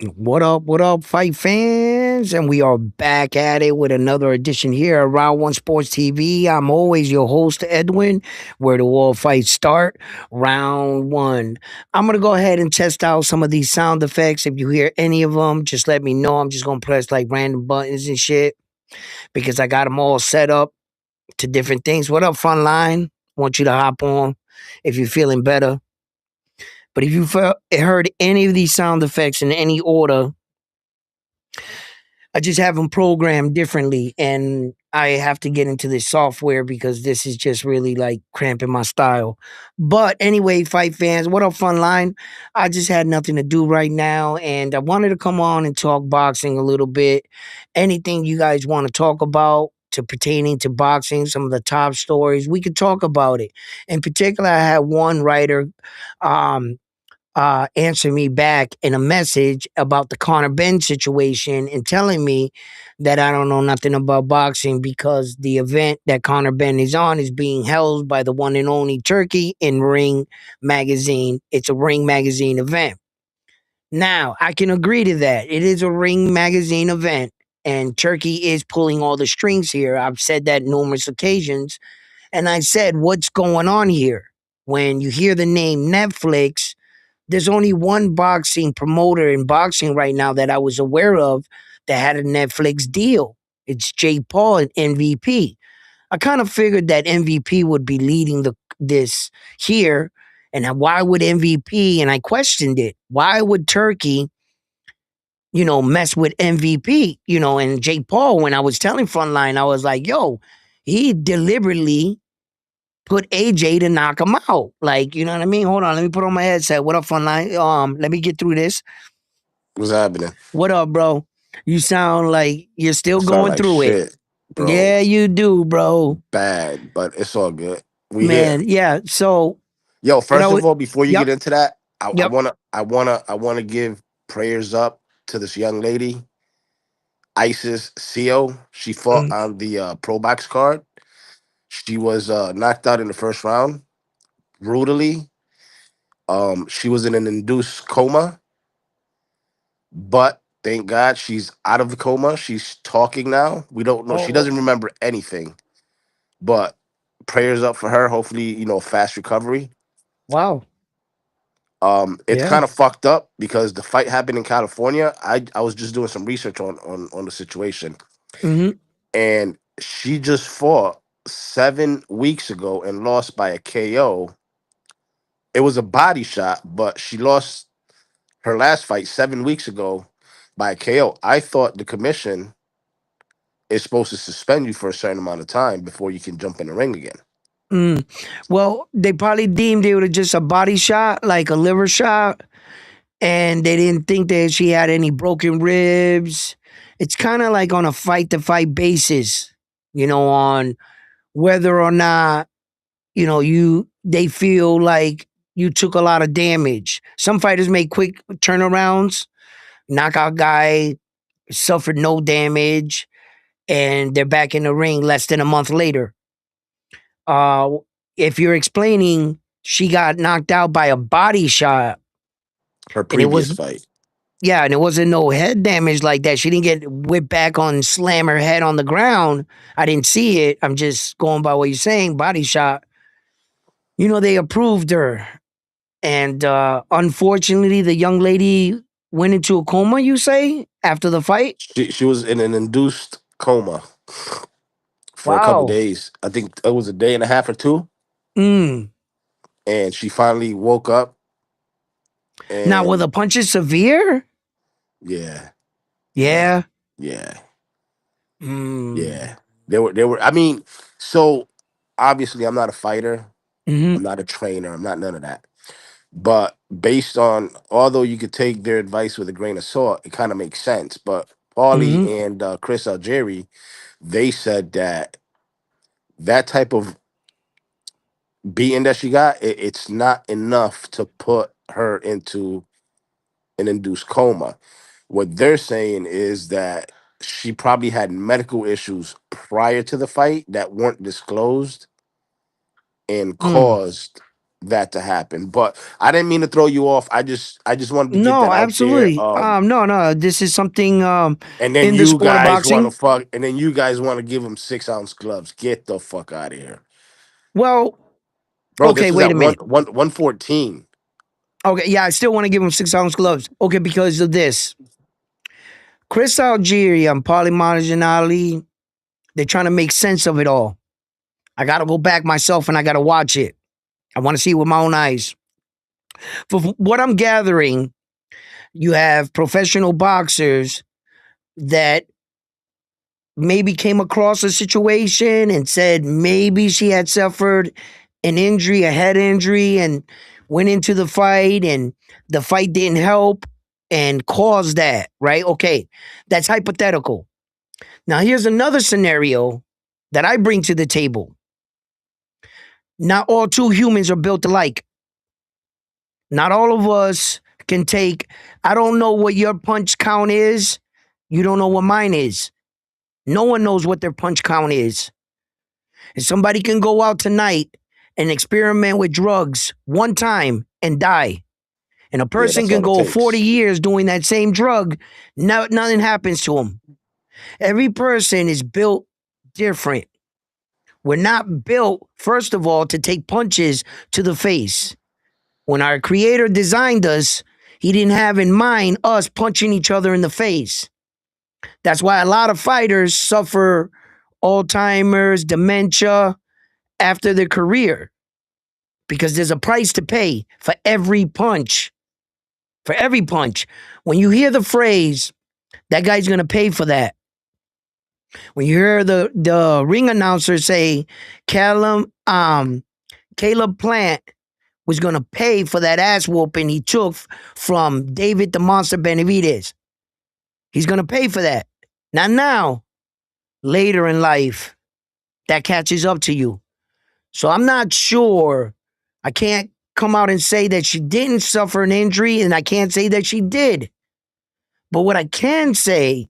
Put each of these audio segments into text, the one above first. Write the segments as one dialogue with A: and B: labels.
A: What up, fight fans? And we are back at it with another edition here at Round One Sports TV. I'm always your host, Edwin, where the war fights start. Round one. I'm going to go ahead and test out some of these sound effects. If you hear any of them, just let me know. I'm just going to press like random buttons and shit because I got them all set up to different things. What up, Frontline? Want you to hop on if you're feeling better. But if you heard any of these sound effects in any order, I just have them programmed differently, and I have to get into this software because this is just really like cramping my style. But anyway, fight fans, what up, fun line? I just had nothing to do right now, and I wanted to come on and talk boxing a little bit. Anything you guys want to talk about to pertaining to boxing, some of the top stories, we could talk about it. In particular, I had one writer um, answer me back in a message about the Conor Benn situation and telling me that I don't know nothing about boxing because the event that Conor Benn is on is being held by the one and only Turkey in Ring Magazine. It's a Ring Magazine event. Now, I can agree to that. It is a Ring Magazine event, and Turkey is pulling all the strings here. I've said that numerous occasions. And I said, what's going on here? When you hear the name Netflix, there's only one boxing promoter in boxing right now that I was aware of that had a Netflix deal. It's Jake Paul and MVP. I kind of figured that MVP would be leading this here. And why would MVP? And I questioned it. Why would Turkey, mess with MVP? And Jake Paul, when I was telling Frontline, I was like, yo, he deliberately put AJ to knock him out. Like, you know what I mean? Hold on, let me put on my headset. What up, Funline? Let me get through this.
B: What's happening?
A: What up, bro? You sound like you're still
B: Sound
A: going
B: like
A: through it.
B: shit, bro.
A: Yeah, you do, bro.
B: Bad, but it's all good. We here.
A: Man, yeah. So
B: Yo,
A: what I
B: first
A: would
B: of all, before you
A: yep,
B: get into that,
A: yep.
B: I wanna give prayers up to this young lady, Isis Co. She fought
A: Mm.
B: on the pro box card. She was knocked out in the first round brutally. She was in an induced coma, but thank God she's out of the coma. She's talking now. We don't know. She
A: Oh,
B: doesn't remember anything. But prayers up for her. Hopefully, fast recovery.
A: wow.
B: It's
A: Yeah.
B: kind of fucked up because the fight happened in California. I was just doing some research on the situation,
A: Mm-hmm.
B: and she just fought 7 weeks ago and lost by a KO. It was a body shot, but she lost her last fight 7 weeks ago by a KO. I thought the commission is supposed to suspend you for a certain amount of time before you can jump in the ring again.
A: Mm. Well, they probably deemed it was just a body shot, like a liver shot, and they didn't think that she had any broken ribs. It's kind of like on a fight to fight basis, on whether or not, they feel like you took a lot of damage. Some fighters make quick turnarounds, knockout guy suffered no damage, and they're back in the ring less than a month later. Uh, if you're explaining she got knocked out by a body shot,
B: Her
A: and it
B: previous
A: was
B: fight.
A: yeah, and it wasn't no head damage like that. She didn't get whipped back on, slam her head on the ground. I didn't see it. I'm just going by what you're saying. Body shot. They approved her, and unfortunately, the young lady went into a coma. You say after the fight?
B: She was in an induced coma for a couple
A: Wow.
B: days. I think it was a day and a half or two,
A: Mm.
B: and she finally woke up.
A: Now, were
B: And
A: the punches severe?
B: yeah, yeah,
A: Yeah.
B: yeah,
A: Mm.
B: yeah. They were. I mean, so obviously, I'm not a fighter.
A: Hmm.
B: I'm not a trainer. I'm not none of that. But based on, although you could take their advice with a grain of salt, it kind of makes sense. But Paulie
A: Hmm.
B: and Chris Algieri, they said that that type of beating that she got, it's not enough to put her into an induced coma. What they're saying is that she probably had medical issues prior to the fight that weren't disclosed and
A: Mm.
B: caused. that to happen. But I didn't mean to throw you off. I just wanted to get
A: No,
B: that out there.
A: absolutely. No, no. This is something
B: And then
A: in the
B: you
A: sport of
B: guys want to
A: boxing.
B: fuck, and then you guys want to give him 6 ounce gloves. Get the fuck out of here,
A: Well,
B: bro.
A: okay,
B: This is
A: wait
B: at
A: a minute.
B: 114.
A: Okay, yeah, I still want to give him 6 ounce gloves. Okay, because of this. Chris Algieri and Paulie Malignaggi, they're trying to make sense of it all. I got to go back myself and I got to watch it. I want to see it with my own eyes. For what I'm gathering, you have professional boxers that maybe came across a situation and said maybe she had suffered an injury, a head injury, and went into the fight, and the fight didn't help and caused that, right? Okay, that's hypothetical. Now, here's another scenario that I bring to the table. Not all two humans are built alike. Not all of us can take, I don't know what your punch count is. You don't know what mine is. No one knows what their punch count is. And somebody can go out tonight and experiment with drugs one time and die. And a
B: Yeah,
A: person
B: that's
A: can
B: all it
A: go 40
B: takes.
A: years doing that same drug. Nothing happens to them. Every person is built different. We're not built, first of all, to take punches to the face. When our creator designed us, he didn't have in mind us punching each other in the face. That's why a lot of fighters suffer Alzheimer's, dementia after their career, because there's a price to pay for every punch. For every punch. When you hear the phrase, that guy's going to pay for that. When you hear the ring announcer say, Caleb Plant was going to pay for that ass whooping he took from David the Monster Benavidez. He's going to pay for that. Not now, later in life, that catches up to you. So I'm not sure. I can't come out and say that she didn't suffer an injury, and I can't say that she did. But what I can say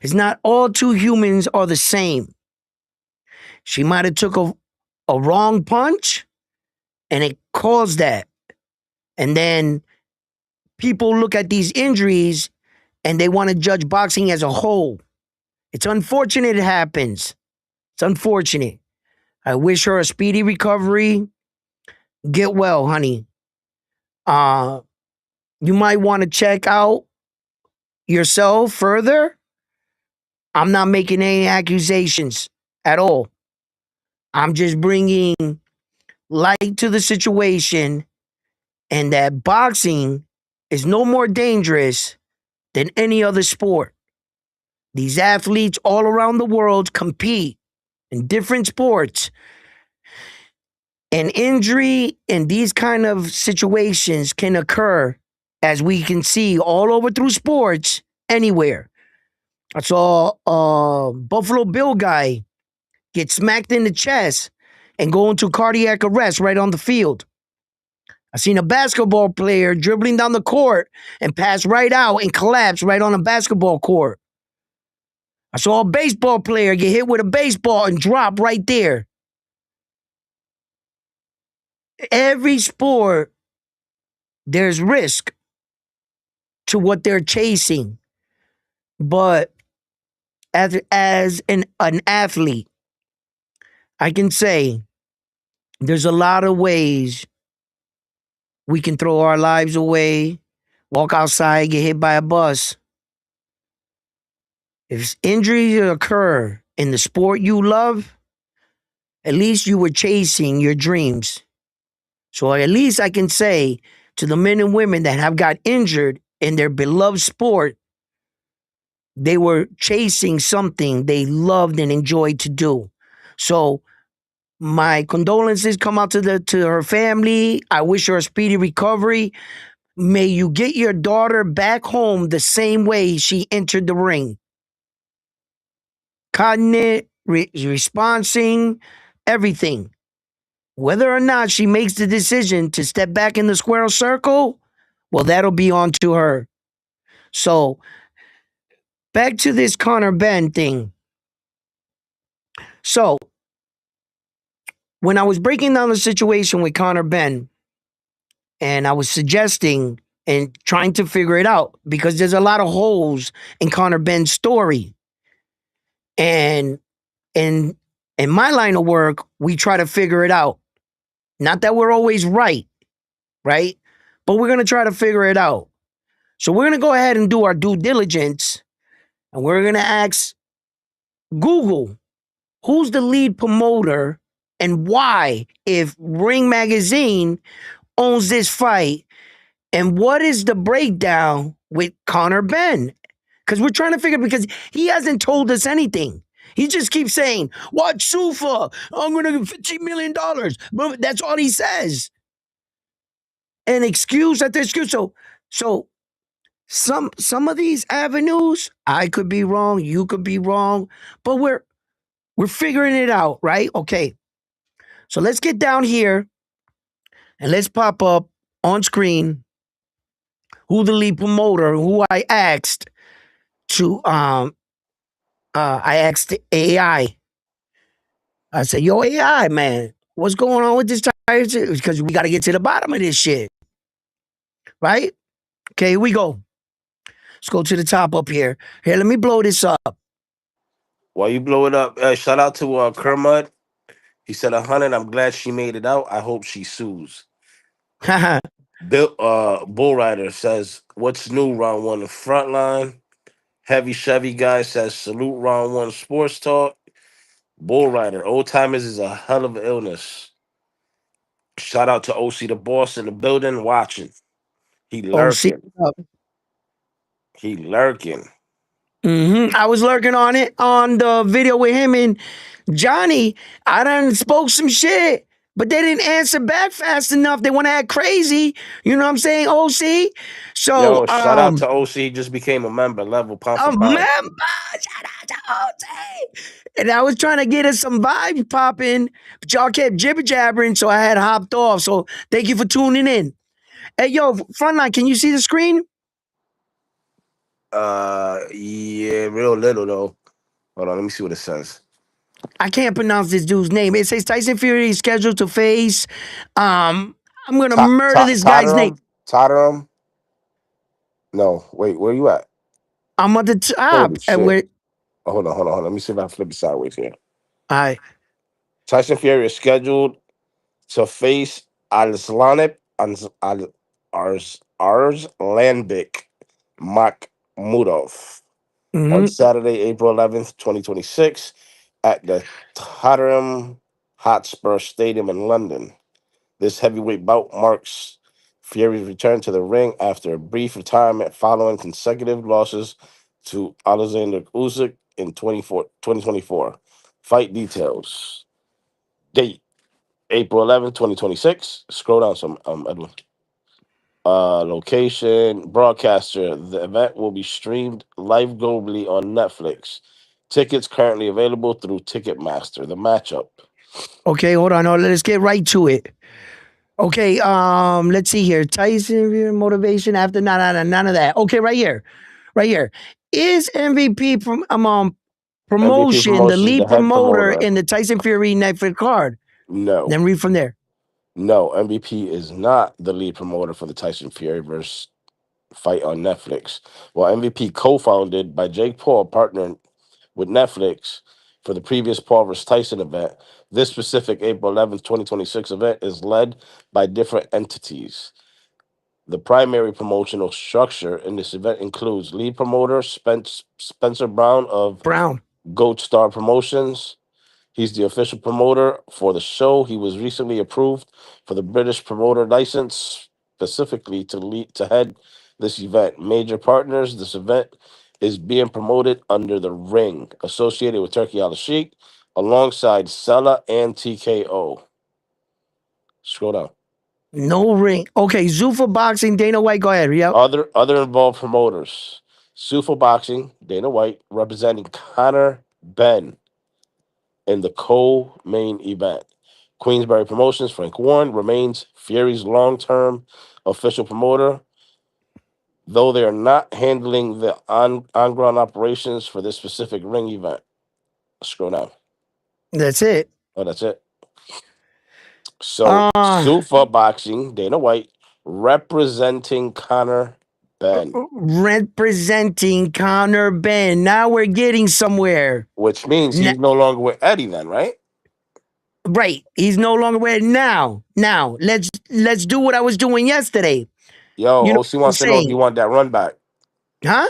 A: is not all two humans are the same. She might have took a wrong punch and it caused that. And then people look at these injuries and they want to judge boxing as a whole. It's unfortunate it happens. It's unfortunate. I wish her a speedy recovery. Get well, honey. Uh, you might want to check out yourself further. I'm not making any accusations at all. I'm just bringing light to the situation, and that boxing is no more dangerous than any other sport. These athletes all around the world compete in different sports, and injury in these kind of situations can occur, as we can see all over through sports, anywhere. I saw a Buffalo Bill guy get smacked in the chest and go into cardiac arrest right on the field. I seen a basketball player dribbling down the court and pass right out and collapse right on a basketball court. I saw a baseball player get hit with a baseball and drop right there. Every sport, there's risk to what they're chasing. But as an athlete, I can say there's a lot of ways we can throw our lives away, walk outside, get hit by a bus. If injuries occur in the sport you love, at least you were chasing your dreams. So at least I can say to the men and women that have got injured in their beloved sport, they were chasing something they loved and enjoyed to do. So my condolences come out to her family. I wish her a speedy recovery. May you get your daughter back home the same way she entered the ring. Cognate, responsing, everything. Whether or not she makes the decision to step back in the square circle, well, that'll be on to her. So back to this Conor Benn thing. So when I was breaking down the situation with Conor Benn, and I was suggesting and trying to figure it out because there's a lot of holes in Conor Benn's story. And in in my line of work, we try to figure it out. Not that we're always right, right? But we're gonna try to figure it out. So we're gonna go ahead and do our due diligence, and we're gonna ask Google who's the lead promoter and why, if Ring Magazine owns this fight, and what is the breakdown with Conor Benn? Because we're trying to figure because he hasn't told us anything. He just keeps saying, "Watch Sufa. I'm gonna give $15 million." But that's all he says. And excuse after excuse. So some of these avenues, I could be wrong, you could be wrong, but we're figuring it out, right? Okay. So let's get down here and let's pop up on screen who the lead promoter, who to I asked the AI. I said, "Yo, AI, man, what's going on with this tire? Because we got to get to the bottom of this shit, right?" Okay, here we go. Let's go to the top up here. Here, let me blow this up.
B: While you blow it up, shout out to Kermud. He said 100. I'm glad she made it out. I hope she sues. Bill Bull Rider says, "What's new? Round one, the front line." Heavy Chevy guy says, "Salute round one, sports talk." Bull Rider, old timers is a hell of an illness. Shout out to OC the boss in the building watching. He
A: Oh, see,
B: lurking. He lurking.
A: I was lurking on it on the video with him and Johnny. I done spoke some shit, but they didn't answer back fast enough. They want to act crazy. You know what I'm saying, OC? So,
B: Yo, shout out to OC. He just became a member, level pound for
A: a
B: pound.
A: member, shout out to OC. And I was trying to get us some vibes popping, but y'all kept jibber jabbering, so I had hopped off. So thank you for tuning in. Hey, yo, Frontline, can you see the screen?
B: Yeah, real little though. Hold on, let me see what it says.
A: I can't pronounce this dude's name. It says Tyson Fury is scheduled to face. I'm gonna murder this guy's name.
B: Tottenham? Tottenham? No, wait, where you at?
A: I'm at the top.
B: Holy
A: And
B: shit.
A: we're
B: Oh, hold on. Let me see if I can flip it sideways here.
A: all right.
B: Tyson Fury is scheduled to face Arslanip Arslanbek Makhmudov on
A: Mm-hmm.
B: Saturday, April 11th, 2026, at the Tottenham Hotspur Stadium in London. This heavyweight bout marks Fury's return to the ring after a brief retirement following consecutive losses to Alexander Usyk in 2024. Fight details. Date April 11th, 2026. Scroll down some, Edwin. Location, broadcaster. The event will be streamed live globally on Netflix. Tickets currently available through Ticketmaster. The matchup.
A: Okay, hold on. Let's get right to it. Okay, let's see here. Tyson Fury motivation after none of that. Okay, right here. Right here. Is MVP from
B: MVP
A: promotion the
B: Promotions, the
A: lead
B: head
A: promoter
B: promoter.
A: in the Tyson Fury Netflix card?
B: No.
A: Then read from there.
B: No, MVP is not the lead promoter for the Tyson Fury versus fight on Netflix. While MVP co-founded by Jake Paul, partnering with Netflix for the previous Paul vs. Tyson event, this specific April 11th, 2026 event is led by different entities. The primary promotional structure in this event includes lead promoter Spencer Brown of
A: Brown.
B: Goat Star Promotions. He's the official promoter for the show. He was recently approved for the British promoter license, specifically to head this event. Major partners. This event is being promoted under the Ring, associated with Turkey Al Sheikh, alongside Sella and TKO. Scroll down.
A: No ring. Okay, Zuffa Boxing, Dana White. Go ahead. Yep.
B: Other involved promoters: Sufa Boxing, Dana White, representing Conor Benn in the co-main event. Queensberry Promotions, Frank Warren, remains Fury's long-term official promoter, though they are not handling the on-ground operations for this specific ring event. Scroll down.
A: That's it.
B: Oh, that's it. So
A: Uh
B: Sufa Boxing, Dana White, representing Conor Ben,
A: representing Conor Benn. Now we're getting somewhere.
B: which means
A: N-
B: he's no longer with Eddie then, right?
A: right. He's no longer with now. Now let's do what I was doing yesterday.
B: Yo,
A: You know
B: OC
A: what I'm
B: wants to know if you
A: saying?
B: want that run back.
A: Huh?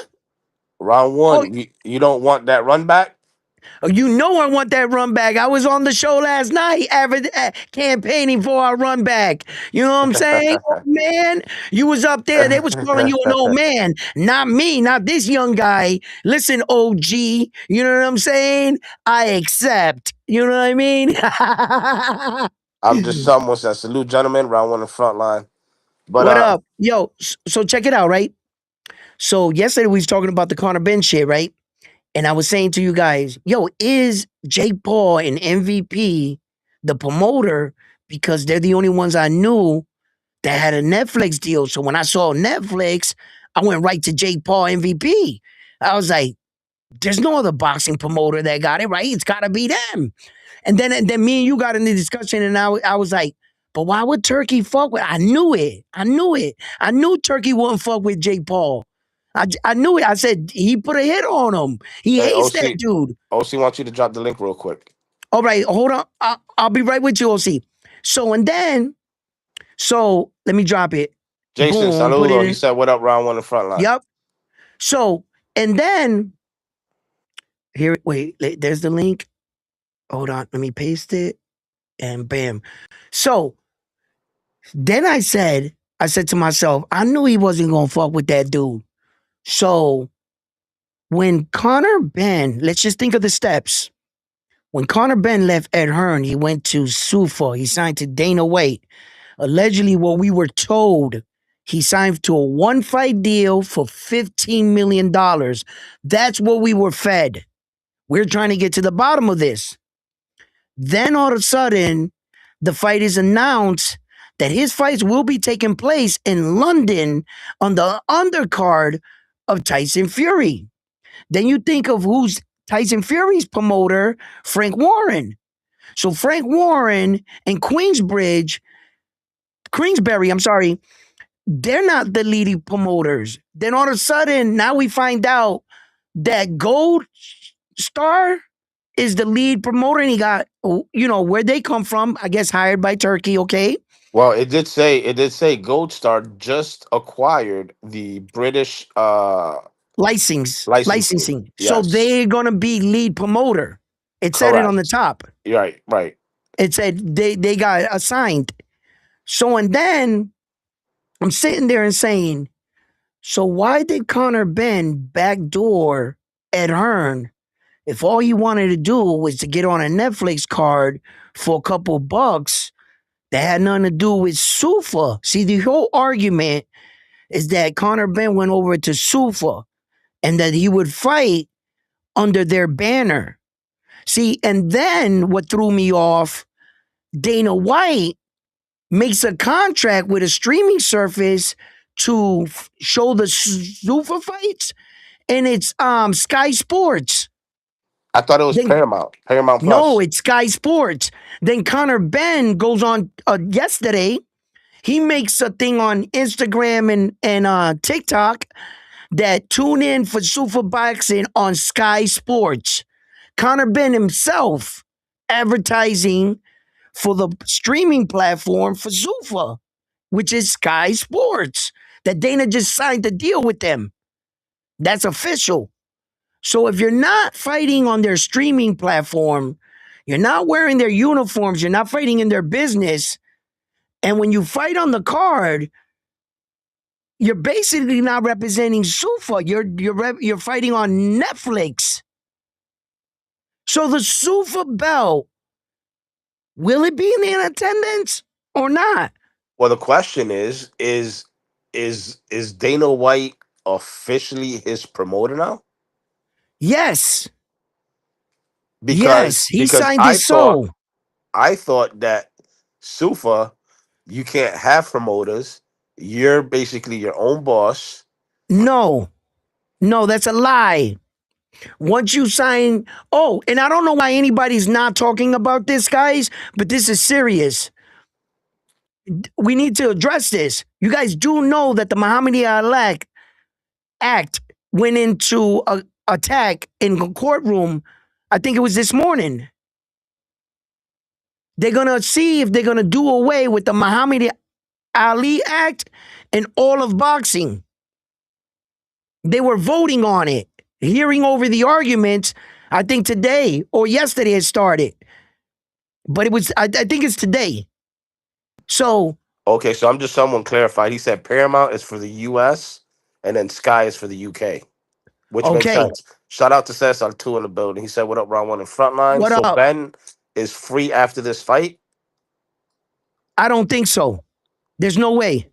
B: Round
A: Oh,
B: one, you don't want that run back?
A: you know I want that run back. I was on the show last night campaigning for our run back. You know what I'm saying? Oh, man, you was up there. They was calling you an old man. Not me, not this young guy. Listen, OG, you know what I'm saying? I accept. You know what I mean?
B: I'm just someone said salute gentlemen, round one in the front line. But
A: What up? Yo, so check it out, right? So yesterday we was talking about the Conor Ben shit, right? And I was saying to you guys, yo, is Jake Paul an MVP, the promoter, because they're the only ones I knew that had a Netflix deal. So when I saw Netflix, I went right to Jake Paul MVP. I was like, there's no other boxing promoter that got it, right? It's got to be them. And then me and you got in the discussion, and I was like, but why would Turkey fuck with? I knew it. I knew it. I knew Turkey wouldn't fuck with Jake Paul. I knew it. I said he put a hit on him. He
B: hey,
A: hates that
B: OC,
A: dude.
B: OC wants you to drop the link real quick.
A: All right, hold on. I'll be right with you, OC. So and then, so let me drop it.
B: Jason
A: Boom, put it
B: Saludo, he
A: in.
B: said, what up, round one in the front line?
A: Yep. So and then here, wait, there's the link. Hold on, let me paste it, and bam. So then I said to myself, I knew he wasn't gonna fuck with that dude. So when Conor Ben, let's just think of the steps. When Conor Ben left Ed Hearn, he went to Sufa. He signed to Dana White. Allegedly, what we were told, he signed to a one fight deal for $15 million. That's what we were fed. We're trying to get to the bottom of this. Then all of a sudden, the fight is announced that his fights will be taking place in London on the undercard of Tyson Fury. Then you think of who's Tyson Fury's promoter, Frank Warren. So Frank Warren and Queensberry, I'm sorry, they're not the leading promoters. Then all of a sudden, now we find out that Gold Star is the lead promoter, and he got, where they come from. I guess hired by Turkey. Okay,
B: Well, it did say Gold Star just acquired the British licensing.
A: licensing. So
B: Yes.
A: they're gonna be lead promoter. It said it on the
B: Correct.
A: top.
B: Right, right.
A: It said they got assigned. So and then I'm sitting there and saying, so why did Conor Ben backdoor Ed Hearn if all you wanted to do was to get on a Netflix card for a couple bucks that had nothing to do with Sufa? See, the whole argument is that Conor Ben went over to Sufa and that he would fight under their banner. See, and then what threw me off, Dana White makes a contract with a streaming service to show the Sufa fights, and it's Sky Sports.
B: I thought it was
A: Then
B: Paramount. Paramount
A: no,
B: Plus.
A: it's Sky Sports. Then Conor Ben goes on yesterday. He makes a thing on Instagram and TikTok that tune in for Super Boxing on Sky Sports. Conor Ben himself advertising for the streaming platform for Zuffa, which is Sky Sports. That Dana just signed the deal with them. That's official. So if you're not fighting on their streaming platform, you're not wearing their uniforms, you're not fighting in their business, and when you fight on the card, you're basically not representing Sufa. You're fighting on Netflix. So the Sufa belt, will it be in attendance or not?
B: Well, the question is Dana White officially his promoter now?
A: Yes.
B: Because
A: Yes. He
B: because
A: signed
B: I
A: his
B: thought
A: soul.
B: I thought that Sufa, you can't have promoters. You're basically your own boss.
A: No. No, that's a lie. Once you sign, oh, and I don't know why anybody's not talking about this, guys, but this is serious. We need to address this. You guys do know that the Muhammad Ali Act went into a attack in a courtroom. I think it was this morning. They're gonna see if they're gonna do away with the Muhammad Ali Act and all of boxing. They were voting on it, hearing over the arguments. I think today or yesterday it started, but it was. I think it's today. So
B: Okay, so I'm just someone clarified. He said Paramount is for the US and then Sky is for the UK, which makes
A: okay,
B: sense. Shout out to Cesar two in the building. He said, "What up, round one in frontline?"
A: what
B: So
A: up?
B: Ben is free after this fight.
A: I don't think so. There's no way.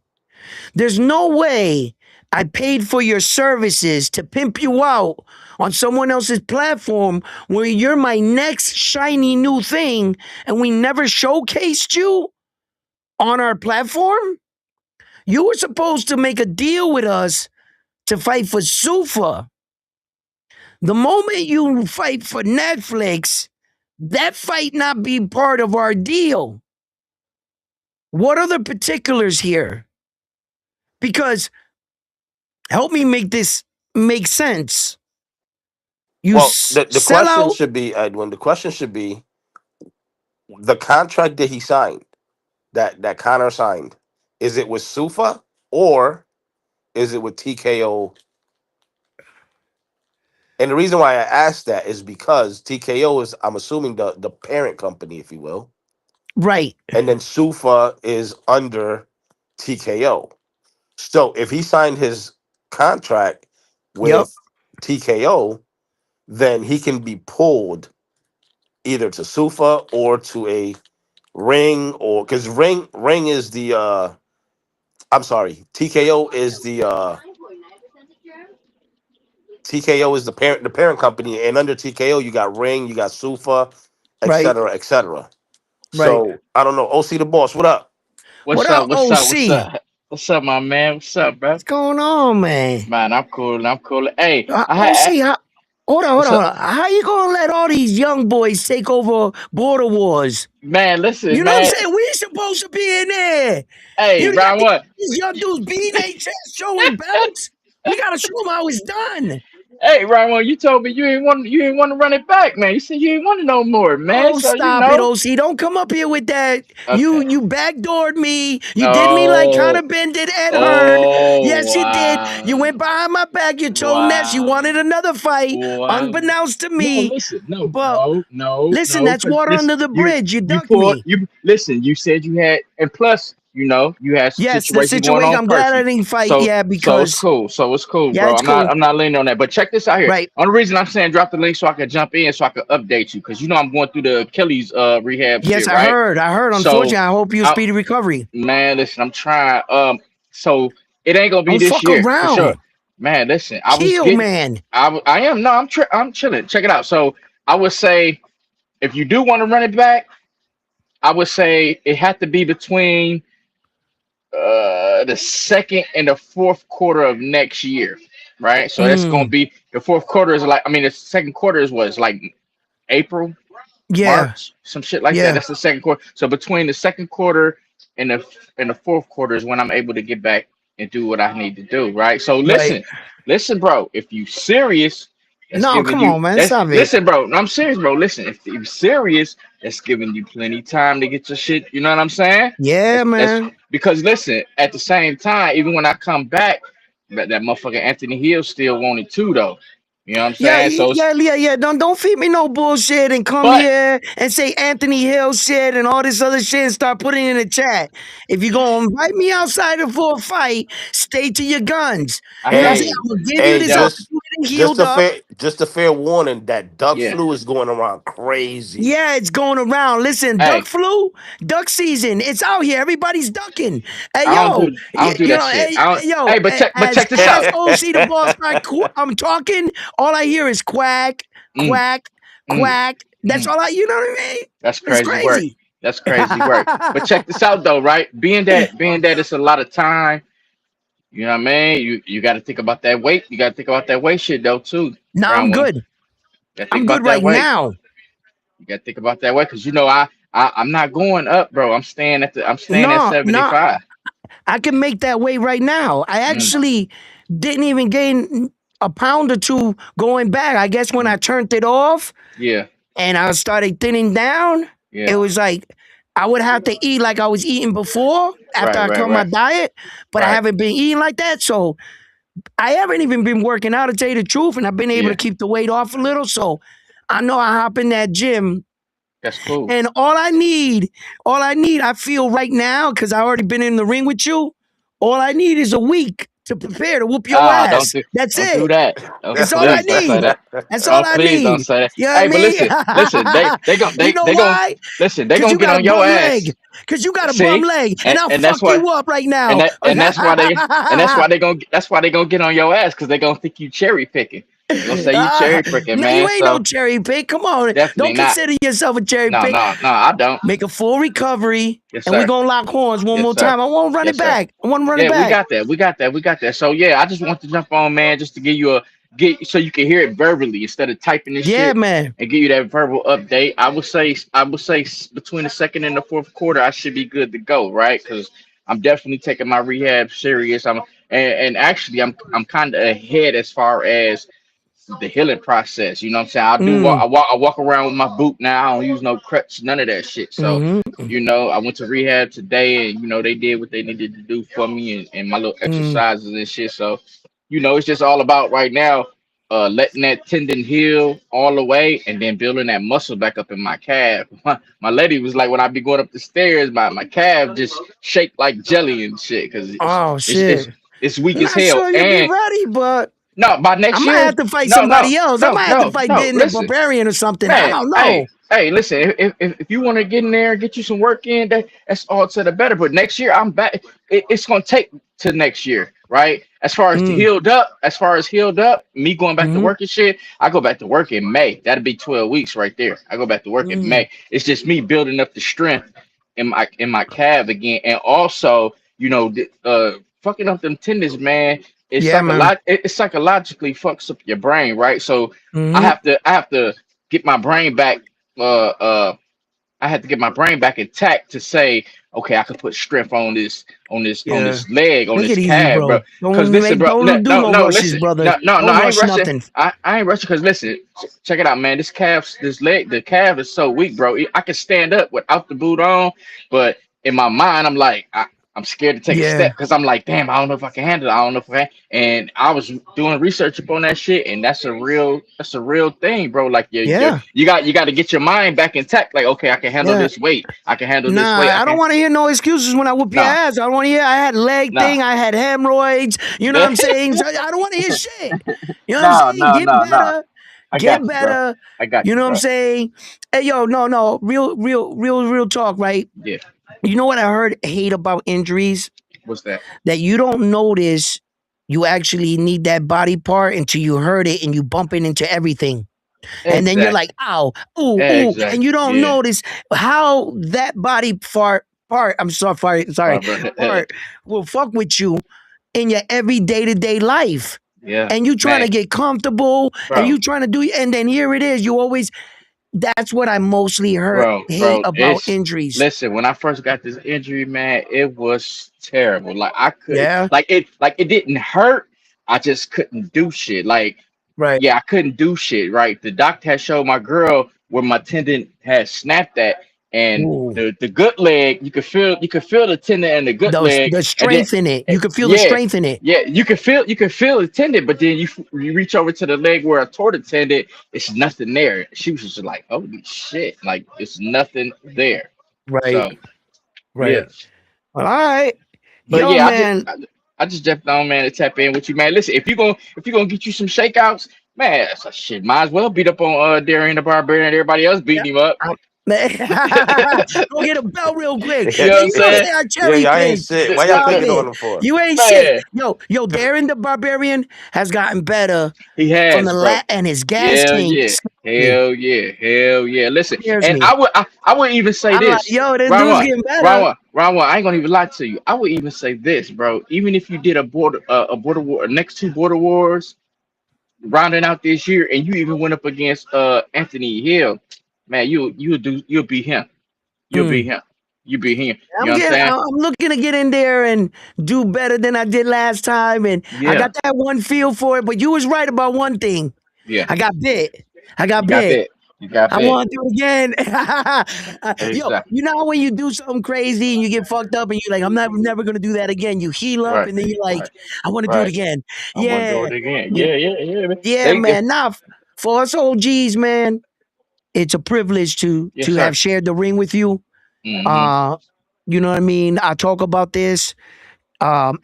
A: There's no way I paid for your services to pimp you out on someone else's platform where you're my next shiny new thing and we never showcased you on our platform. You were supposed to make a deal with us to fight for Sufa. The moment you fight for Netflix, that fight not be part of our deal. What are the particulars here? Because help me make this make sense. You
B: Well, the
A: sell
B: question
A: out,
B: should be, Edwin. The question should be the contract that he signed, that Conor signed. Is it with Sufa or is it with TKO? And the reason why I asked that is because TKO is, I'm assuming, the parent company, if you will,
A: right?
B: and then Sufa is under TKO. So if he signed his contract
A: Yep,
B: with TKO, then he can be pulled either to Sufa or to a Ring, or because Ring is the I'm sorry, TKO is the parent company, and under TKO you got Ring, you got Sufa, et
A: right,
B: cetera, et cetera.
A: right.
B: So I don't know. OC the boss, what up?
A: What
C: What's up?
A: up,
C: What's up? What's
A: OC?
C: up? What's up, my man? What's up, bro?
A: What's going on, man?
C: Man, I'm cool. I'm cool. Hey, I had.
A: OC, hold on, hold
C: What's
A: on, hold
C: up,
A: on. How you gonna let all these young boys take over border wars?
C: man?
A: You
C: Listen,
A: know what I'm
C: man.
A: saying? We ain't supposed to be in there.
C: Hey,
A: You got
C: round one.
A: these young dudes beating their chest, showing belts. We gotta show them how it's done.
C: Hey, round one. You told me you ain't want. You ain't want to run it back, man. You said you ain't want to no more, man.
A: Oh,
C: So you
A: stop it,
C: know.
A: OC. Don't come up here with that.
C: Okay.
A: You backdoored me. You did me like
C: Oh.
A: Conor Ben did Ed Heard.
C: Oh.
A: Yes, you did. You
C: Wow.
A: went behind my back. You told Ness you
C: Wow.
A: wanted another fight,
C: Wow.
A: unbeknownst to
C: No,
A: me.
C: listen, no,
A: But
C: no, no,
A: listen,
C: no.
A: that's
C: Cause
A: water
C: listen,
A: under the
C: you
A: bridge. You
C: you
A: ducked
C: pulled
A: me.
C: you listen. You said you had, and plus, you had some
A: Yes, the
C: situation going
A: situation.
C: on
A: I'm glad I
C: personally.
A: didn't fight.
C: So
A: Yeah,
C: so it's
A: because
C: cool. So it's cool,
A: yeah,
C: bro.
A: it's
C: I'm not
A: cool.
C: I'm not leaning on that. But check this out here.
A: Right.
C: Only reason I'm saying drop the link so I can jump in so I can update you because I'm going through the Achilles rehab
A: Yes,
C: shit,
A: I
C: right?
A: heard. I heard.
C: So
A: Unfortunately, I hope you
C: I
A: speedy recovery.
C: man, listen, I'm trying. So it ain't gonna be
A: Don't
C: this
A: fuck
C: year for sure.
A: around.
C: Man, listen, I was
A: Chill,
C: getting
A: man.
C: I am no, I'm chilling. Check it out. So I would say if you do want to run it back, I would say it had to be between the second and the fourth quarter of next year, right? So that's gonna
A: Mm,
C: be the fourth quarter is like, I mean, the second quarter is what, it's like April,
A: yeah,
C: March, some shit like that.
A: yeah.
C: That's the second quarter. So between the second quarter and the fourth quarter is when I'm able to get back and do what I need to do, right? So
A: Right.
C: listen, bro. If you serious, that's
A: No,
C: giving
A: come
C: you
A: on, man.
C: that's
A: Stop it.
C: listen, bro. No, I'm serious, bro. Listen, if you're serious, that's giving you plenty time to get your shit. You know what I'm saying?
A: Yeah,
C: That's
A: man.
C: because listen. At the same time, even when I come back, that motherfucker Anthony Hill still wanted too, though. You know what I'm
A: Yeah,
C: saying? So,
A: yeah. Don't feed me no bullshit and come
C: but
A: here and say Anthony Hill shit and all this other shit and start putting it in the chat. If you're gonna invite me outside for a fight, stay to your guns.
C: I
A: You know what I'm
C: hear
A: saying?
B: Hey,
C: you.
A: I'm gonna give you
B: hey,
A: this
C: Yeah,
A: opportunity healed up.
B: just a fair warning that duck
C: yeah.
B: flu is going around crazy.
A: Yeah, it's going around. Listen, duck
C: Hey,
A: flu, duck season. It's out here. Everybody's ducking. Hey, yo,
C: I don't do
A: you
C: that
A: know,
C: shit.
A: hey,
C: I don't.
A: yo,
C: Hey, but
A: as
C: check this out.
A: OC the boss, I'm talking. All I hear is quack,
C: Mm,
A: quack,
C: mm,
A: quack. That's
C: mm.
A: all I. You know what I mean?
C: That's
A: It's
C: crazy work.
A: crazy.
C: That's crazy work. But check this out though, right? Being that it's a lot of time. You know what I mean? You got to think about that weight. You got to think about that weight shit though too.
A: No, I'm
C: Round one.
A: good.
C: You got to think
A: I'm
C: about
A: good
C: that
A: right
C: weight.
A: now.
C: You got to think about that weight because I I'm not going up, bro. I'm staying at
A: No, no,
C: 75.
A: I can make that weight right now. I
C: Mm,
A: actually didn't even gain a pound or two going back. I guess when I
C: mm,
A: turned it off
C: yeah,
A: and I started thinning down,
C: yeah.
A: it was like I would have to eat like I was eating before after
C: Right,
A: I
C: right,
A: cut my
C: right,
A: diet, but I
C: right.
A: haven't been eating like that. So I haven't even been working out to tell you the truth, and I've been able to
C: Yeah,
A: keep the weight off a little. So I know I hop in that gym,
C: that's cool.
A: and all I need, I feel right now, because I already been in the ring with you. All I need is a week to prepare to whoop your
C: Ah,
A: ass. That's
C: don't do
A: it.
C: that. Don't
A: It's all I
C: please don't say
A: need.
C: that.
A: That's all
C: Oh,
A: I
C: please don't
A: need.
C: say that.
A: You know what I
C: Hey, but
A: mean?
C: listen.
A: You know
C: They gon'
A: why?
C: listen. They
A: Because
C: gonna
A: you
C: get
A: got a
C: on your
A: bum leg.
C: ass.
A: Because you got a bum
C: See,
A: leg, and I'll
C: and that's
A: fuck
C: why,
A: you up right now.
C: and that's why they gonna get on your ass because they gonna think you cherry picking. They gonna say you cherry picking,
A: No, you
C: man.
A: ain't no
C: So
A: cherry pick. Come on.
C: definitely
A: Don't
C: not.
A: consider yourself a cherry
C: No,
A: pick.
C: no, no. I don't.
A: Make a full recovery,
C: Yes,
A: and we're
C: sir.
A: going to lock horns one
C: Yes,
A: more
C: sir.
A: time. I won't run it
C: Yes, sir.
A: back. I want to run it
C: Yeah, we
A: back.
C: got that. We got that. We got that. So yeah, I just want to jump on, man, just to give you a get so you can hear it verbally instead of typing this
A: Yeah,
C: shit
A: man.
C: and give you that verbal update. I would say between the second and the fourth quarter, I should be good to go, right? Because I'm definitely taking my rehab serious. And actually I'm kind of ahead as far as the healing process. You know what I'm saying? I do walk.
A: Mm,
C: I walk around with my boot now. I don't use no crutch, none of that shit. So,
A: mm-hmm,
C: I went to rehab today, and they did what they needed to do for me, and my little
A: mm.
C: exercises and shit. So, it's just all about right now, letting that tendon heal all the way, and then building that muscle back up in my calf. My lady was like, when I be going up the stairs, my calf just shake like jelly and shit because
A: Oh,
C: it's it's
A: shit.
C: it's weak
A: I'm
C: as
A: not
C: hell.
A: sure you'll be
C: And
A: ready, but
C: no, by
A: I
C: next
A: might
C: year,
A: have to fight
C: no, no,
A: somebody else. I
C: no,
A: might have to
C: no,
A: fight
C: no.
A: Ben the
C: Listen,
A: Barbarian or something. I
C: man.
A: don't
C: Hey,
A: know.
C: hey, listen. If you want to get in there and get you some work in, that's all to the better. But next year, I'm back. It's gonna take to next year, right?
A: Mm,
C: As far as healed up, me going back to
A: mm-hmm,
C: work and shit. I go back to work in May. That'd be 12 weeks right there. I go back to work in
A: mm.
C: May. It's just me building up the strength in my calf again, and also, fucking up them tendons, man.
A: Yeah, man.
C: It psychologically fucks up your brain, right? So
A: Mm-hmm.
C: I have to get my brain back. Uh, uh, I had to get my brain back intact to say, okay, I can put strength on
A: Yeah.
C: this leg, on
A: Take
C: this
A: it easy,
C: calf, bro.
A: bro.
C: Cause listen, bro,
A: Don't do no
C: no,
A: rushes,
C: listen,
A: brother.
C: no,
A: Don't
C: I ain't
A: rush
C: rushing.
A: nothing.
C: I ain't rushing. Cause listen, check it out, man. This leg, the calf is so weak, bro. I can stand up without the boot on, but in my mind, I'm scared to take a
A: Yeah.
C: step because I'm like, damn, I don't know if I can handle it. I don't know if I can. And I was doing research upon that shit, and that's a real thing, bro. Like
A: Yeah.
C: you got to get your mind back intact. Like, okay, I can handle
A: Yeah.
C: this weight. I can handle this weight.
A: Nah, I don't want to hear no excuses when I whoop your
C: Nah,
A: ass. I don't want to hear I had leg
C: nah,
A: thing, I had hemorrhoids. You know what
C: no,
A: I'm saying? So I don't want to hear shit. You know what I'm saying? Get
C: no.
A: better.
C: I
A: Get
C: got you, bro.
A: better.
C: I got
A: You
C: you,
A: know what I'm
C: bro.
A: saying? Hey, yo, no. Real talk, right?
C: Yeah.
A: You know what I heard hate about injuries?
C: What's that?
A: That you don't notice you actually need that body part until you hurt it and you bump it into everything. And then you're like,
C: Exactly.
A: ow, ooh, and
C: Exactly.
A: you don't
C: Yeah.
A: notice how that body part, I'm sorry,
C: Right, bro.
A: part will fuck with you in your every day-to-day life.
C: Yeah,
A: And you trying to
C: man,
A: get comfortable and
C: bro.
A: you trying to do, and then here it is. You always, that's what I mostly hate about
C: It's
A: injuries.
C: listen. When I first got this injury, man, it was terrible. Like I could,
A: Yeah,
C: like it didn't hurt. I just couldn't do shit. Like,
A: right.
C: yeah, I couldn't do shit. Right. The doctor had showed my girl where my tendon had snapped at, and
A: Ooh.
C: the good leg, you could feel the tendon in the good leg,
A: The
C: and then
A: strength in it. You can feel the
C: yeah.
A: strength in it.
C: Yeah, you can feel the tendon, but then you reach over to the leg where I tore the tendon, it's nothing there. She was just like, "Holy shit!" Like it's nothing there.
A: Right,
C: So yeah,
A: right. All right.
C: but
A: Yo,
C: yeah,
A: man.
C: I just jumped on, man, to tap in with you, man. Listen, if you gonna get you some shakeouts, man, so shit, might as well beat up on Darian the Barbarian and everybody else
A: Yeah.
C: beating him up.
A: Man, go get a belt real quick.
C: You know
A: And
C: what I'm
A: you gonna
C: saying?
A: say I
B: Yeah,
A: cherry
B: y'all ain't
A: pick.
B: shit. Why y'all
A: Stop
B: picking on
A: it.
B: him for?
A: You ain't shit.
C: Man,
A: Yo, Darren the Barbarian has gotten better
C: he
A: from the
C: has, bro.
A: lat, and his gas
C: Hell
A: tank
C: yeah.
A: scares me.
C: Hell yeah. Hell yeah. Listen,
A: Scares
C: and
A: me.
C: I would even say
A: I'm like,
C: this.
A: yo, this
C: Round
A: dude's
C: one.
A: getting better.
C: Round one. I ain't gonna even lie to you. I would even say this, bro. Even if you did a border war, next two border wars, rounding out this year, and you even went up against Anthony Hill, man, you'll beat him. you'll be
A: Mm.
C: him. You be him. You know what I'm saying?
A: I'm looking to get in there and do better than I did last time, and I
C: Yeah,
A: got that one feel for it. But you was right about one thing.
C: yeah.
A: I got bit. I got
C: You got
A: bit.
C: bit. You got
A: I
C: bit.
A: want to do it again. Yo,
C: Exactly.
A: you know how when you do something crazy and you get fucked up and you're like, I'm never gonna do that again. You heal up
C: Right.
A: and then you're like,
C: Right.
A: I want to do it
C: Right.
A: again.
C: I want to do
A: Yeah,
C: it again.
A: you know,
C: Yeah. Yeah. Yeah. Man.
A: yeah,
C: They.
A: man. Nah, for us OGs, man, it's a privilege to
C: Yes, sir.
A: have shared the ring with you.
C: Mm-hmm.
A: Uh, you know what I mean? I talk about this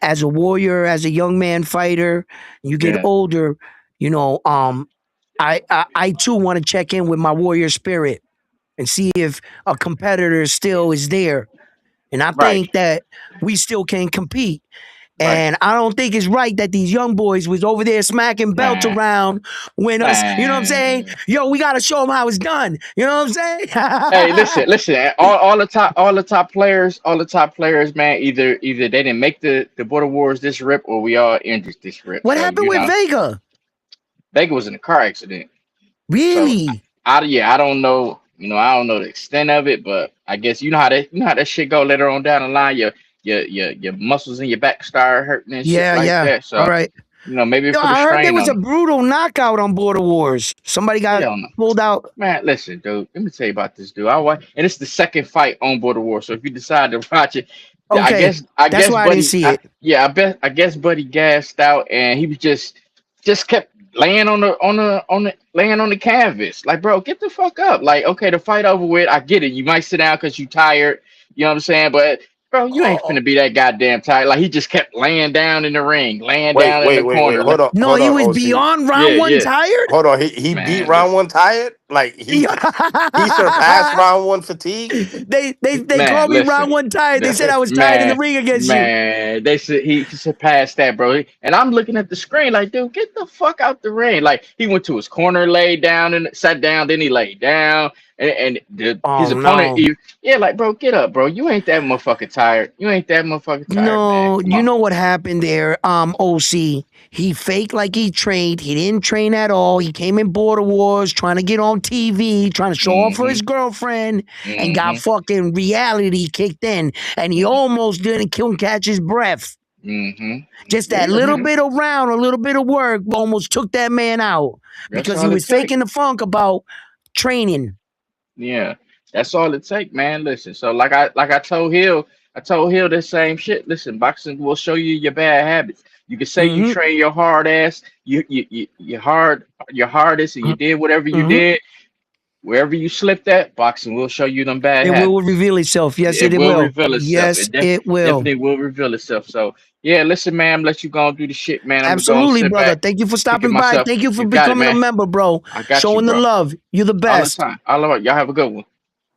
A: as a warrior, as a young man fighter. You get
C: Yeah.
A: older, you know. I too want to check in with my warrior spirit and see if a competitor still is there. And I
C: Right.
A: think that we still can compete.
C: Right.
A: And I don't think it's right that these young boys was over there smacking belts
C: Man.
A: around when us, you know what I'm saying?
C: Man.
A: Yo, we gotta show them how it's done. You know what I'm saying?
C: Hey, listen, listen. All the top players, man. Either they didn't make the Border Wars this rip, or we all injured this rip.
A: What
C: So
A: happened
C: you
A: with
C: know,
A: Vega?
C: Vega was in a car accident. So
A: Really?
C: I don't know, I don't know the extent of it, but I guess you know how that shit go later on down the line. Your muscles in your back start hurting and shit
A: Yeah,
C: like
A: yeah.
C: that.
A: All
C: So
A: right.
C: maybe
A: Yo,
C: put a
A: I heard there
C: strain
A: was a
C: on.
A: brutal knockout on Border Wars. Somebody got
C: Hell no.
A: pulled out.
C: Man, listen, dude. Let me tell you about this dude. I watch, and it's the second fight on Border War. So if you decide to watch it,
A: Okay.
C: I
A: That's
C: guess,
A: why I didn't
C: Buddy,
A: see it.
C: yeah, I guess Buddy gassed out, and he was just kept laying laying on the canvas. Like, bro, get the fuck up. Like, okay, the fight over with. I get it. You might sit down because you tired. You know what I'm saying? But bro, you ain't
A: Oh,
C: finna be that goddamn tired. Like, he just kept laying down in the ring, laying
B: Wait,
C: down in
B: wait,
C: the
B: wait, wait.
C: corner.
B: Hold on,
A: no,
B: hold
A: he
B: on,
A: was
B: OC.
A: beyond
C: Yeah,
A: round one
C: yeah.
A: tired.
B: Hold on. He beat
C: Man,
B: round
C: listen.
B: one tired. Like he surpassed round one fatigue.
A: They
C: Man,
A: called me
C: listen,
A: round one tired. They said I was tired in the
C: man,
A: ring against you.
C: man. They said he surpassed that, bro. And I'm looking at the screen like, dude, get the fuck out the ring. Like he went to his corner, laid down, and sat down. Then he laid down, and his
A: Oh
C: opponent,
A: no.
C: yeah, like, bro, get up, bro. You ain't that motherfucking tired. You ain't that motherfucking tired, man.
A: No,
C: Come
A: you
C: on.
A: know what happened there, OC. He faked like he trained. He didn't train at all. He came in Border Wars trying to get on TV, trying to show off for
C: Mm-hmm.
A: his girlfriend, and got
C: Mm-hmm.
A: fucking reality kicked in. And he almost didn't catch his breath.
C: Mm-hmm.
A: Just that
C: Yeah,
A: little
C: man.
A: bit of round, a little bit of work almost took that man out
C: That's
A: because he
C: all it
A: was
C: takes.
A: faking the funk about training.
C: Yeah, that's all it take, man. Listen, so like I told Hill the same shit. Listen, boxing will show you your bad habits. You can say you
A: Mm-hmm.
C: train your hard ass, your hardest, and you did whatever you
A: Mm-hmm.
C: did. Wherever you slipped at, boxing will show you them bad
A: It will
C: habits.
A: reveal itself. Yes,
C: It
A: it
C: will
A: will.
C: reveal itself.
A: Yes, it will.
C: Definitely will reveal itself. So yeah, listen, man, I'm let you go and do the shit, man. I'm gonna go and
A: Absolutely,
C: sit
A: brother.
C: back,
A: Thank you for
C: kick it
A: stopping by.
C: myself.
A: Thank you for
C: You got it,
A: becoming a
C: man.
A: member, bro.
C: I got you,
A: Showing the
C: bro.
A: love. You're the
C: All the
A: best.
C: time. All right. Y'all have a good one.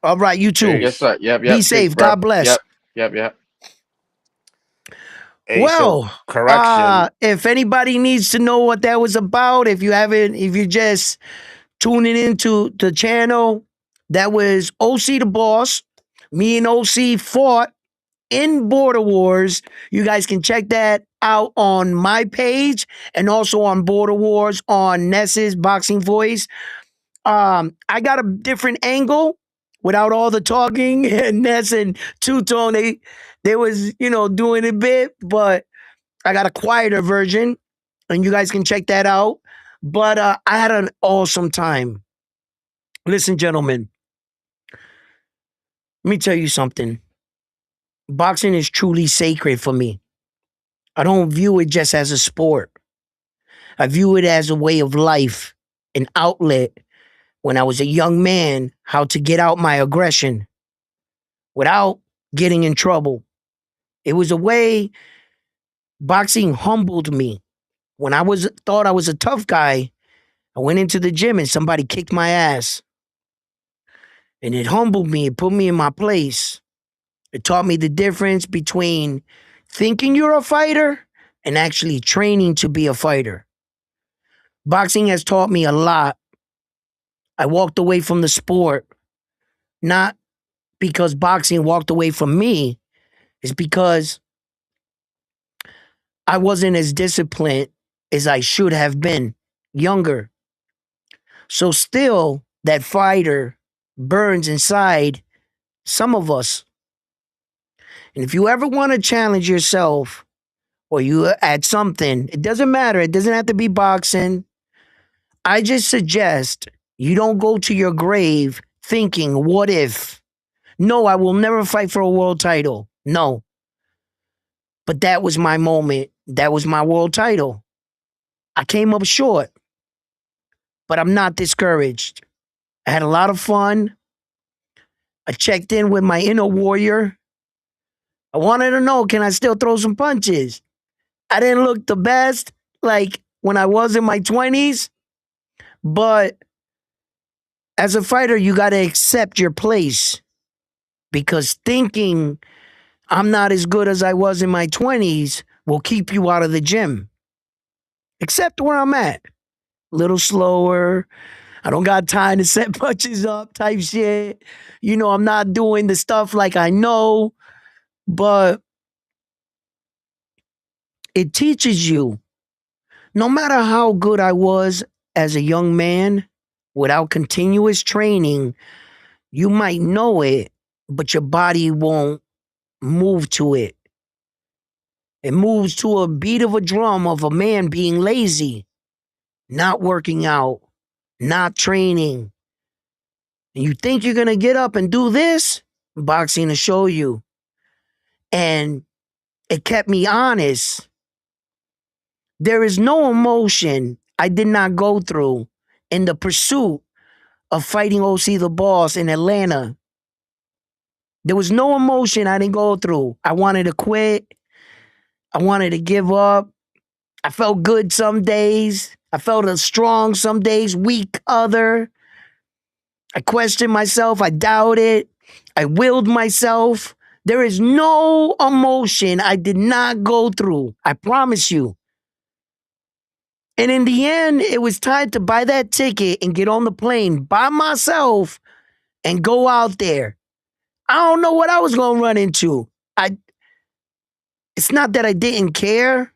A: All right, you too.
C: Yes,
B: Peace.
C: sir. Yep,
A: Be
C: yep. Peace,
A: safe.
C: bro.
A: God bless.
C: Yep, yep, yep.
B: Hey, so
A: Well,
B: correction.
A: if anybody needs to know what that was about, if you're just tuning into the channel, that was OC the Boss. Me and OC fought in Border Wars. You guys can check that out on my page and also on Border Wars on Ness's Boxing Voice. I got a different angle without all the talking and Ness and Two Tone. They was doing a bit, but I got a quieter version, and you guys can check that out. But I had an awesome time. Listen, gentlemen, let me tell you something. Boxing is truly sacred for me. I don't view it just as a sport. I view it as a way of life, an outlet. When I was a young man, how to get out my aggression without getting in trouble. It was a way boxing humbled me. When I was thought I was a tough guy, I went into the gym and somebody kicked my ass. And it humbled me. It put me in my place. It taught me the difference between thinking you're a fighter and actually training to be a fighter. Boxing has taught me a lot. I walked away from the sport, not because boxing walked away from me, it's because I wasn't as disciplined as I should have been younger. So still, that fighter burns inside Some of us. And if you ever want to challenge yourself or you at something, it doesn't matter. It doesn't have to be boxing. I just suggest you don't go to your grave thinking, what if? No, I will never fight for a world title. No. But that was my moment. That was my world title. I came up short, but I'm not discouraged. I had a lot of fun. I checked in with my inner warrior. I wanted to know, can I still throw some punches? I didn't look the best like when I was in my 20s, but as a fighter, you got to accept your place because thinking I'm not as good as I was in my 20s will keep you out of the gym. Accept where I'm at. A little slower. I don't got time to set punches up type shit. I'm not doing the stuff like I know, but it teaches you. No matter how good I was as a young man, without continuous training, you might know it, but your body won't move to it. It moves to a beat of a drum of a man being lazy, not working out, not training. And you think you're going to get up and do this? Boxing to show you. And it kept me honest. There is no emotion I did not go through in the pursuit of fighting OC the Boss in Atlanta. There was no emotion I didn't go through. I wanted to quit. I wanted to give up. I felt good some days. I felt strong some days, weak other. I questioned myself. I doubted. I willed myself. There is no emotion I did not go through. I promise you. And in the end, it was time to buy that ticket and get on the plane by myself and go out there. I don't know what I was going to run into. It's not that I didn't care,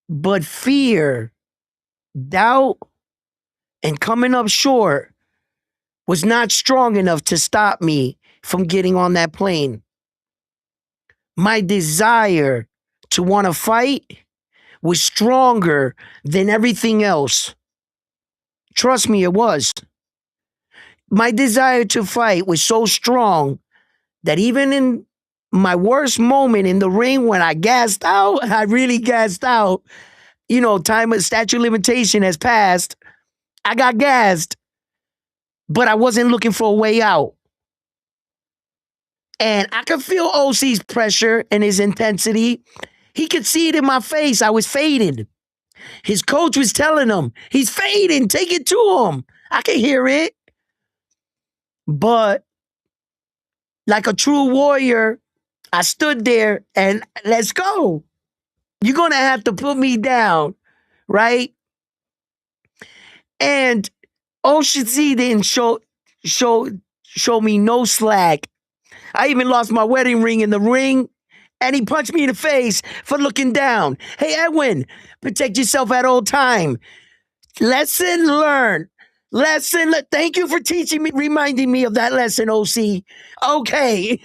A: but fear, doubt, and coming up short was not strong enough to stop me from getting on that plane. My desire to want to fight was stronger than everything else. Trust me, it was. My desire to fight was so strong that even in my worst moment in the ring when I gassed out, I really gassed out. Time of statute limitation has passed. I got gassed, but I wasn't looking for a way out. And I could feel OC's pressure and his intensity. He could see it in my face. I was fading. His coach was telling him, he's fading, take it to him. I could hear it. But like a true warrior, I stood there and let's go. You're going to have to put me down, right? And Ocean C didn't show me no slack. I even lost my wedding ring in the ring, and he punched me in the face for looking down. Hey, Edwin, protect yourself at all time. Lesson learned. Thank you for teaching me, reminding me of that lesson, OC. Okay.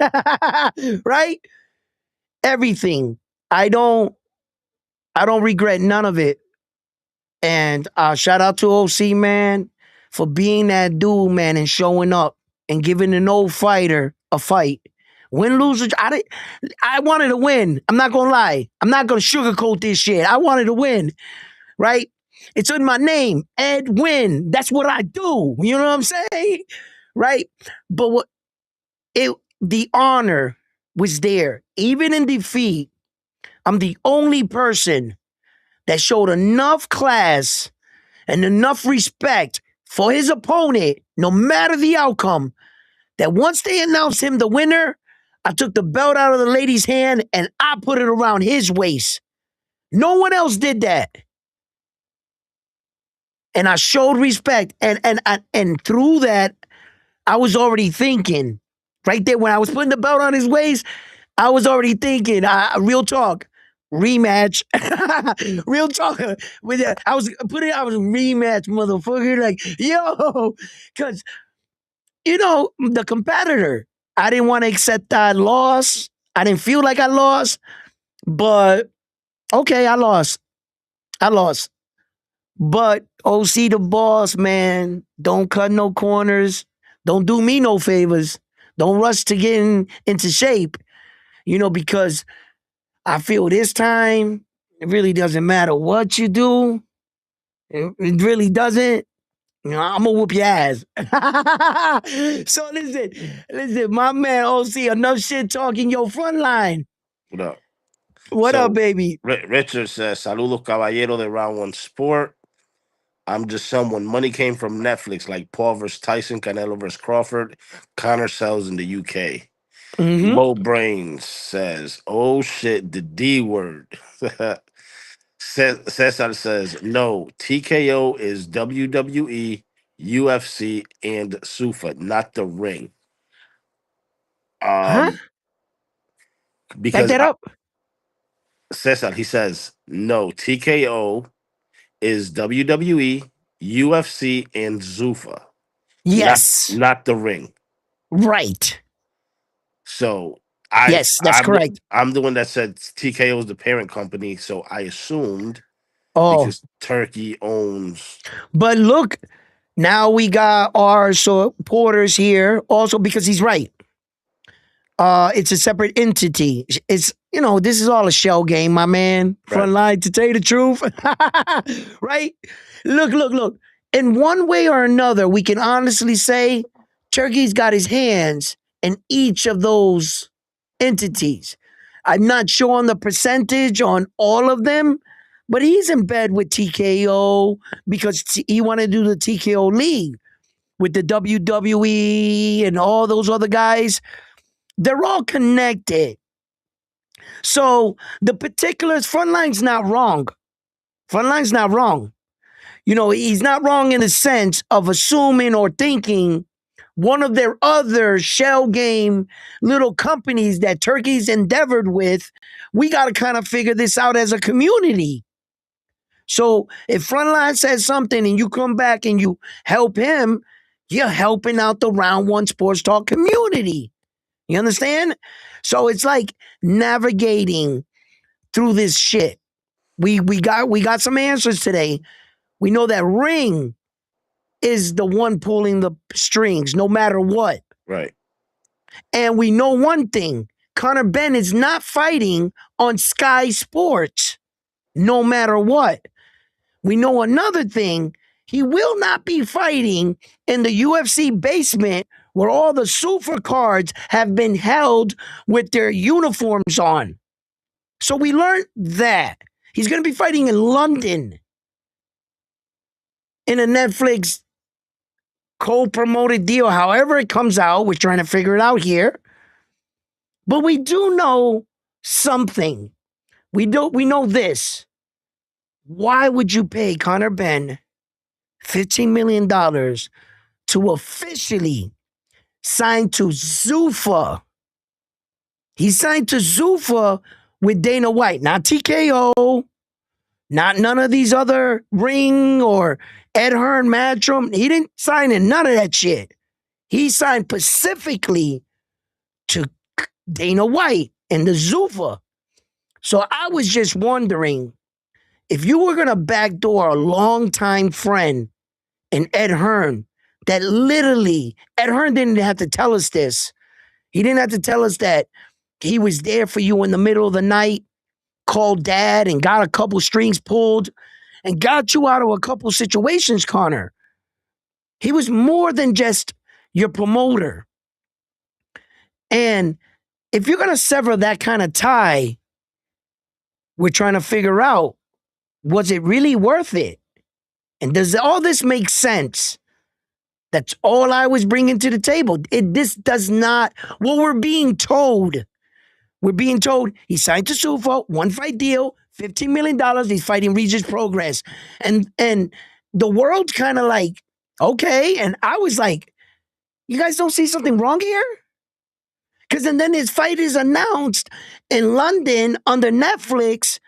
A: Right? Everything. I don't regret none of it. And shout out to OC, man, for being that dude, man, and showing up and giving an old fighter a fight. Win, lose, I wanted to win. I'm not going to lie. I'm not going to sugarcoat this shit. I wanted to win, right? It's in my name, Ed Win. That's what I do. You know what I'm saying? Right? But the honor was there. Even in defeat, I'm the only person that showed enough class and enough respect for his opponent, no matter the outcome, that once they announced him the winner, I took the belt out of the lady's hand and I put it around his waist. No one else did that. And I showed respect. And through that, I was already thinking, right there when I was putting the belt on his waist, I was already thinking, real talk, rematch. Real talk. I was rematch, motherfucker. Like, yo, because the competitor. I didn't want to accept that loss. I didn't feel like I lost, but okay, I lost. I lost. But OC the boss, man, don't cut no corners. Don't do me no favors. Don't rush to get into shape, because I feel this time it really doesn't matter what you do. It really doesn't. I'm gonna whoop your ass. So listen, my man OC, enough shit talking. Yo, front line.
B: What up?
A: What up,
B: So
A: baby?
B: Richard says, "Saludos, caballero de Round One Sport. I'm just someone. Money came from Netflix, like Paul versus Tyson, Canelo versus Crawford. Conor sells in the UK."
A: Mm-hmm.
B: Mo Brains says, "Oh shit, the D word." Cesar says, "No, TKO is WWE, UFC, and SUFA, not the ring."
A: Huh?
B: Um,
A: Back
B: because
A: that up.
B: Cesar, he says, "No, TKO is WWE, UFC, and Zuffa, not
A: Yes.
B: not the ring."
A: Right.
B: So I
A: Yes, that's
B: I'm the
A: correct.
B: I'm the one that said TKO is the parent company, so I assumed
A: Oh,
B: because Turkey owns
A: but look, now we got our supporters here also because he's right. It's a separate entity. It's this is all a shell game, my man.
B: right,
A: Front line to tell you the truth, right? Look. In one way or another, we can honestly say Turkey's got his hands in each of those entities. I'm not sure on the percentage on all of them, but he's in bed with TKO because he wanted to do the TKO league with the WWE and all those other guys. They're all connected. So the particulars, Frontline's not wrong. Frontline's not wrong. He's not wrong in the sense of assuming or thinking one of their other shell game little companies that Turkey's endeavored with, we got to kind of figure this out as a community. So if Frontline says something and you come back and you help him, you're helping out the Round One Sports Talk community. You understand? So it's like navigating through this shit. We got some answers today. We know that Ring is the one pulling the strings no matter what.
B: right,
A: And we know one thing. Conor Benn is not fighting on Sky Sports no matter what. We know another thing. He will not be fighting in the UFC basement where all the super cards have been held with their uniforms on. So we learned that. He's going to be fighting in London in a Netflix co-promoted deal. However it comes out, we're trying to figure it out here. But we do know something. We know this. Why would you pay Conor Benn $15 million to officially sign to Zuffa? He signed to Zuffa with Dana White, not TKO, not none of these other Ring or Ed Hearn Matchroom. He didn't sign in none of that shit. He signed specifically to Dana White and the Zuffa. So I was just wondering if you were going to backdoor a longtime friend in Ed Hearn, that literally, Ed Hearn didn't have to tell us this. He didn't have to tell us that he was there for you in the middle of the night, called dad and got a couple strings pulled and got you out of a couple situations, Conor. He was more than just your promoter. And if you're going to sever that kind of tie, we're trying to figure out, was it really worth it? And does all this make sense? That's all I was bringing to the table. This does not, what we're being told he signed to Sufo, one fight deal, $15 million. He's fighting Regis Progress. And the world kind of like, okay. And I was like, you guys don't see something wrong here? Because and then his fight is announced in London under Netflix.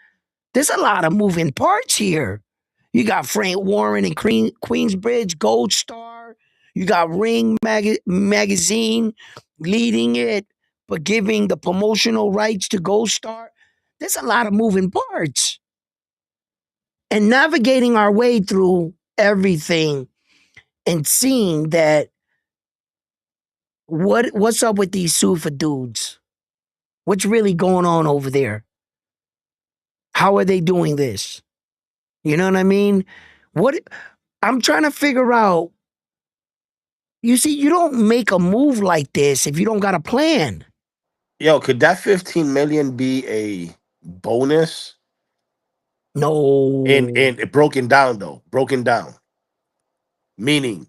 A: There's a lot of moving parts here. You got Frank Warren and Queensbridge, Gold Star. You got Ring magazine leading it, but giving the promotional rights to Ghost Star. There's a lot of moving parts. And navigating our way through everything and seeing that what's up with these Sufa dudes? What's really going on over there? How are they doing this? You know what I mean? What I'm trying to figure out. You see, you don't make a move like this if you don't got a plan.
B: Yo, could that 15 million be a bonus?
A: No.
B: And broken down though, broken down, meaning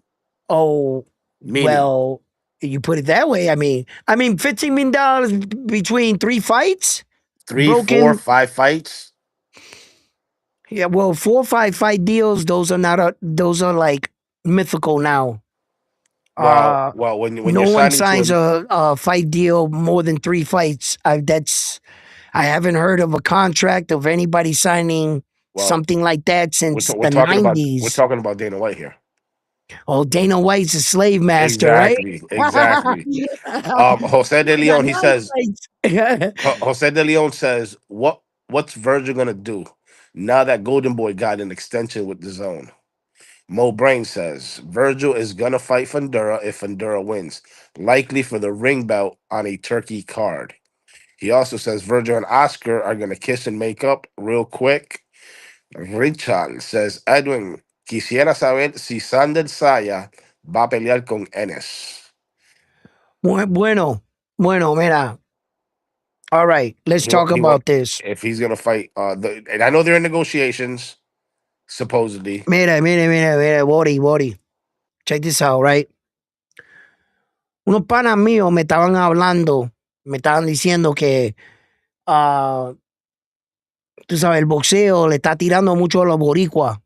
A: Oh,
B: meaning
A: well, you put it that way. I mean, $15 million between 3 fights,
B: three, four,
A: broken.
B: 5 fights.
A: Yeah, well, 4 or 5 fight deals. Those are not. Those are like mythical now.
B: Well,
A: Uh,
B: well, when
A: no
B: you're
A: one
B: signing to
A: signs
B: a
A: a fight deal more than 3 fights. I haven't heard of a contract of anybody signing
B: well,
A: something like that
B: we're,
A: since
B: we're
A: the
B: talking about we're
A: '90s.
B: talking about Dana White here.
A: Oh, Dana White's a slave master, right?
B: Exactly, exactly. Jose de
A: We got
B: Leon, he
A: 9
B: says.
A: fights.
B: Jose de Leon says, what's Virgil gonna do now that Golden Boy got an extension with the zone? Mo Brain says Virgil is gonna fight Fundura if Fundura wins, likely for the ring belt on a turkey card. He also says Virgil and Oscar are gonna kiss and make up real quick. Richard says Edwin, quisiera saber si Sander Saya va a pelear con Ennis.
A: Bueno, bueno, mira. All right, let's talk
B: He want
A: about this.
B: if he's gonna fight. And I know they're in negotiations supposedly.
A: Mira, Bori. Check this out, right? Unos panas míos me estaban hablando, me estaban diciendo que, ah, tú sabes, el boxeo le está tirando mucho a los boricuas.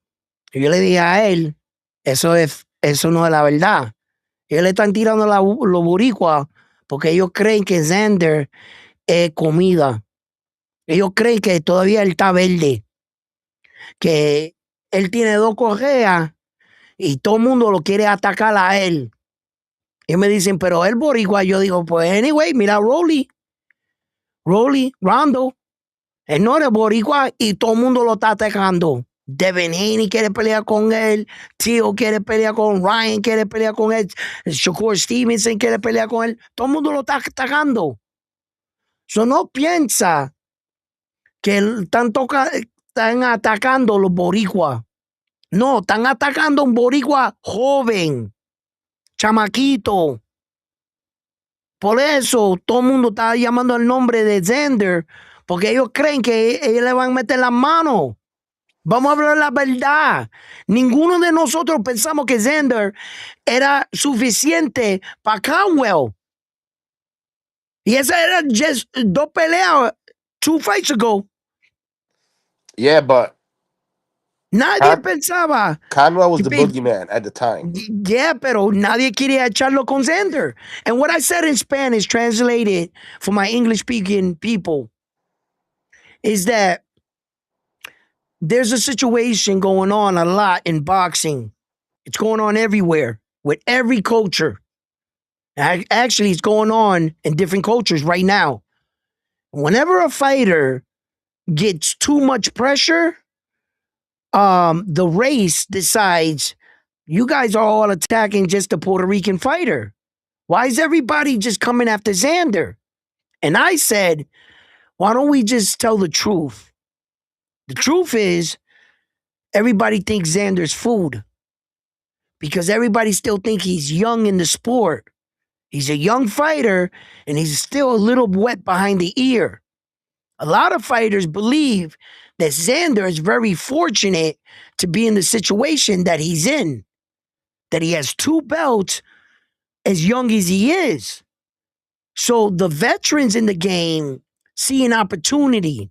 A: Y yo le dije a él, eso no es la verdad. Ellos le están tirando a los boricuas porque ellos creen que Xander es comida. Ellos creen que todavía él está verde, que él tiene 2 correas y todo el mundo lo quiere atacar a él. Y me dicen, pero él boricua. Yo digo, pues anyway, mira Rondo. Él no es boricua y todo el mundo lo está atacando. Devin Haney quiere pelear con él. Tio quiere pelear con Ryan, quiere pelear con él. Shakur Stevenson quiere pelear con él. Todo el mundo lo está atacando. So no piensa que están atacando los boricuas. No, están atacando a un boricua joven, chamaquito. Por eso todo el mundo está llamando el nombre de Xander, porque ellos creen que ellos le van a meter las manos. Vamos a hablar la verdad. Ninguno de nosotros pensamos que Xander era suficiente para Conwell. Y esa era just 2 peleas, 2 fights ago.
B: Yeah, but
A: Nadie pensaba.
B: Conwell was the boogeyman at the time.
A: Yeah, pero nadie quería echarlo con Xander. And what I said in Spanish, translated for my English speaking people, is that there's a situation going on a lot in boxing. It's going on everywhere with every culture. Actually, it's going on in different cultures right now. Whenever a fighter gets too much pressure, the race decides you guys are all attacking just the Puerto Rican fighter. Why is everybody just coming after Xander? And I said, why don't we just tell the truth? The truth is, everybody thinks Xander's food because everybody still think he's young in the sport. He's a young fighter and he's still a little wet behind the ear. A lot of fighters believe that Xander is very fortunate to be in the situation that he's in, that he has 2 belts as young as he is. So the veterans in the game see an opportunity.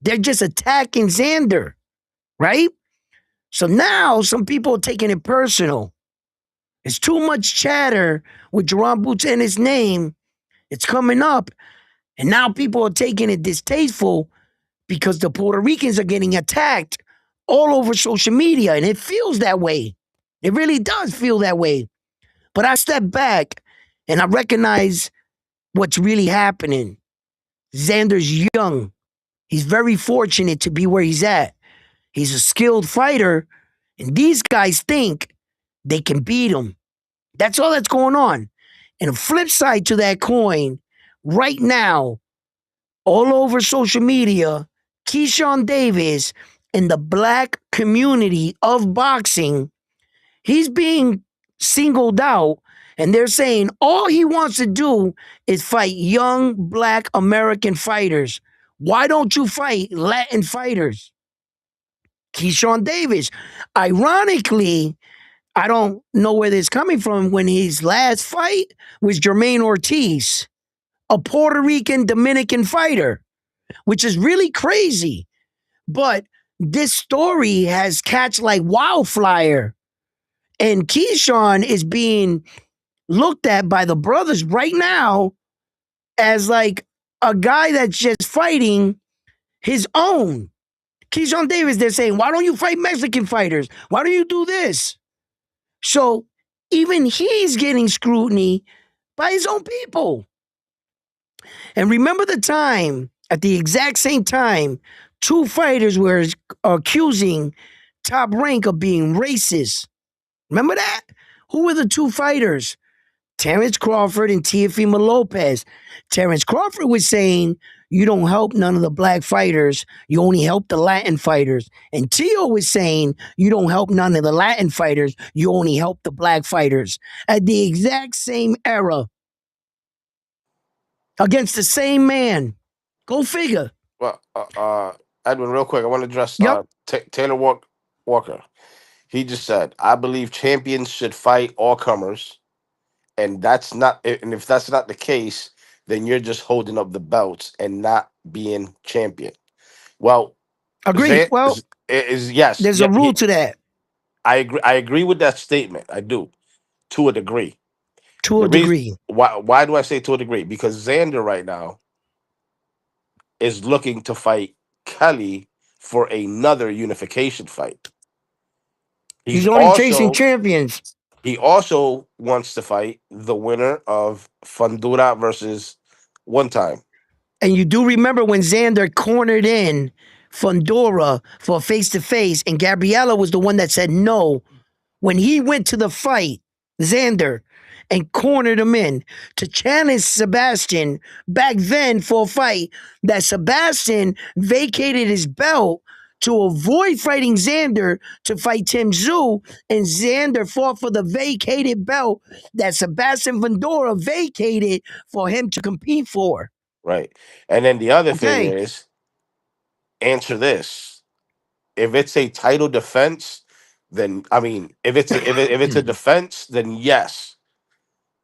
A: They're just attacking Xander, right? So now some people are taking it personal. It's too much chatter with Jerome Boots in his name. It's coming up. And now people are taking it distasteful because the Puerto Ricans are getting attacked all over social media. And it feels that way. It really does feel that way. But I step back and I recognize what's really happening. Xander's young. He's very fortunate to be where he's at. He's a skilled fighter, and these guys think they can beat him. That's all that's going on. And the flip side to that coin, right now, all over social media, Keyshawn Davis in the black community of boxing, he's being singled out, and they're saying all he wants to do is fight young black American fighters. Why don't you fight Latin fighters? Keyshawn Davis. Ironically, I don't know where this is coming from. When his last fight was Jermaine Ortiz, a Puerto Rican Dominican fighter, which is really crazy. But this story has catch like wildfire. And Keyshawn is being looked at by the brothers right now as like a guy that's just fighting his own. Keyshawn Davis, they're saying, why don't you fight Mexican fighters? Why don't you do this? So even he's getting scrutiny by his own people. And remember the time, at the exact same time, two fighters were accusing Top Rank of being racist. Remember that? Who were the two fighters? Terrence Crawford and Teofimo Lopez. Terrence Crawford was saying, you don't help none of the black fighters. You only help the Latin fighters. And Tio was saying, you don't help none of the Latin fighters. You only help the black fighters. At the exact same era. Against the same man. Go figure.
B: Well, Edwin, real quick, I want to address
A: Yep.
B: Taylor Walker. He just said, "I believe champions should fight all comers, and that's not. And if that's not the case, then you're just holding up the belts and not being champion." Well,
A: Agreed.
B: Zan
A: Well,
B: is yes,
A: there's a
B: yeah.
A: rule to that.
B: I agree. I agree with that statement. I do, to a degree.
A: To
B: The
A: a
B: reason
A: degree.
B: why do I say to a degree? Because Xander right now is looking to fight Kelly for another unification fight. He's
A: He's only chasing
B: also
A: champions.
B: he also wants to fight the winner of Fundura versus One Time.
A: And you do remember when Xander cornered in Fundora for face to face, and Gabriella was the one that said no. When he went to the fight, Xander, and cornered him in to challenge Sebastian back then for a fight that Sebastian vacated his belt to avoid fighting Xander to fight Tim Tszyu, and Xander fought for the vacated belt that Sebastian Fundora vacated for him to compete for.
B: Right. And then the other thing
A: Okay,
B: is, answer this. If it's a title defense, then I mean, if it's a defense, then yes,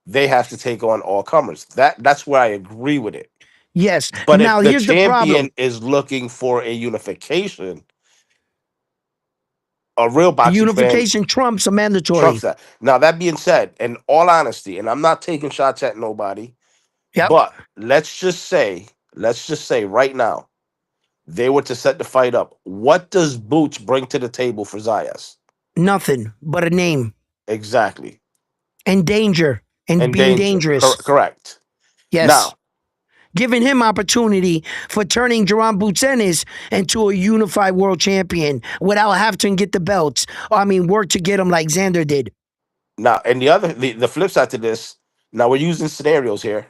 B: they have to take on all comers. That's where I agree with it.
A: yes.
B: But if
A: Now
B: the
A: here's the
B: champion
A: problem.
B: is looking for a unification, a real
A: A
B: boxing fan
A: unification trumps a
B: trumps
A: mandatory.
B: that. Now that being said, in all honesty, and I'm not taking shots at nobody,
A: Yep.
B: but let's just say right now, they were to set the fight up. What does Boots bring to the table for Zayas?
A: Nothing but a name
B: Exactly.
A: and danger and
B: And
A: being
B: danger.
A: dangerous.
B: Correct.
A: Yes.
B: Now,
A: Giving him opportunity for turning Jerome Butsenis into a unified world champion without having to get the belts. I mean, work to get him like Xander did.
B: and the flip side to this, now we're using scenarios here,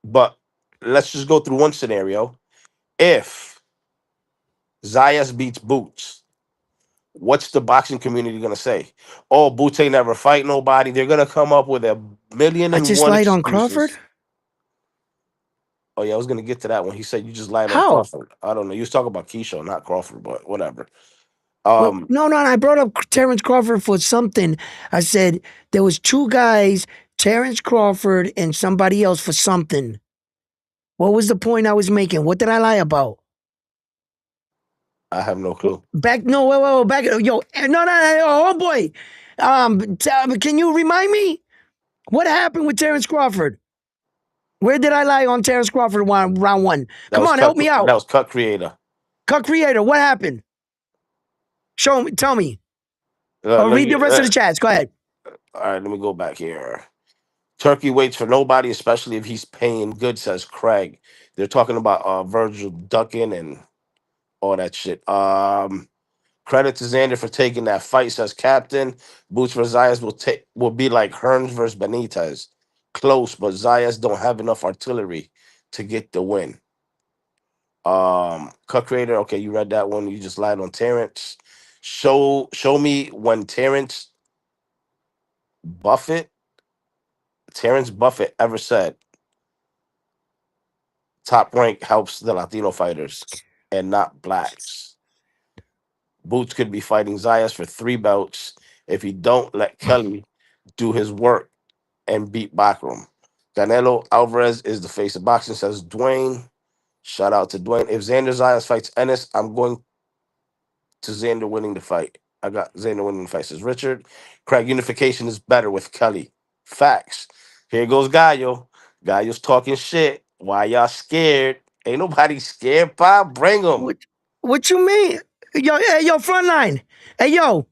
B: but let's just go through one scenario. If Zayas beats Boots, what's the boxing community gonna say? Oh, Boots ain't never fight nobody. They're gonna come up with a million
A: I
B: and
A: just
B: one
A: lied on Crawford?
B: excuses. Oh yeah, I was gonna get to that one. He said you just lied on
A: How?
B: Crawford. I don't know. You was talking about Keisha, not Crawford, but whatever.
A: Well,
B: Um,
A: no. I brought up Terrence Crawford for something. I said there was two guys, Terrence Crawford and somebody else for something. What was the point I was making? What did I lie about?
B: I have no clue.
A: Back, no, wait, back, yo, no, oh boy. Can you remind me what happened with Terrence Crawford? Where did I lie on Terrence Crawford round one? Come on, help me
B: That
A: out.
B: was cut creator.
A: Cut creator, what happened? Show me, tell me. Or
B: Let
A: read
B: me
A: the rest of the chats. Go ahead.
B: All right, let me go back here. Turkey waits for nobody, especially if he's paying good, says Craig. They're talking about Virgil ducking and all that shit. Credit to Xander for taking that fight, says Captain. Boots for Zayas will be like Hearns versus Benitez. Close, but Zayas don't have enough artillery to get the win. Cut Creator, okay, you read that one. You just lied on Terrence. Show me when Buffett, Terrence Buffett ever said Top Rank helps the Latino fighters and not blacks. Boots could be fighting Zayas for 3 belts if he don't let Kelly do his work and beat Bakram. Canelo Alvarez is the face of boxing, says Dwayne. Shout out to Dwayne. If Xander Zayas fights Ennis, I'm going to Xander winning the fight. I got Xander winning the fight, says Richard. Craig, unification is better with Kelly. Facts. Here goes Gallo. Gallo's talking shit. Why y'all scared? Ain't nobody scared, Pop. Bring them.
A: What what you mean? Yo, hey, yo, frontline. Hey, yo,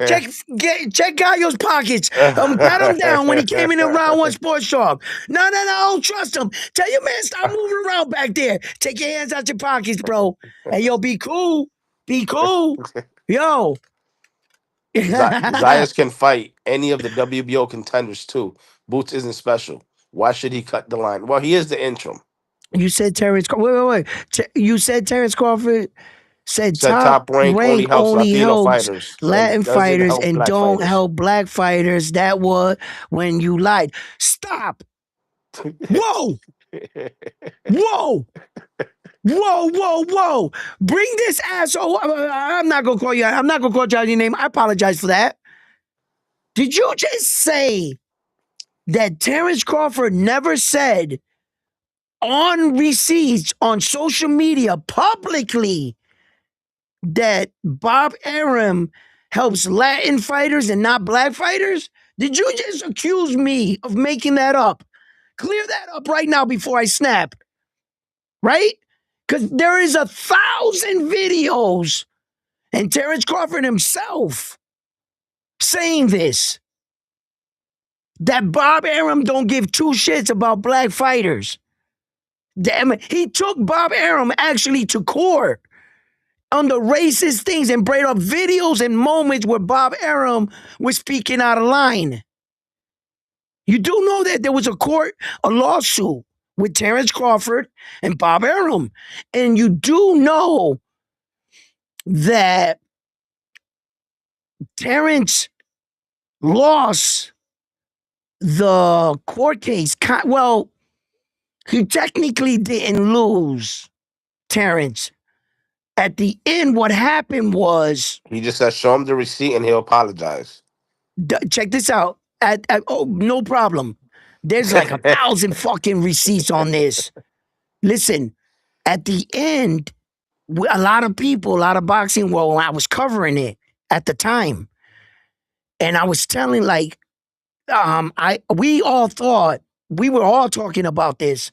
A: check Gallo's pockets. Pat him down when he came in round one sports shop. No, I don't trust him. Tell your man stop moving around back there. Take your hands out your pockets, bro. Hey, yo, be cool. Be cool. Yo.
B: Zayas can fight any of the WBO contenders too. Boots isn't special. Why should he cut the line? Well, he is the interim.
A: You said Terrence. Wait. You said Terrence Crawford said
B: Said
A: top
B: Top Rank only
A: rank
B: helps
A: only
B: Latino
A: helps
B: fighters and
A: Latin
B: doesn't
A: fighters
B: help
A: and
B: black
A: don't
B: fighters.
A: help black fighters. That was when you lied. Stop. Whoa. Whoa. Whoa. Bring this asshole. I'm not gonna call you. I'm not gonna call you out your name. I apologize for that. Did you just say that Terrence Crawford never said on receipts on social media publicly that Bob Arum helps Latin fighters and not black fighters? Did you just accuse me of making that up? Clear that up right now before I snap. Right? Because there is 1,000 videos and Terrence Crawford himself saying this. That Bob Arum don't give two shits about black fighters. Damn it. He took Bob Arum actually to court on the racist things and brought up videos and moments where Bob Arum was speaking out of line. You do know that there was a lawsuit with Terrence Crawford and Bob Arum. And you do know that Terrence lost the court case. Well, he technically didn't lose, Terrence. At the end, what happened was,
B: He just said, show him the receipt and he'll apologize.
A: check this out. No problem. There's like 1,000 fucking receipts on this. Listen, at the end, a lot of people, a lot of boxing, well, I was covering it at the time. And I was telling we all thought, we were all talking about this,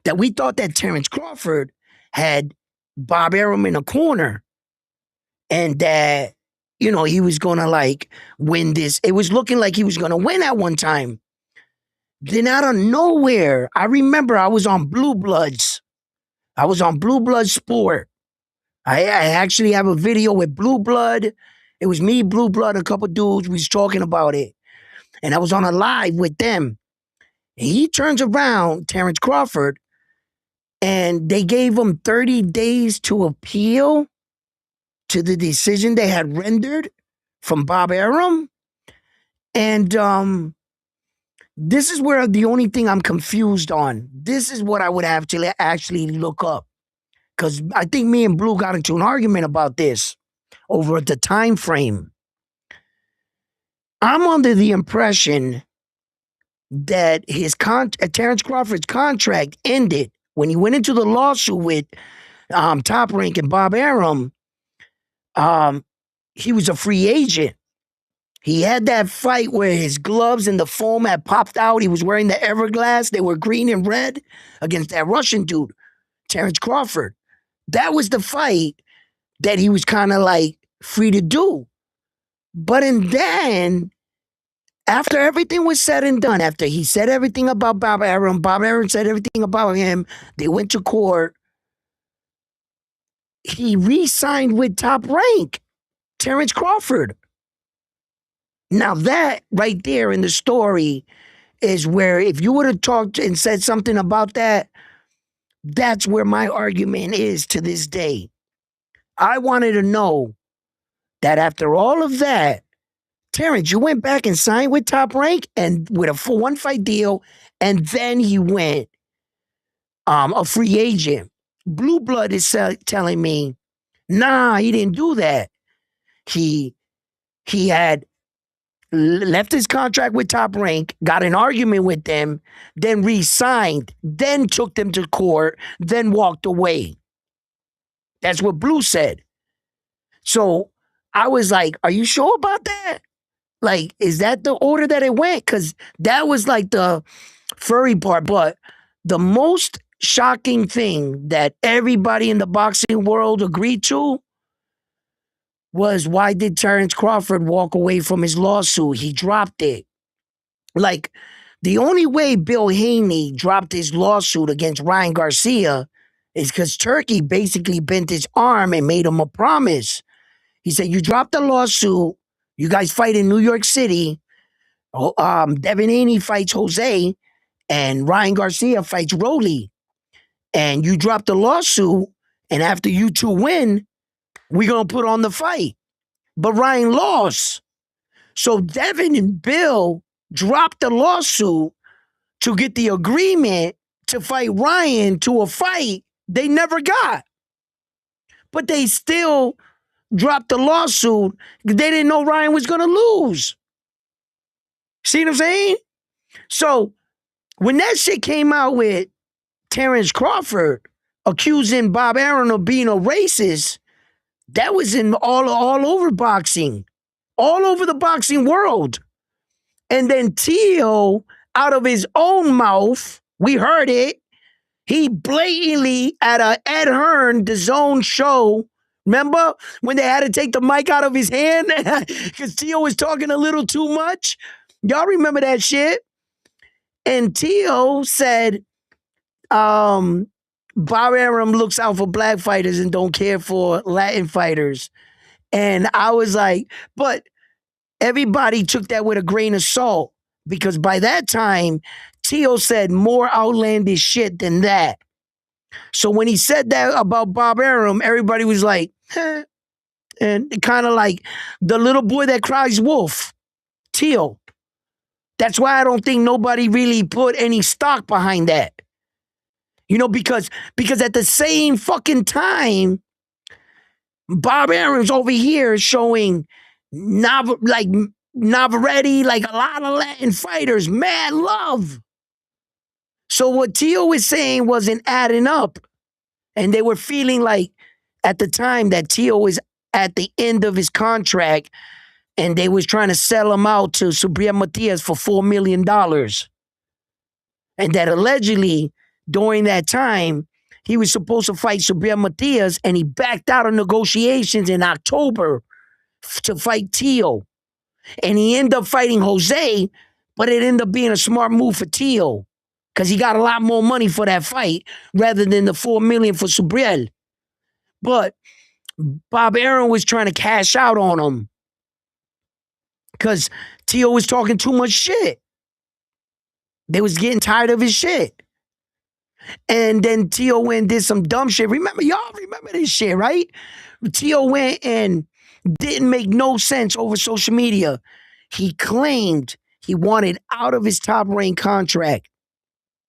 A: that we thought that Terrence Crawford had Bob Arum in a corner and that, he was gonna win this. It was looking like he was gonna win at one time. Then out of nowhere, I remember I was on Blue Bloods. I was on Blue Blood Sport. I actually have a video with Blue Blood. It was me, Blue Blood, a couple dudes. We was talking about it. And I was on a live with them. And he turns around, Terrence Crawford, and they gave him 30 days to appeal to the decision they had rendered from Bob Arum. And this is where the only thing I'm confused on. This is what I would have to actually look up. Because I think me and Blue got into an argument about this over the time frame. I'm under the impression that Terrence Crawford's contract ended when he went into the lawsuit with Top Rank and Bob Arum. He was a free agent. He had that fight where his gloves and the foam had popped out. He was wearing the Everglass. They were green and red against that Russian dude, Terrence Crawford. That was the fight that he was kind of free to do. But then After everything was said and done, after he said everything about Bob Arum said everything about him, they went to court. He re-signed with Top Rank, Terrence Crawford. Now that right there in the story is where if you would have talked and said something about that, that's where my argument is to this day. I wanted to know that after all of that, Terrence, you went back and signed with Top Rank and with a full one fight deal, and then he went a free agent. Blue Blood is telling me, nah, he didn't do that. He had left his contract with Top Rank, got an argument with them, then re-signed, then took them to court, then walked away. That's what Blue said. So I was like, are you sure about that? Like, is that the order that it went? Because that was like the furry part. But the most shocking thing that everybody in the boxing world agreed to was why did Terrence Crawford walk away from his lawsuit? He dropped it. Like, the only way Bill Haney dropped his lawsuit against Ryan Garcia is because Turkey basically bent his arm and made him a promise. He said, you dropped the lawsuit. You guys fight in New York City. Devin Haney fights Jose, and Ryan Garcia fights Rolly. And you drop the lawsuit, and after you two win, we're going to put on the fight. But Ryan lost. So Devin and Bill dropped the lawsuit to get the agreement to fight Ryan to a fight they never got. But they still dropped the lawsuit because they didn't know Ryan was going to lose. See what I'm saying? So when that shit came out with Terrence Crawford accusing Bob Arum of being a racist, that was in all over boxing, all over the boxing world. And then Tio, out of his own mouth, we heard it, he blatantly at a Ed Hearn, the Zone show, remember when they had to take the mic out of his hand because Tio was talking a little too much? Y'all remember that shit? And Tio said, Bob Arum looks out for black fighters and don't care for Latin fighters. And I was like, but everybody took that with a grain of salt because by that time, Tio said more outlandish shit than that. So when he said that about Bob Arum, everybody was like, eh. And kind of like the little boy that cries wolf, Tio. That's why I don't think nobody really put any stock behind that. You know, because at the same fucking time, Bob Arum's over here showing Navarrete, like a lot of Latin fighters, mad love. So what Tio was saying wasn't adding up. And they were feeling like at the time that Tio was at the end of his contract and they was trying to sell him out to Subriel Matias for $4 million. And that allegedly during that time, he was supposed to fight Subriel Matias and he backed out of negotiations in October to fight Tio. And he ended up fighting Jose, but it ended up being a smart move for Tio because he got a lot more money for that fight rather than the $4 million for Subriel. But Bob Arum was trying to cash out on him because Tio was talking too much shit. They was getting tired of his shit. And then Tio went and did some dumb shit. Y'all remember this shit, right? Tio went and didn't make no sense over social media. He claimed he wanted out of his Top Rank contract.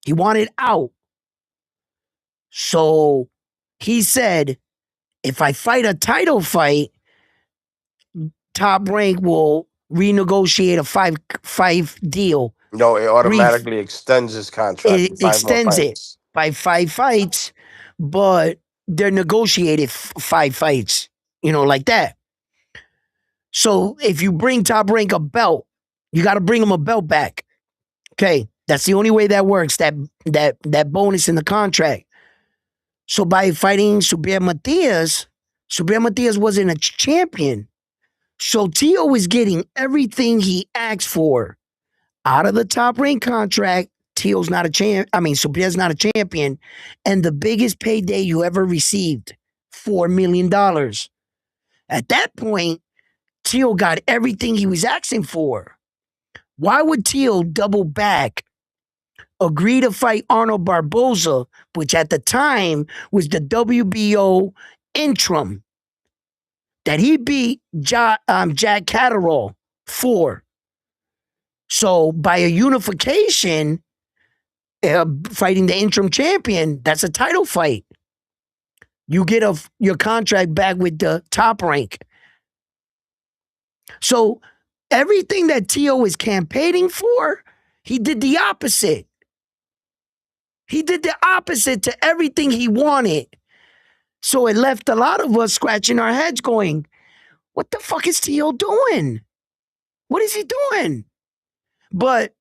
A: He wanted out. So he said, if I fight a title fight, Top Rank will renegotiate a five deal.
B: No, it automatically extends his contract.
A: It extends it by 5 fights, but they're negotiated 5 fights, you know, like that. So if you bring Top Rank a belt, you got to bring him a belt back. Okay, that's the only way that works. That bonus in the contract. So by fighting Subriel Matias wasn't a champion. So Tio was getting everything he asked for Out of the Top Rank contract, Teal's not a champ. I mean, Subriel's not a champion, and the biggest payday you ever received, $4 million. At that point, Teal got everything he was asking for. Why would Teal double back, agree to fight Arnold Barboza, which at the time was the WBO interim that he beat Jack Catterall for? So by a unification, fighting the interim champion, that's a title fight. You get your contract back with the Top Rank. So everything that Tio was campaigning for, he did the opposite. He did the opposite to everything he wanted. So it left a lot of us scratching our heads going, what the fuck is Tio doing? What is he doing? But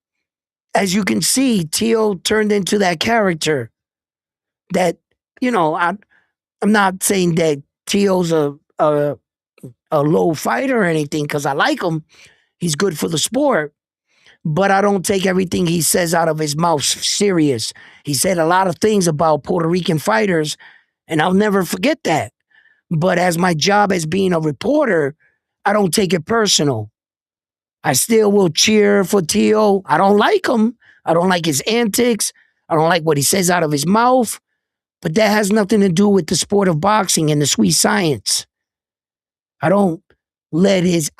A: as you can see, Tio turned into that character that, I'm not saying that Tio's a low fighter or anything because I like him. He's good for the sport. But I don't take everything he says out of his mouth serious. He said a lot of things about Puerto Rican fighters, and I'll never forget that. But as my job as being a reporter, I don't take it personal. I still will cheer for Tio. I don't like him. I don't like his antics. I don't like what he says out of his mouth. But that has nothing to do with the sport of boxing and the sweet science. I don't let his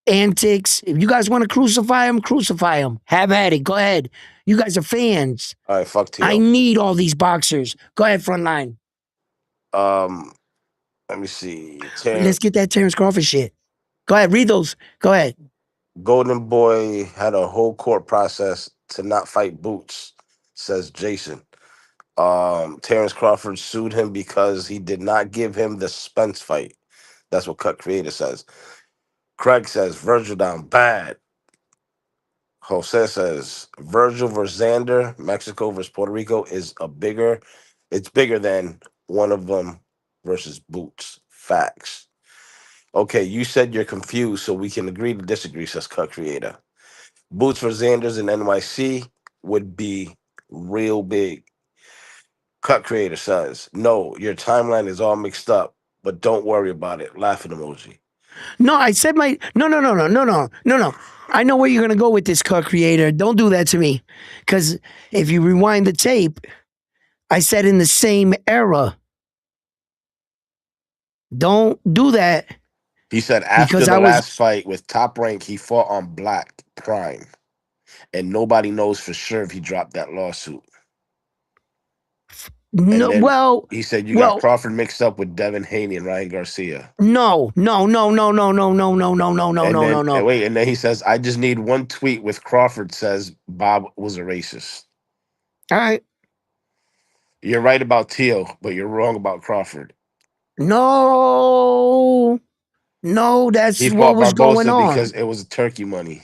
A: antics. If you guys want to crucify him, crucify him. Have at it. Go ahead. You guys are fans.
B: All right, fuck
A: I
B: Tio.
A: need all these boxers. Go ahead, frontline.
B: Let me see.
A: Let's get that Terrence Crawford shit. Go ahead, read those. Go ahead.
B: Golden Boy had a whole court process to not fight Boots, says Jason. Terrence Crawford sued him because he did not give him the Spence fight. That's what Cut Creator says. Craig says Virgil down bad. Jose says Virgil versus Xander, Mexico versus Puerto Rico it's bigger than one of them versus Boots. Facts. Okay, you said you're confused, so we can agree to disagree, says Cut Creator. Boots for Xanders in NYC would be real big. Cut Creator says, no, your timeline is all mixed up, but don't worry about it. Laughing emoji.
A: No, I said no. I know where you're gonna go with this, Cut Creator. Don't do that to me, because if you rewind the tape, I said in the same era. Don't do that.
B: He said after
A: Because
B: the
A: I was
B: last fight with Top Rank, he fought on Black Prime, and nobody knows for sure if he dropped that lawsuit. And
A: no.
B: then
A: Well,
B: he said you got
A: well,
B: Crawford mixed up with Devin Haney and Ryan Garcia.
A: no.
B: And then
A: No.
B: wait, and then he says, I just need one tweet with Crawford says Bob was a racist.
A: All right.
B: You're right about Teal, but you're wrong about Crawford.
A: No,
B: He
A: that's what
B: fought
A: was going
B: Barbosa
A: on.
B: because it was turkey money.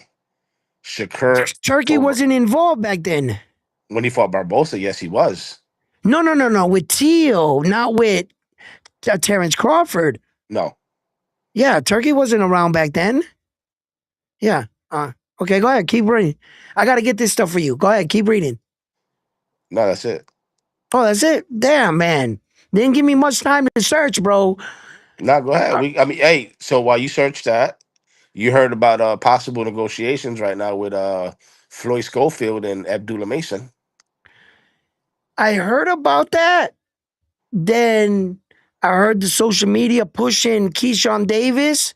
B: Shakur
A: Turkey
B: over
A: wasn't involved back then.
B: when he fought Barbosa, yes, he was.
A: No. With Teal, not with Terrence Crawford.
B: No,
A: Yeah, Turkey wasn't around back then. Yeah. Okay, go ahead. Keep reading. I got to get this stuff for you. Go ahead. Keep reading.
B: no, that's it.
A: Oh, that's it? Damn, man. Didn't give me much time to search, bro.
B: No, go ahead. Hey, so while you search that, you heard about possible negotiations right now with Floyd Schofield and Abdullah Mason.
A: I heard about that. Then I heard the social media pushing Keyshawn Davis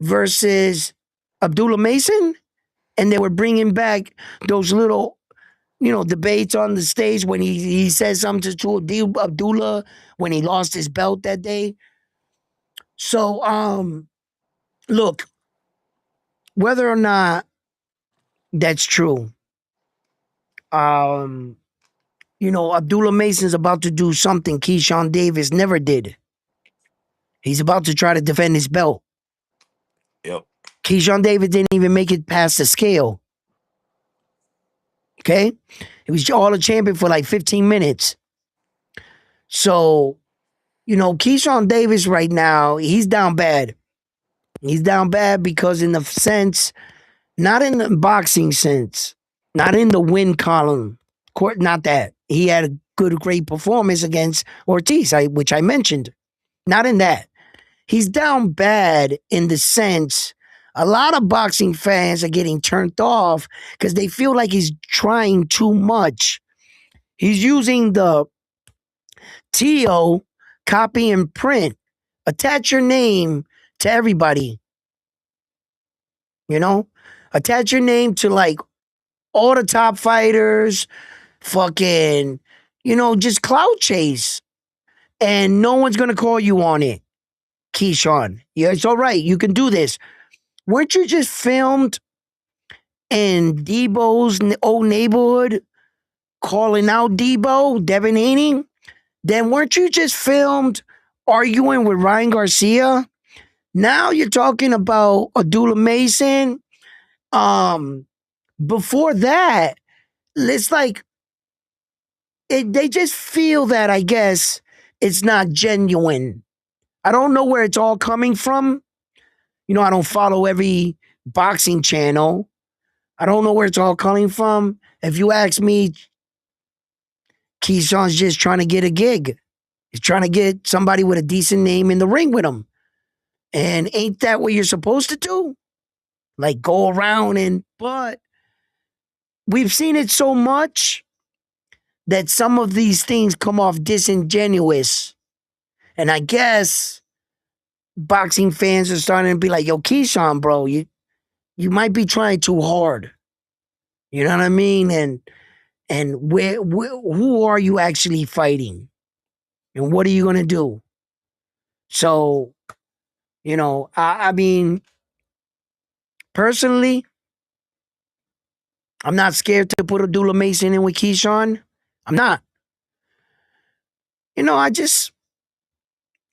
A: versus Abdullah Mason. And they were bringing back those little, debates on the stage when he says something to Abdullah when he lost his belt that day. So, look, whether or not that's true, Abdullah Mason's about to do something Keyshawn Davis never did. He's about to try to defend his belt.
B: Yep.
A: Keyshawn Davis didn't even make it past the scale. Okay? He was all a champion for like 15 minutes. So, Keyshawn Davis right now, he's down bad. He's down bad because in the sense, not in the boxing sense, not in the win column. Not that he had a great performance against Ortiz, which I mentioned. Not in that. He's down bad in the sense a lot of boxing fans are getting turned off because they feel like he's trying too much. He's using the TO copy and print. Attach your name to everybody. You know? Attach your name to like all the top fighters, fucking, just clout chase. And no one's gonna call you on it. Keyshawn. Yeah, it's all right. You can do this. Weren't you just filmed in Debo's old neighborhood calling out Debo, Devin Haney? Then weren't you just filmed arguing with Ryan Garcia? Now you're talking about Abdullah Mason. Before that, it's like they just feel that, I guess, it's not genuine. I don't know where it's all coming from. I don't follow every boxing channel. I don't know where it's all coming from. If you ask me, Keyshawn's just trying to get a gig. He's trying to get somebody with a decent name in the ring with him. And ain't that what you're supposed to do? Like go around but we've seen it so much that some of these things come off disingenuous. And I guess boxing fans are starting to be like, yo, Keyshawn, bro, you might be trying too hard. You know what I mean? And who are you actually fighting? And what are you gonna do? So, I mean, personally, I'm not scared to put Abdullah Mason in with Keyshawn. I'm not.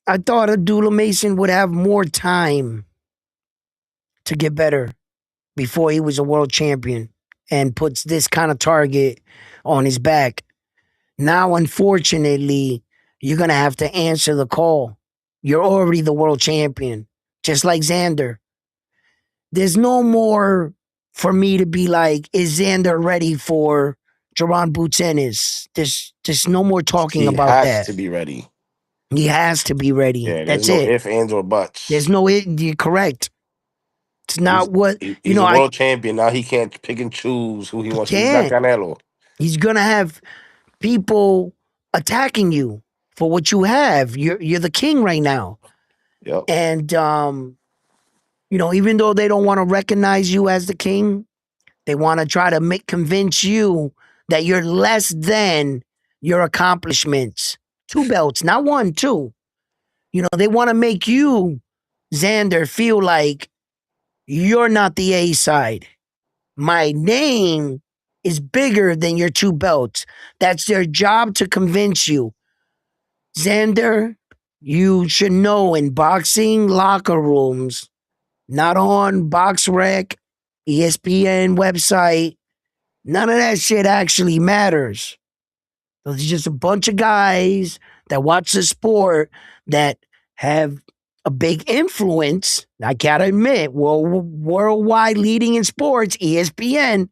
A: I thought Abdullah Mason would have more time to get better before he was a world champion and puts this kind of target on his back. Now, unfortunately, you're going to have to answer the call. You're already the world champion, just like Xander. There's no more for me to be like, is Xander ready for Jaron Boots Ennis? There's no more talking
B: He
A: about
B: has
A: that.
B: to be ready.
A: He has to be ready.
B: Yeah, there's
A: That's
B: no
A: it.
B: ifs, ands, or buts.
A: There's no it. You're correct. It's not what
B: He's a world champion. Now he can't pick and choose who he wants. He's not
A: can't.
B: Canelo.
A: He's gonna have people attacking you for what you have. You're the king right now.
B: Yep.
A: And even though they don't want to recognize you as the king, they want to try to convince you that you're less than your accomplishments. 2 belts, not 1, 2. They want to make you, Xander, feel like you're not the A side. My name is bigger than your 2 belts. That's their job to convince you. Xander, you should know in boxing locker rooms, not on BoxRec, ESPN website, none of that shit actually matters. Those are just a bunch of guys that watch the sport that have a big influence. I gotta admit, worldwide leading in sports, ESPN,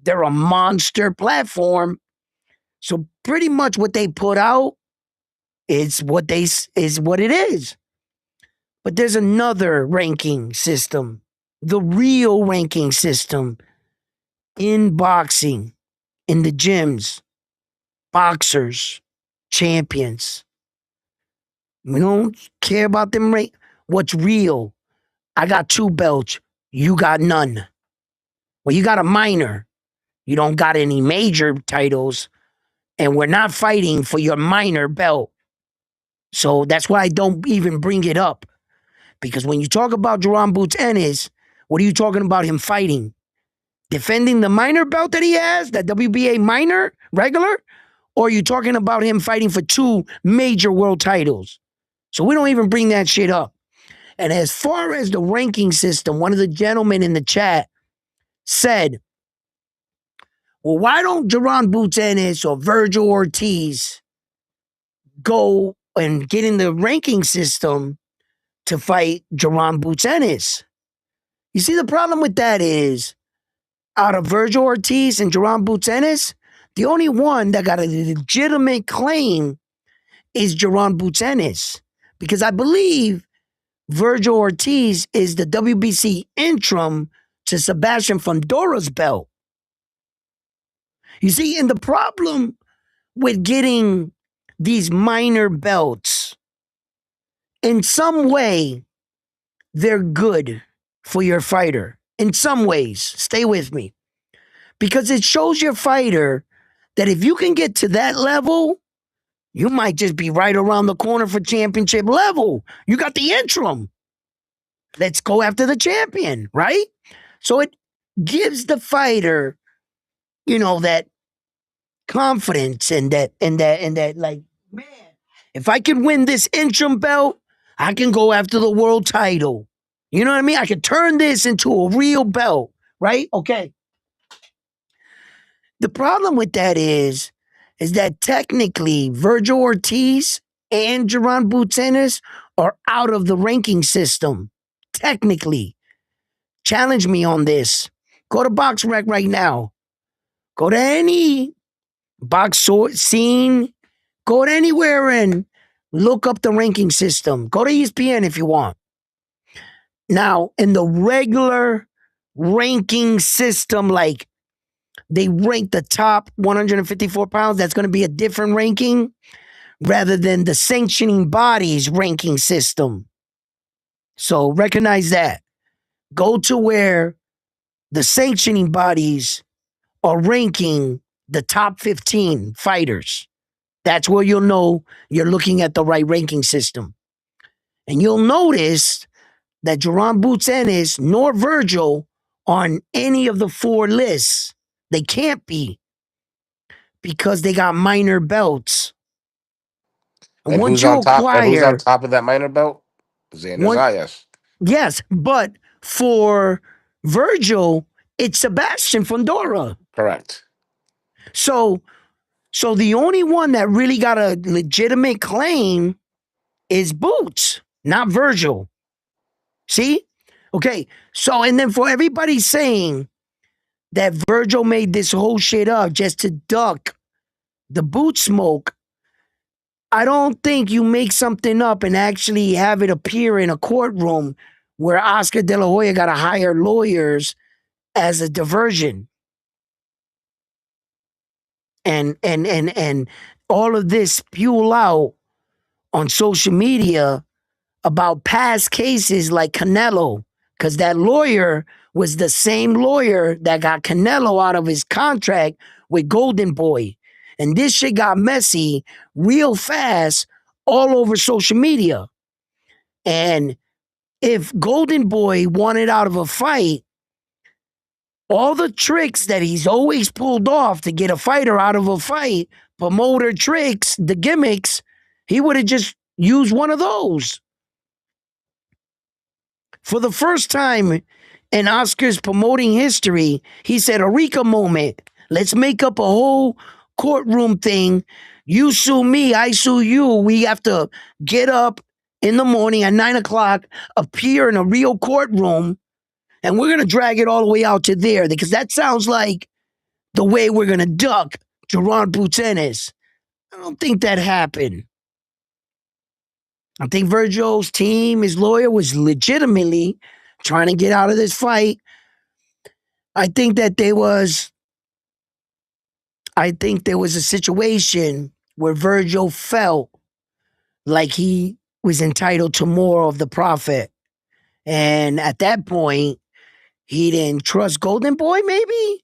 A: they're a monster platform. So pretty much what they put out is what it is. But there's another ranking system, the real ranking system in boxing, in the gyms, boxers, champions. We don't care about them what's real. I got 2 belts. You got none. Well, you got a minor. You don't got any major titles. And we're not fighting for your minor belt. So that's why I don't even bring it up. Because when you talk about Jaron Boots Ennis, what are you talking about him fighting? Defending the minor belt that he has, that WBA minor, regular? Or are you talking about him fighting for 2 major world titles? So we don't even bring that shit up. And as far as the ranking system, one of the gentlemen in the chat said, well, why don't Jaron Boots Ennis or Virgil Ortiz go and get in the ranking system to fight Jaron Boots Ennis? You see, the problem with that is out of Virgil Ortiz and Jerron Boots Ennis, the only one that got a legitimate claim is Jerron Boots Ennis. Because I believe Virgil Ortiz is the WBC interim to Sebastian Fundora's belt. You see, and the problem with getting these minor belts, in some way, they're good for your fighter. In some ways, stay with me. Because it shows your fighter that if you can get to that level, you might just be right around the corner for championship level. You got the interim. Let's go after the champion, right? So it gives the fighter, that confidence and that like, man, if I can win this interim belt, I can go after the world title. You know what I mean? I can turn this into a real belt, right? Okay. The problem with that is that technically Virgil Ortiz and Jerron Boots Ennis are out of the ranking system. Technically. Challenge me on this. Go to BoxRec right now. Go to any box scene. Go to anywhere and look up the ranking system. Go to ESPN if you want. Now, in the regular ranking system, like they rank the top 154 pounds, that's going to be a different ranking rather than the sanctioning body's ranking system. So recognize that. Go to where the sanctioning bodies are ranking the top 15 fighters. That's where you'll know you're looking at the right ranking system. And you'll notice that Jerron Boots Ennis nor Virgil on any of the 4 lists. They can't be because they got minor belts. And
B: And
A: once
B: who's
A: you
B: on top? And who's on
A: acquire
B: top of that minor belt? Xander
A: one,
B: Zayas.
A: yes, but for Virgil, it's Sebastian Fundora.
B: Correct.
A: So the only one that really got a legitimate claim is Boots, not Virgil. See? Okay. So, and then for everybody saying that Virgil made this whole shit up just to duck the boot smoke, I don't think you make something up and actually have it appear in a courtroom where Oscar De La Hoya got to hire lawyers as a diversion. And all of this spew out on social media about past cases like Canelo, because that lawyer was the same lawyer that got Canelo out of his contract with Golden Boy. And this shit got messy real fast all over social media. And if Golden Boy wanted out of a fight, all the tricks that he's always pulled off to get a fighter out of a fight, promoter tricks, the gimmicks, he would have just used one of those. For the first time in Oscar's promoting history, he said, Eureka moment. Let's make up a whole courtroom thing. You sue me, I sue you. We have to get up in the morning at 9:00, appear in a real courtroom, and we're going to drag it all the way out to there because that sounds like the way we're going to duck Jerron Boots Ennis. I don't think that happened. I think Virgil's team, his lawyer, was legitimately trying to get out of this fight. I think there was a situation where Virgil felt like he was entitled to more of the profit. And at that point, he didn't trust Golden Boy, maybe?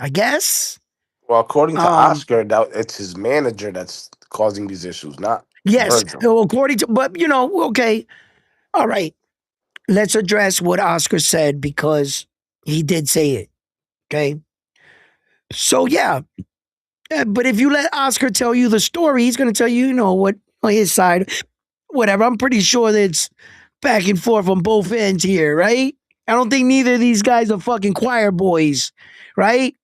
A: I guess.
B: Well, according to
A: Um,
B: Oscar, it's his manager that's causing these issues, not
A: yes,
B: Virgil.
A: according to, but okay. All right. Let's address what Oscar said because he did say it. Okay. So, yeah. But if you let Oscar tell you the story, he's going to tell you, what on his side, whatever. I'm pretty sure that it's back and forth on both ends here, right? I don't think neither of these guys are fucking choir boys, right?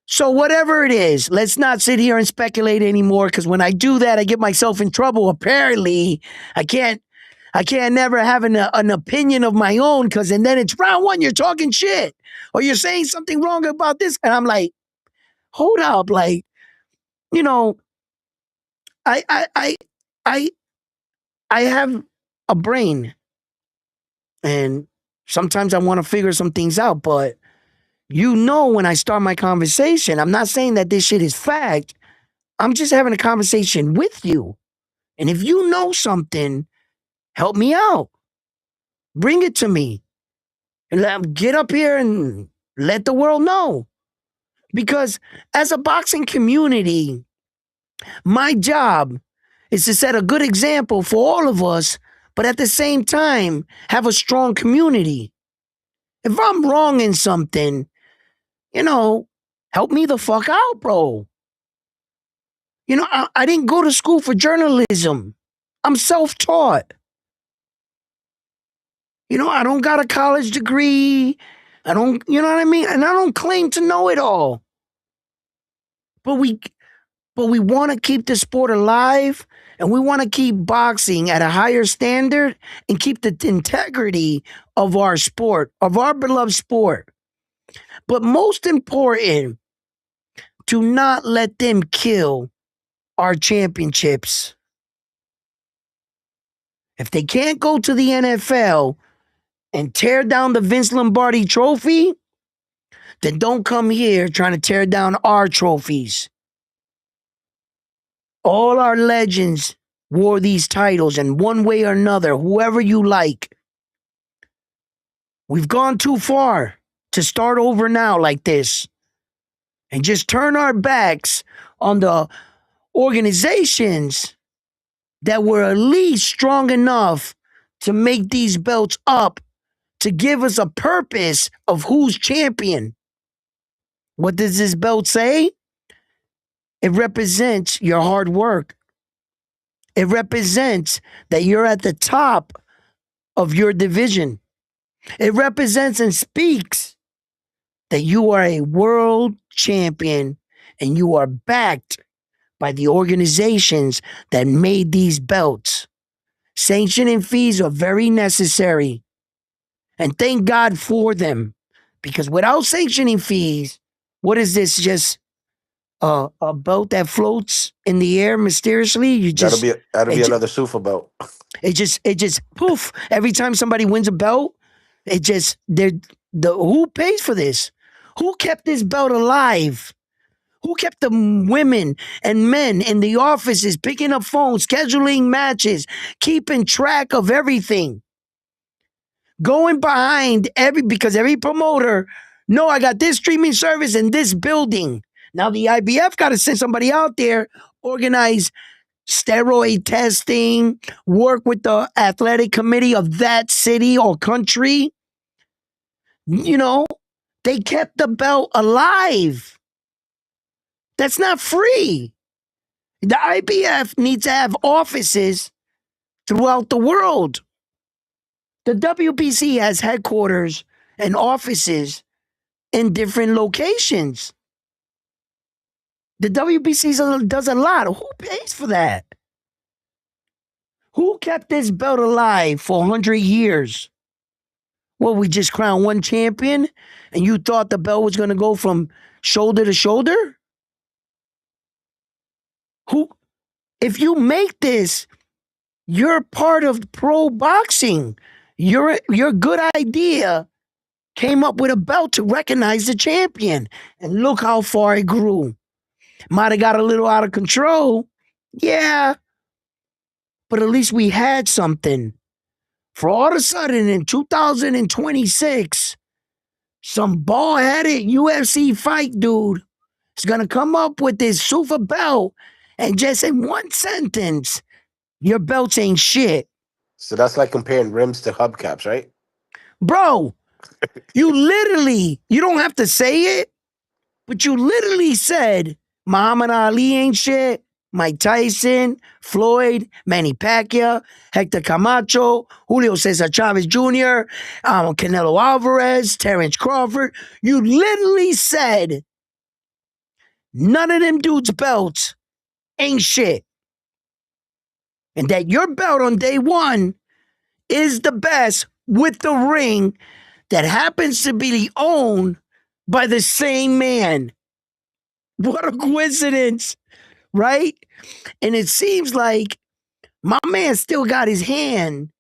A: So whatever it is, let's not sit here and speculate anymore because when I do that, I get myself in trouble. Apparently, I can't I can't never have an opinion of my own because and then it's round one, you're talking shit. Or you're saying something wrong about this. And I'm like, hold up, like, you know, I I I I I have a brain and sometimes I want to figure some things out, but when I start my conversation, I'm not saying that this shit is fact. I'm just having a conversation with you. And if you know something, help me out. Bring it to me. And get up here and let the world know. Because as a boxing community, my job is to set a good example for all of us, but at the same time, have a strong community. If I'm wrong in something, help me the fuck out, bro. I didn't go to school for journalism. I'm self taught. I don't got a college degree. I don't, you know what I mean? And I don't claim to know it all. But we want to keep the sport alive and we want to keep boxing at a higher standard and keep the integrity of our sport, of our beloved sport. But most important, to not let them kill our championships. If they can't go to the NFL and tear down the Vince Lombardi trophy, then don't come here trying to tear down our trophies. All our legends wore these titles in one way or another, whoever you like. We've gone too far to start over now like this and just turn our backs on the organizations that were at least strong enough to make these belts up to give us a purpose of who's champion. What does this belt say? It represents your hard work. It represents that you're at the top of your division. It represents and speaks that you are a world champion and you are backed by the organizations that made these belts. Sanctioning fees are very necessary. And thank God for them. Because without sanctioning fees, what is this? Just a boat that floats in the air mysteriously?
B: That'll
A: it,
B: be
A: ju-
B: another Sufa belt.
A: it just poof. Every time somebody wins a belt, it just who pays for this? Who kept this belt alive? Who kept the women and men in the offices picking up phones, scheduling matches, keeping track of everything? Going behind because every promoter, no, I got this streaming service in this building. Now the IBF got to send somebody out there, organize steroid testing, work with the athletic committee of that city or country. They kept the belt alive. That's not free. The IBF needs to have offices throughout the world. The WBC has headquarters and offices in different locations. The WBC does a lot. Who pays for that? Who kept this belt alive for 100 years? Well, we just crowned one champion and you thought the belt was going to go from shoulder to shoulder? If you make this, you're part of pro boxing. Your good idea came up with a belt to recognize the champion. And look how far it grew. Might have got a little out of control. Yeah. But at least we had something. For all of a sudden in 2026, some bald-headed UFC fight dude is going to come up with this super belt and just in one sentence, your belts ain't shit.
B: So that's like comparing rims to hubcaps, right?
A: Bro, you don't have to say it, but you literally said Muhammad Ali ain't shit, Mike Tyson, Floyd, Manny Pacquiao, Hector Camacho, Julio Cesar Chavez Jr., Canelo Alvarez, Terrence Crawford. You literally said none of them dudes' belts ain't shit. And that your belt on day one is the best with the ring that happens to be owned by the same man. What a coincidence, right? And it seems like my man still got his hand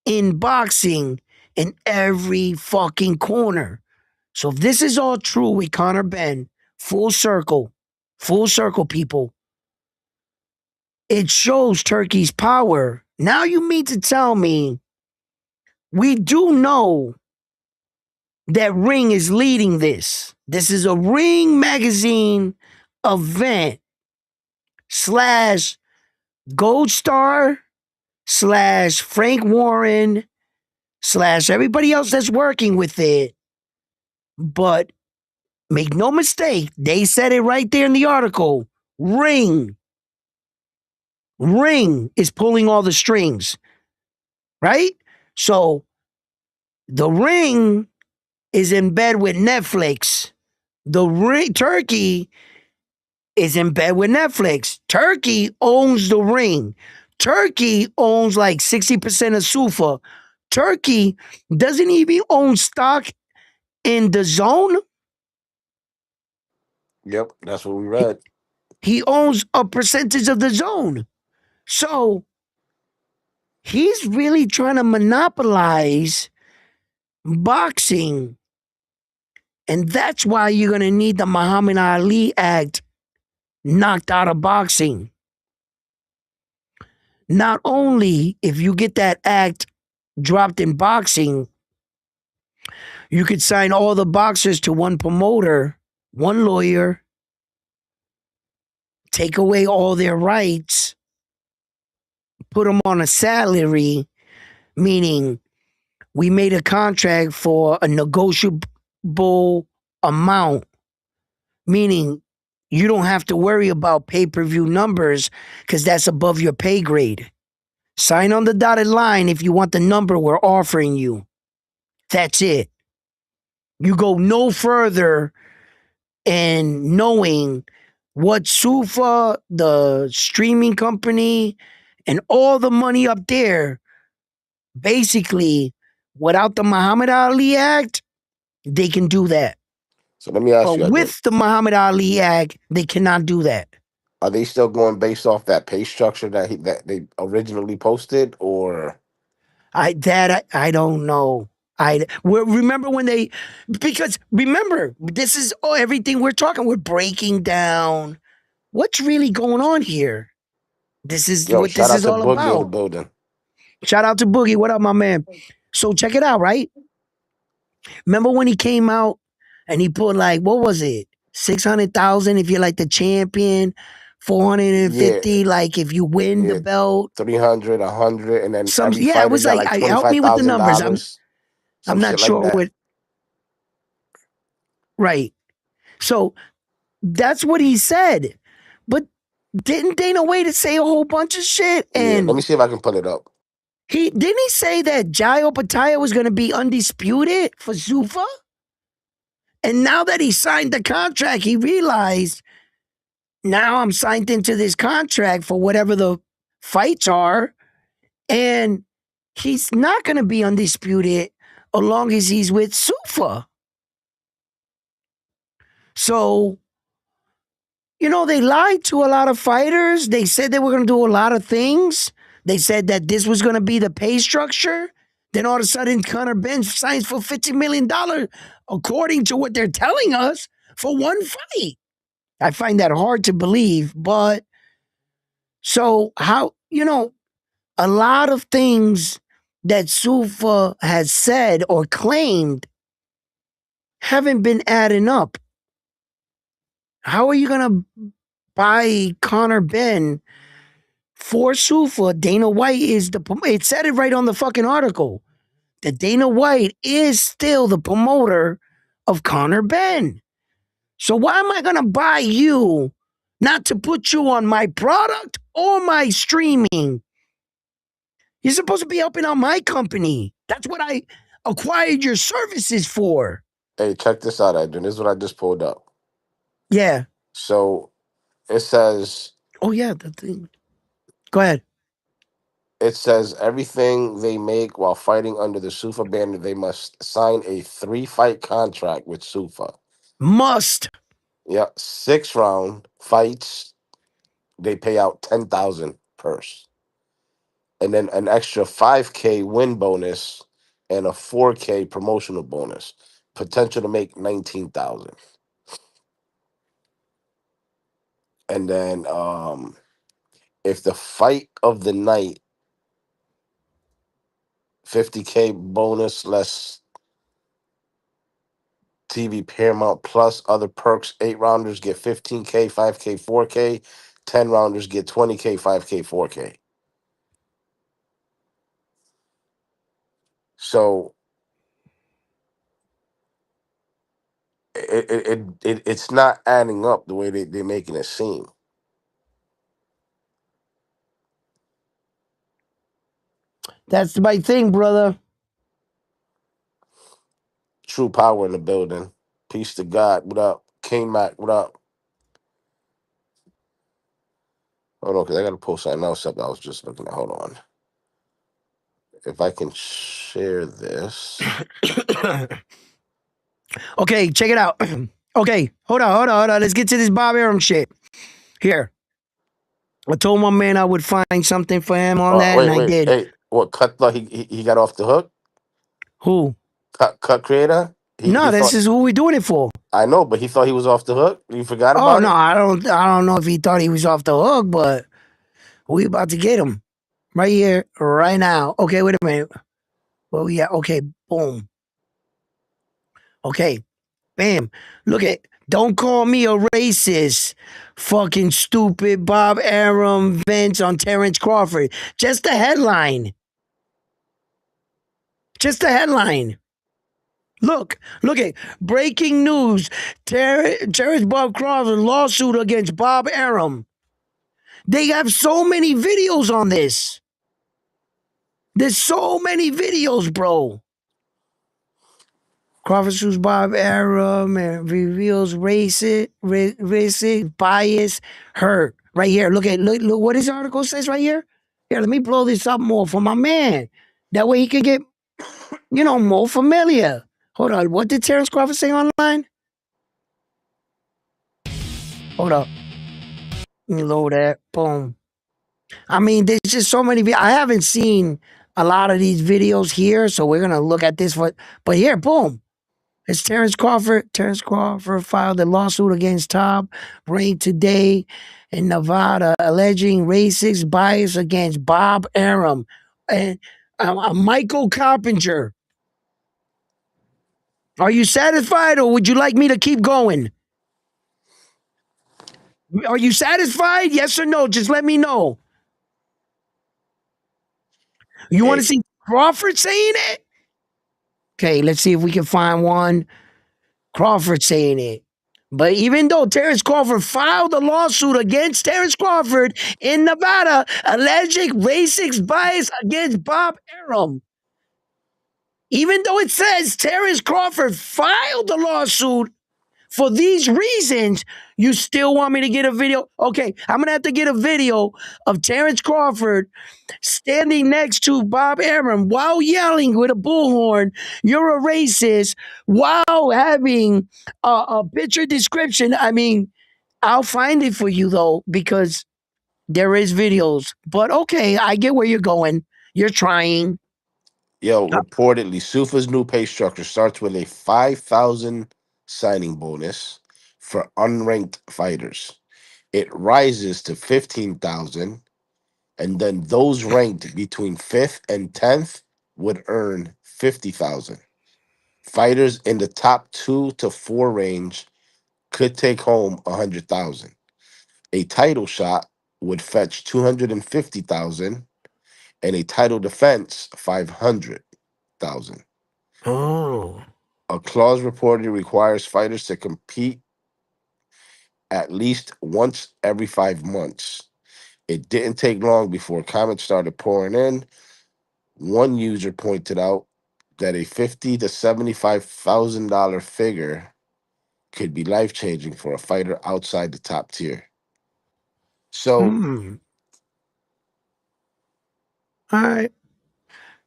A: in boxing in every fucking corner. So if this is all true with Conor Benn, full circle, people, it shows Turkey's power. Now you mean to tell me we do know that Ring is leading this. This is a Ring magazine event slash Gold Star slash Frank Warren slash everybody else that's working with it. But make no mistake, they said it right there in the article. Ring is pulling all the strings, right? So the Ring is in bed with Netflix. The Ring Turkey is in bed with Netflix. Turkey owns the Ring. Turkey owns like 60% of Sufa. Turkey doesn't even own stock in the zone.
B: Yep, that's what we
A: He,
B: read.
A: he owns a percentage of the zone. So he's really trying to monopolize boxing. And that's why you're going to need the Muhammad Ali Act knocked out of boxing. Not only if you get that act dropped in boxing, you could sign all the boxers to one promoter, one lawyer, take away all their rights, put them on a salary, meaning we made a contract for a negotiable amount, meaning you don't have to worry about pay-per-view numbers because that's above your pay grade. Sign on the dotted line if you want the number we're offering you. That's it. You go no further in knowing what Sufa, the streaming company, and all the money up there, basically, without the Muhammad Ali Act, they can do that.
B: So let me ask
A: But
B: you again:
A: with the Muhammad Ali Act, they cannot do that.
B: are they still going based off that pay structure that they originally posted, or
A: I don't know. Remember when they, because remember, this is everything we're talking. We're breaking down what's really going on here. This is
B: yo?
A: what
B: Shout
A: this
B: out
A: is
B: to
A: all
B: Boogie in the
A: about.
B: building.
A: Shout out to Boogie. What up, my man? So check it out, right? Remember when he came out and he put like, what was it? 600,000 if you're like the champion,
B: Yeah,
A: 450 like if you win the
B: yeah,
A: belt.
B: 300, 100, and then
A: Some
B: every
A: yeah, it
B: fighter
A: was
B: got
A: like
B: like
A: help me with the numbers. I'm
B: $25,000, some
A: I'm not
B: shit like
A: sure
B: that.
A: what right. So that's what he said. But didn't Dana White say a whole bunch of shit?
B: Yeah, let
A: And
B: me see if I can pull it up.
A: he say that Jayo Pataya was gonna be undisputed for Zufa? And now that he signed the contract, he realized now I'm signed into this contract for whatever the fights are, and he's not going to be undisputed as long as he's with Sufa. So, they lied to a lot of fighters. They said they were going to do a lot of things. They said that this was going to be the pay structure. Then all of a sudden, Conor Benn signs for $50 million, according to what they're telling us, for one fight. I find that hard to believe, but so how, a lot of things that Sufa has said or claimed haven't been adding up. How are you going to buy Conor Benn for Sufa? Dana White is it said it right on the fucking article that Dana White is still the promoter of Conor Benn. So why am I going to buy you not to put you on my product or my streaming? You're supposed to be helping out my company. That's what I acquired your services for.
B: Hey, check this out, Edwin. This is what I just pulled up.
A: Yeah.
B: So it says
A: Oh, yeah. The thing. Go ahead.
B: It says everything they make while fighting under the Sufa banner, they must sign a 3 fight contract with Sufa.
A: Must.
B: Yeah, 6 round fights. They pay out 10,000 purse, and then an extra 5K win bonus and a 4K promotional bonus. Potential to make 19,000. And then if the fight of the night, 50K bonus less TV Paramount plus other perks. 8 rounders get 15K, 5K, 4K. 10 rounders get 20K, 5K, 4K. So it's not adding up the way they're making it seem.
A: That's my thing, brother.
B: True power in the building. Peace to God. What up? King Mac, what up? Hold on, because I got to post something else up that I was just looking at. Hold on. If I can share this.
A: Okay, check it out. Okay, hold on. Let's get to this Bob Arum shit. Here. I told my man I would find something for him on that, and
B: Wait,
A: I
B: wait.
A: did.
B: Hey, what? Cut thought he got off the hook?
A: Who?
B: Cut creator? He
A: No, this
B: thought,
A: is who we doing it for.
B: I know, but he thought he was off the hook. You forgot
A: Oh
B: about
A: no,
B: it?
A: I don't know if he thought he was off the hook, but we about to get him right here, right now. Okay, wait a minute. Well, yeah, okay, boom. Okay, bam. Look at. Don't call me a racist. Fucking stupid Bob Arum vents on Terrence Crawford. Just the headline. Just the headline. Look at breaking news. Terrence Bob Crawford lawsuit against Bob Arum. They have so many videos on this. There's so many videos, bro. Crawford sues Bob Arum and reveals racist bias hurt. Right here. Look what this article says right here. Here, let me blow this up more for my man. That way he can get, more familiar. Hold on. What did Terrence Crawford say online? Hold up. Let me load that. Boom. I mean, there's just so many. I haven't seen a lot of these videos here, so we're gonna look at this. But here, boom. It's Terrence Crawford. Terrence Crawford filed a lawsuit against Top Rank today in Nevada, alleging racist bias against Bob Arum and Michael Carpenter. Are you satisfied, or would you like me to keep going? Are you satisfied? Yes or no? Just let me know. You want to
B: Hey,
A: see Crawford saying it? Okay, let's see if we can find one. Crawford saying it. But even though Terrence Crawford filed a lawsuit against Terrence Crawford in Nevada, alleging racist bias against Bob Arum, even though it says Terrence Crawford filed the lawsuit for these reasons, you still want me to get a video? Okay, I'm gonna have to get a video of Terrence Crawford standing next to Bob Arum while yelling with a bullhorn, "You're a racist," while having a picture description. I mean, I'll find it for you though, because there is videos. But okay, I get where you're going. You're trying.
B: yo, reportedly, Sufa's new pay structure starts with a 5,000 signing bonus for unranked fighters. It rises to 15,000, and then those ranked between 5th and 10th would earn 50,000. Fighters in the top 2 to 4 range could take home 100,000. A title shot would fetch 250,000, and a title defense 500,000.
A: Oh.
B: A clause reportedly requires fighters to compete at least once every 5 months. It didn't take long before comments started pouring in. One user pointed out that a $50,000 to $75,000 figure could be life changing for a fighter outside the top tier. So
A: Hmm. All right.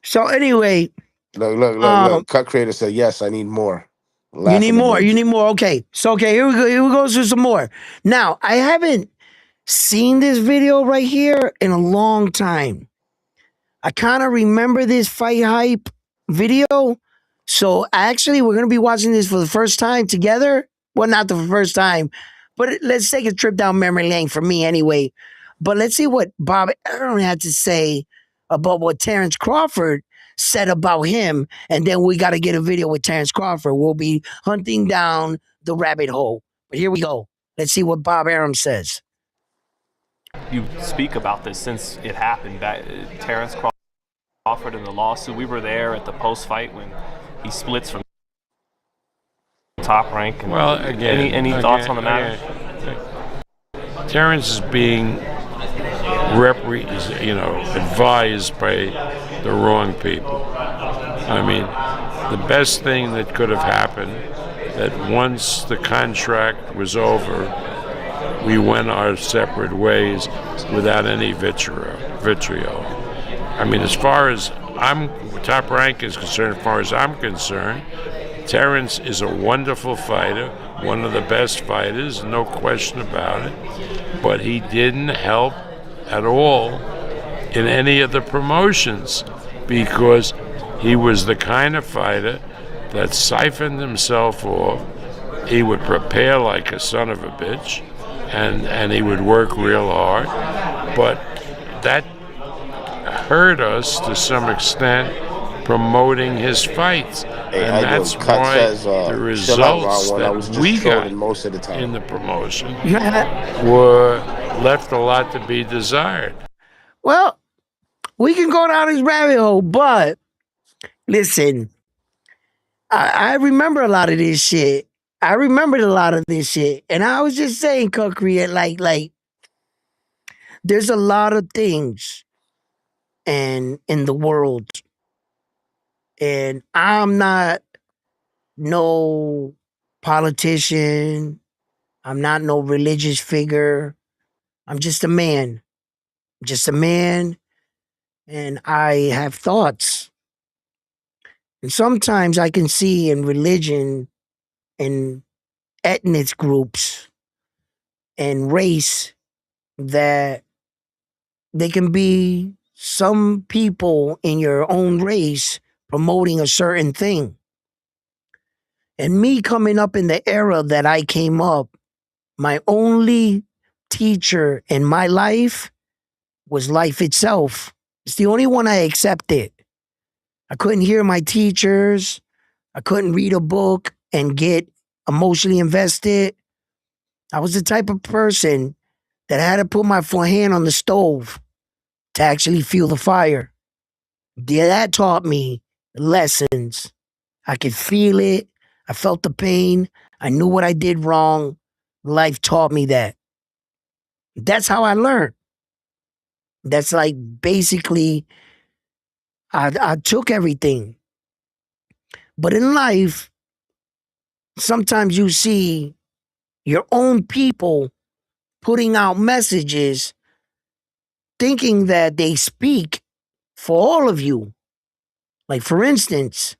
A: So anyway,
B: Look. Cut creator said, yes, I need more.
A: you need
B: Laughing
A: more. You
B: emoji.
A: need more. Okay. So okay, here we go. Here we go to some more. Now, I haven't seen this video right here in a long time. I kind of remember this fight hype video. So actually, we're gonna be watching this for the first time together. Well, not the first time, but let's take a trip down memory lane for me anyway. But let's see what Bob Arum had to say about what Terrence Crawford said about him, and then we got to get a video with Terrence Crawford. We'll be hunting down the rabbit hole. But here we go. Let's see what Bob Arum says.
D: You speak about this since it happened. Terrence Crawford in the lawsuit. We were there at the post-fight when he splits from Top Rank. And
E: Well, again,
D: any thoughts on the matter?
E: Terrence is being advised by the wrong people. I mean, the best thing that could have happened, that once the contract was over, we went our separate ways without any vitriol. I mean, as far as Top Rank is concerned, as far as I'm concerned, Terrence is a wonderful fighter, one of the best fighters, no question about it. But he didn't help at all in any of the promotions because he was the kind of fighter that siphoned himself off. He would prepare like a son of a bitch, and he would work real hard. But that hurt us to some extent promoting his fights. And that's why the results that we got
B: most of the time
E: in the promotion were left a lot to be desired.
A: Well, we can go down this rabbit hole, but listen, I remember a lot of this shit. I remembered a lot of this shit. And I was just saying, Concrete, like, there's a lot of things in the world. And I'm not no politician. I'm not no religious figure. I'm just a man. Just a man. And I have thoughts. And sometimes I can see in religion and ethnic groups and race that they can be some people in your own race promoting a certain thing. And me coming up in the era that I came up, my only teacher in my life was life itself. It's the only one I accepted. I couldn't hear my teachers. I couldn't read a book and get emotionally invested. I was the type of person that had to put my hand on the stove to actually feel the fire. Yeah, that taught me lessons. I could feel it. I felt the pain. I knew what I did wrong. Life taught me that. That's how I learned. That's like basically, I took everything. But in life, sometimes you see your own people putting out messages thinking that they speak for all of you. Like, for instance,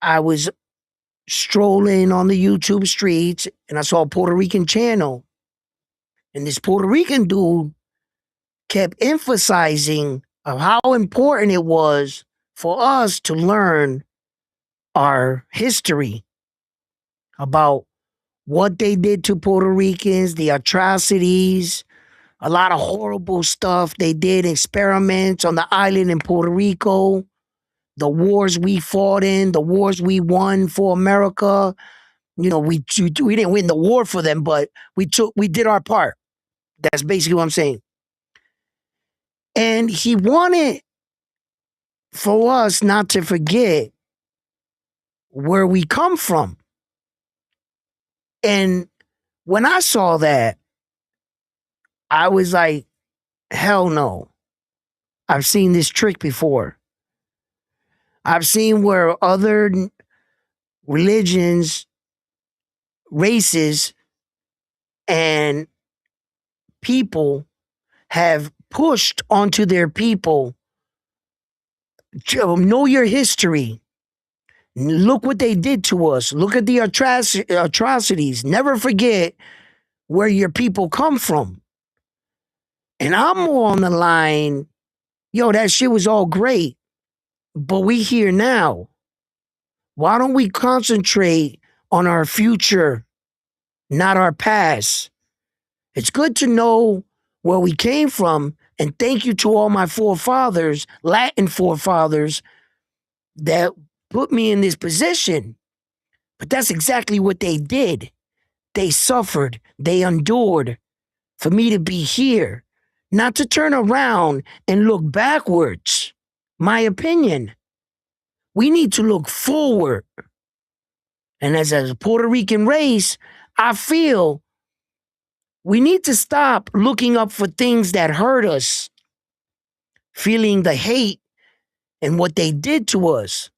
A: I was strolling on the YouTube streets and I saw a Puerto Rican channel. And this Puerto Rican dude kept emphasizing of how important it was for us to learn our history about what they did to Puerto Ricans, the atrocities, a lot of horrible stuff. They did experiments on the island in Puerto Rico, the wars we fought in, the wars we won for America. You know, we didn't win the war for them, but we did our part. That's basically what I'm saying. And he wanted for us not to forget where we come from. And when I saw that, I was like, hell no. I've seen this trick before. I've seen where other religions, races, and people have pushed onto their people Know your history. Look what they did to us. Look at the atrocities. Never forget where your people come from. And I'm more on the line, yo, that shit was all great, but we here now. Why don't we concentrate on our future, not our past? It's good to know where we came from, and thank you to all my forefathers, Latin forefathers, that put me in this position. But that's exactly what they did. They suffered, they endured for me to be here, not to turn around and look backwards. My opinion. We need to look forward. And as a Puerto Rican race, I feel we need to stop looking up for things that hurt us, feeling the hate and what they did to us.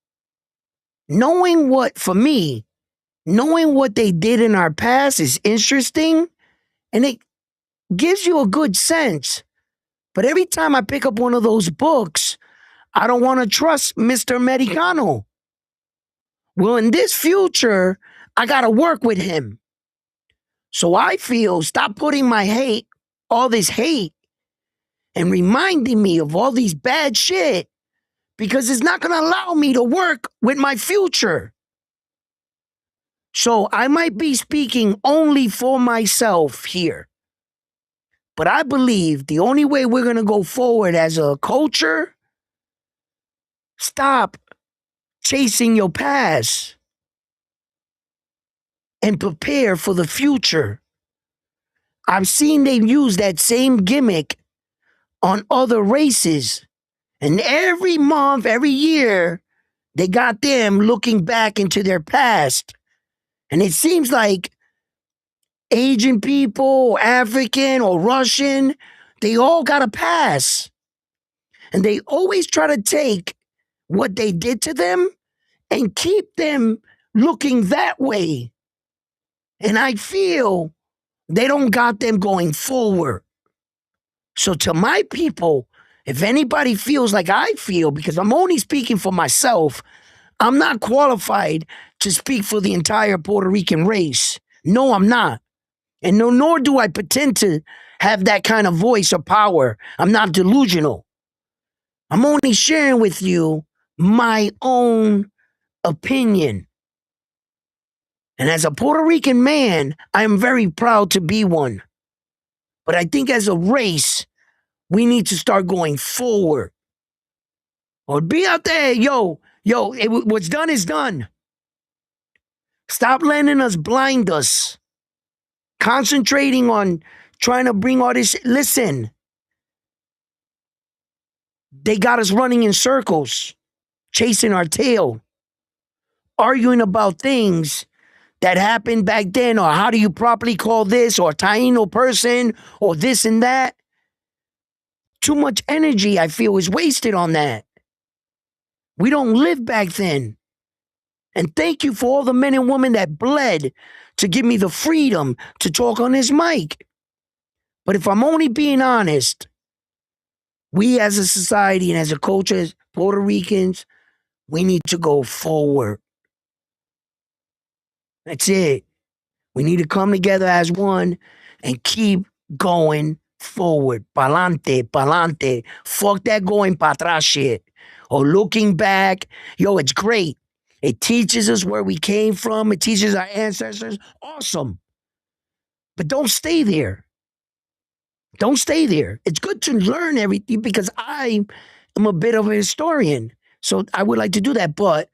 A: Knowing what, for me, knowing what they did in our past is interesting and it gives you a good sense. But every time I pick up one of those books, I don't want to trust Mr. Americano. Well, in this future, I got to work with him. So I feel stop putting my hate, all this hate, and reminding me of all these bad shit because it's not going to allow me to work with my future. So I might be speaking only for myself here. But I believe the only way we're going to go forward as a culture, stop chasing your past and prepare for the future. I've seen they use that same gimmick on other races. And every month, every year, they got them looking back into their past. And it seems like Asian people, African or Russian, they all got a pass. And they always try to take what they did to them and keep them looking that way. And I feel they don't got them going forward. So to my people, if anybody feels like I feel, because I'm only speaking for myself, I'm not qualified to speak for the entire Puerto Rican race. No, I'm not. And no, nor do I pretend to have that kind of voice or power. I'm not delusional. I'm only sharing with you my own opinion. And as a Puerto Rican man, I am very proud to be one. But I think as a race, we need to start going forward. Or be out there, what's done is done. Stop letting us blind us. Concentrating on trying to bring all this. Listen, they got us running in circles, chasing our tail, arguing about things that happened back then, or how do you properly call this, or Taino person, or this and that. Too much energy, I feel, is wasted on that. We don't live back then. And thank you for all the men and women that bled to give me the freedom to talk on this mic. But if I'm only being honest, we as a society and as a culture, as Puerto Ricans, we need to go forward. That's it. We need to come together as one and keep going forward. Pa'lante, pa'lante. Fuck that going para atrás shit. Or looking back. Yo, it's great. It teaches us where we came from. It teaches our ancestors. Awesome. But don't stay there. Don't stay there. It's good to learn everything because I am a bit of a historian. So I would like to do that. But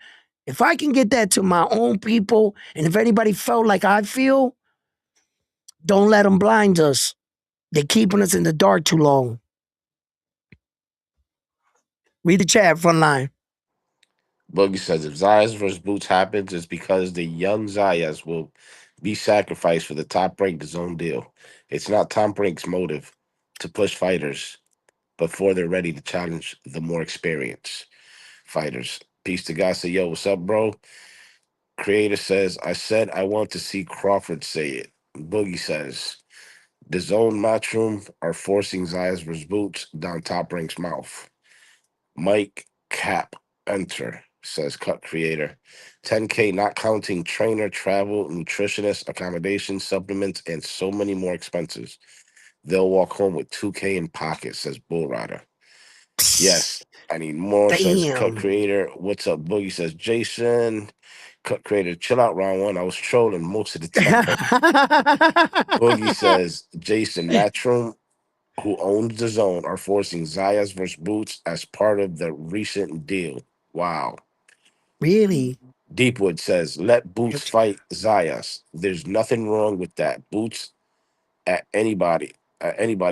A: if I can get that to my own people, and if anybody felt like I feel, don't let them blind us. They're keeping us in the dark too long. Read the chat, front line.
B: Boogie says if Zayas versus Boots happens, it's because the young Zayas will be sacrificed for the Top Rank zone deal. It's not Top Rank's motive to push fighters before they're ready to challenge the more experienced fighters. Peace to God. Say, yo, what's up, bro? Creator says, I said I want to see Crawford say it. Boogie says, the zone matchroom are forcing Zayas versus Boots down Top Rank's mouth. Mike cap enter, says cut creator. 10K not counting trainer, travel, nutritionist, accommodation, supplements, and so many more expenses. They'll walk home with 2K in pocket, says Bull Rider. Yes, I need more, says cut
A: Damn.
B: creator. What's up, Boogie, says Jason. Cut creator, chill out round one. I was trolling most of the time. Boogie says Jason Matchroom, who owns the zone, are forcing Zayas versus Boots as part of the recent deal. Wow.
A: Really?
B: Deepwood says, let Boots fight Zayas. There's nothing wrong with that. Boots at anybody.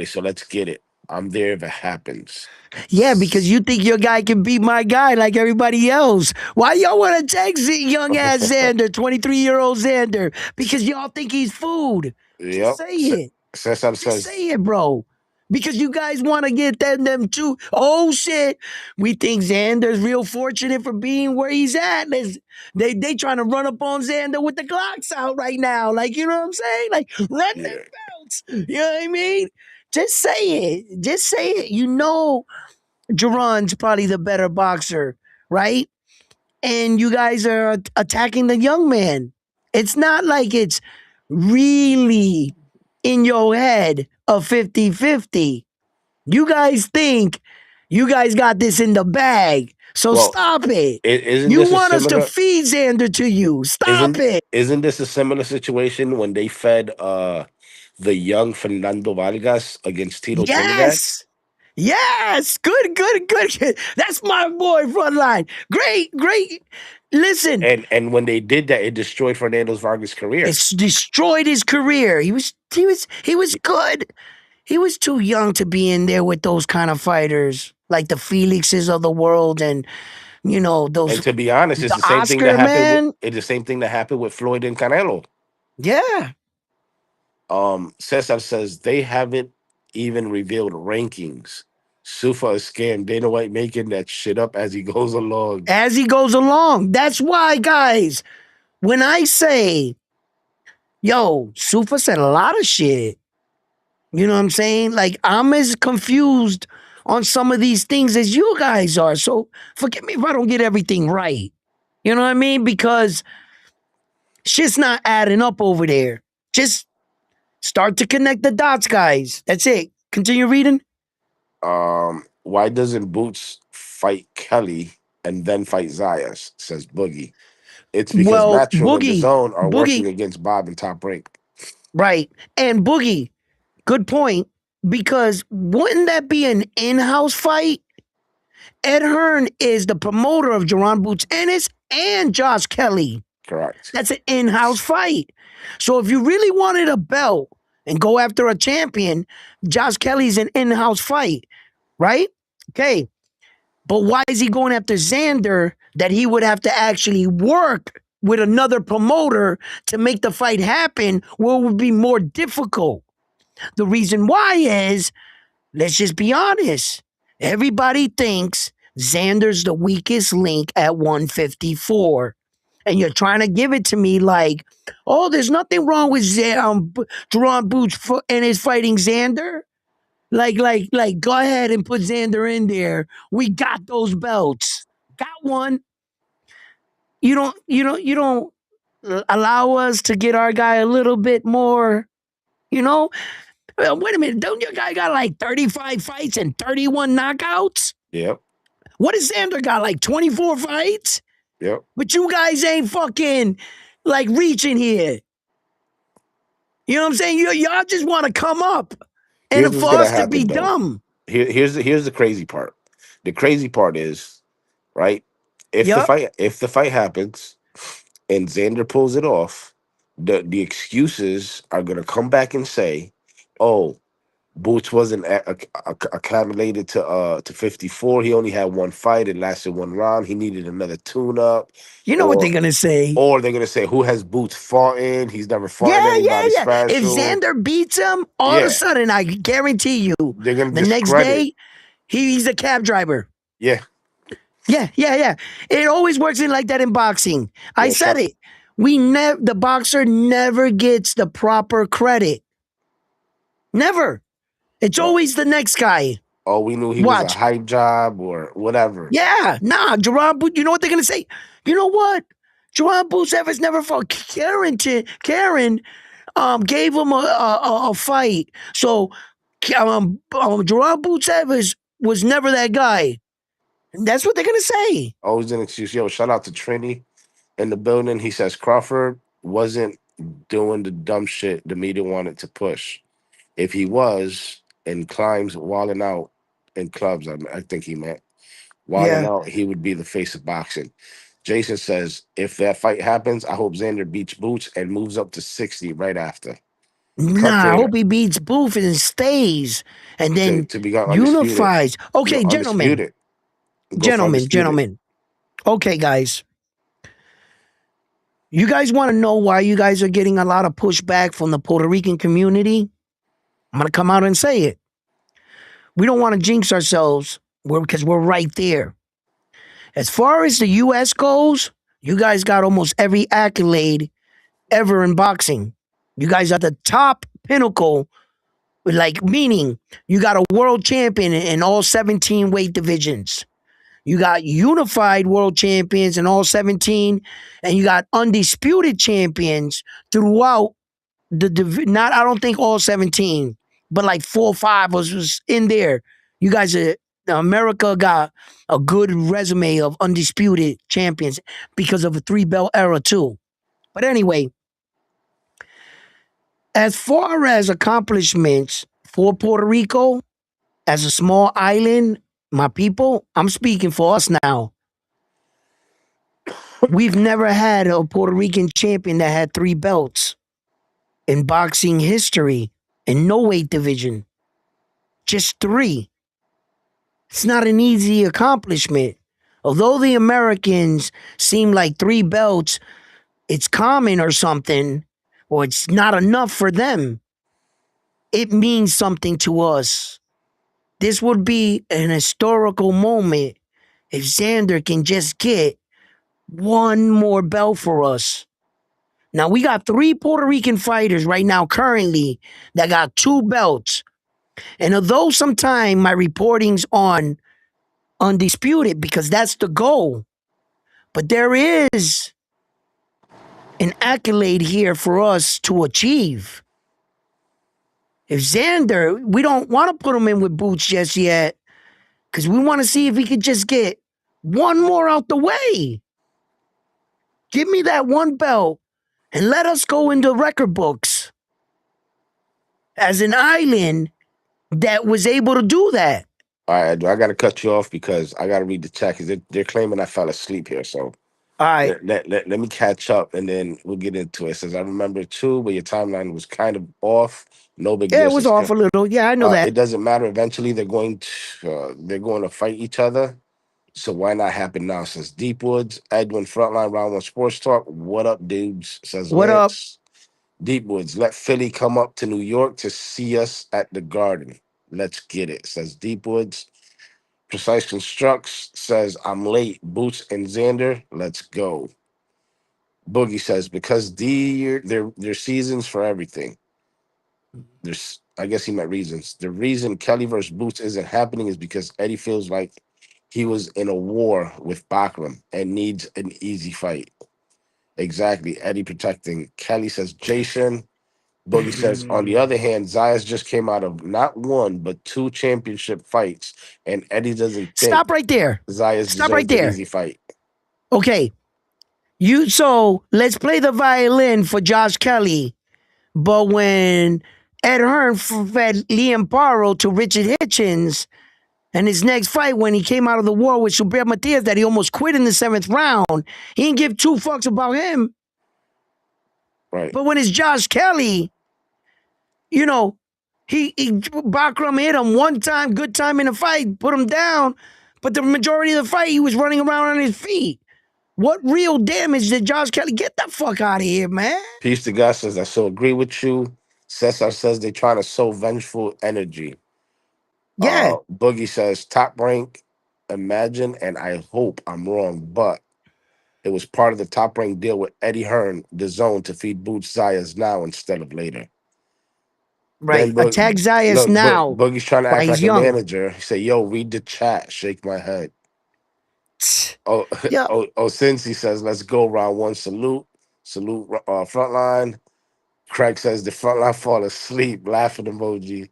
B: So let's get it. I'm there if it happens.
A: Yeah, because you think your guy can beat my guy like everybody else. Why y'all want to take young ass Xander, 23-year-old Xander? Because y'all think he's food. Just
B: Yep.
A: say it.
B: Cesar
A: Just
B: says,
A: say it, bro. Because you guys want to get them too. Oh shit. We think Xander's real fortunate for being where he's at. They trying to run up on Xander with the Glocks out right now. Like, you know what I'm saying? Like, run them
B: yeah.
A: belts. You know what I mean? Just say it. Just say it. You know Jerron's probably the better boxer, right? And you guys are attacking the young man. It's not like it's really in your head of 50-50. You guys think you guys got this in the bag. So
B: Well,
A: stop it.
B: isn't
A: You
B: this a
A: want us to
B: similar
A: feed Xander to you. Stop
B: isn't
A: it.
B: isn't this a similar situation when they fed the young Fernando Vargas against Tito Trinidad?
A: Yes. Yes. Good, good, good. That's my boy, Frontline. Great, great. Listen,
B: And when they did that, it destroyed Fernando Vargas' career.
A: it's destroyed his career. He was good. He was too young to be in there with those kind of fighters, like the Felixes of the world, and those
B: And to be honest, it's
A: the
B: the same thing that
A: Oscar
B: happened with
A: man.
B: it's the same thing that happened with Floyd and Canelo.
A: Yeah,
B: Cesar says they haven't even revealed rankings. Sufa is scam. Dana White making that shit up as he goes along.
A: as he goes along. That's why, guys, when I say, "Yo, Sufa said a lot of shit," you know what I'm saying? Like I'm as confused on some of these things as you guys are. So forgive me if I don't get everything right. You know what I mean? Because shit's not adding up over there. Just start to connect the dots, guys. That's it. Continue reading.
B: Why doesn't Boots fight Kelly and then fight Zayas? Says Boogie. It's because
A: Well,
B: Matchroom and the Zone are
A: Boogie,
B: working against Bob and Top Rank.
A: right. And Boogie, good point. Because wouldn't that be an in-house fight? Ed Hearn is the promoter of Jerron Boots Ennis and Josh Kelly.
B: Correct.
A: That's an in-house fight. So if you really wanted a belt and go after a champion, Josh Kelly's an in-house fight, right? Okay. But why is he going after Xander that he would have to actually work with another promoter to make the fight happen where it would be more difficult? The reason why is, let's just be honest, everybody thinks Xander's the weakest link at 154. And you're trying to give it to me like, oh, there's nothing wrong with Jerron Boots and his fighting Xander. Like, go ahead and put Xander in there. We got those belts. Got one. You don't allow us to get our guy a little bit more, you know? Well, wait a minute. Don't your guy got like 35 fights and 31 knockouts?
B: Yep.
A: What does Xander got? Like 24 fights?
B: Yep.
A: But you guys ain't fucking like reaching here. You know what I'm saying? Y'all just want to come up
B: Here's
A: and
B: what's
A: for
B: gonna
A: us to be
B: happen though.
A: dumb.
B: Here's the crazy part. The crazy part is, right? If the
A: Yup.
B: fight happens and Xander pulls it off, the excuses are gonna come back and say, "Oh, Boots wasn't acclimated to 54. He only had one fight. It lasted one round. He needed another tune-up."
A: You know what they're
B: Or
A: gonna say?
B: or they're gonna say, "Who has Boots fought in? He's never fought in
A: Yeah, yeah,
B: anybody
A: yeah. If
B: special."
A: Xander beats him, all of a
B: Yeah,
A: sudden, I guarantee you,
B: they're gonna
A: the next
B: discredit.
A: day, he's a cab driver.
B: Yeah,
A: Yeah, yeah, yeah. It always works in like that in boxing. I
B: yeah.
A: said it. The boxer never gets the proper credit. Never. It's
B: Well,
A: always the next guy.
B: Oh, we knew he was a
A: Watch.
B: hype job or whatever.
A: Yeah, nah, Gerard Booth, you know what they're gonna say? You know what? Gerard Booth Evans never fought Karen gave him a fight. So Gerard Booth Evans was never that guy. And that's what they're gonna say.
B: Always an excuse. Yo, shout out to Trini in the building. He says Crawford wasn't doing the dumb shit the media wanted to push. If he was and climbs walling out in clubs, I think he meant walling
A: Yeah.
B: out, he would be the face of boxing. Jason says, if that fight happens, I hope Xander beats Boots and moves up to 60 right after. Cut
A: Nah, I
B: creator
A: hope he beats Booth and stays and then
B: to become undisputed.
A: unifies. Okay, gentlemen,
B: Undisputed. Go for undisputed.
A: gentlemen. Okay, guys. You guys want to know why you guys are getting a lot of pushback from the Puerto Rican community? I'm going to come out and say it. We don't want to jinx ourselves because we're right there. As far as the U.S. goes, you guys got almost every accolade ever in boxing. You guys are the top pinnacle, like meaning you got a world champion in all 17 weight divisions. You got unified world champions in all 17, and you got undisputed champions throughout not I don't think all 17, but like 4 or 5 was in there. You guys are America got a good resume of undisputed champions because of a 3-belt era too. But anyway, as far as accomplishments for Puerto Rico as a small island, my people, I'm speaking for us now. We've never had a Puerto Rican champion that had 3 belts in boxing history in no weight division. Just 3. It's not an easy accomplishment. Although the Americans seem like 3 belts, it's common or something, or it's not enough for them. It means something to us. This would be an historical moment if Xander can just get one more belt for us. Now, we got 3 Puerto Rican fighters right now currently that got 2 belts. And although sometimes my reporting's on undisputed because that's the goal, but there is an accolade here for us to achieve. If Xander, we don't want to put him in with Boots just yet because we want to see if he could just get one more out the way. Give me that one belt and let us go into record books as an island that was able to do that.
B: All right, I got to cut you off because I got to read the chat because they're claiming I fell asleep here. So
A: All right.
B: let me catch up and then we'll get into it. It says, I remember too, but your timeline was kind of off. No big
A: Yeah,
B: deal.
A: it was off a little. Yeah, I know that.
B: It doesn't matter. Eventually, they're going to fight each other. So why not happen now? Says Deepwoods, Edwin Frontline Round One Sports Talk. What up, dudes? Says
A: What up?
B: Lance. Deepwoods, let Philly come up to New York to see us at the Garden. Let's get it. Says Deepwoods. Precise Constructs says I'm late. Boots and Xander, let's go. Boogie says because their seasons for everything. There's I guess he meant reasons. The reason Kelly versus Boots isn't happening is because Eddie feels like he was in a war with Bachram and needs an easy fight. Exactly. Eddie protecting. Kelly says Jason. Boogie says, on the other hand, Zayas just came out of not 1, but 2 championship fights, and Eddie doesn't think
A: Stop right there.
B: Zayas
A: Stop right
B: deserves an
A: there.
B: easy fight.
A: Okay. So let's play the violin for Josh Kelly. But when Ed Hearn fed Liam Paro to Richard Hitchens, and his next fight, when he came out of the war with Subir Matias, that he almost quit in the 7th round, he didn't give 2 fucks about him.
B: Right.
A: But when it's Josh Kelly, you know, he Bachram hit him one time, good time in the fight, put him down. But the majority of the fight, he was running around on his feet. What real damage did Josh Kelly get the fuck out of here, man?
B: Peace to God says, I so agree with you. Cesar says they're trying to sow vengeful energy.
A: Yeah.
B: Boogie says, top rank, imagine, and I hope I'm wrong, but it was part of the top rank deal with Eddie Hearn, the zone, to feed Boots Zayas now instead of later.
A: Right. Attack Zayas
B: Look,
A: now
B: Boogie's trying to
A: while
B: act
A: he's
B: like a
A: young.
B: manager. He said, "Yo, read the chat." Shake my head. Oh,
A: Yeah.
B: since he says, "Let's go." Round one, salute, frontline. Craig says the frontline fall asleep. Laughing emoji.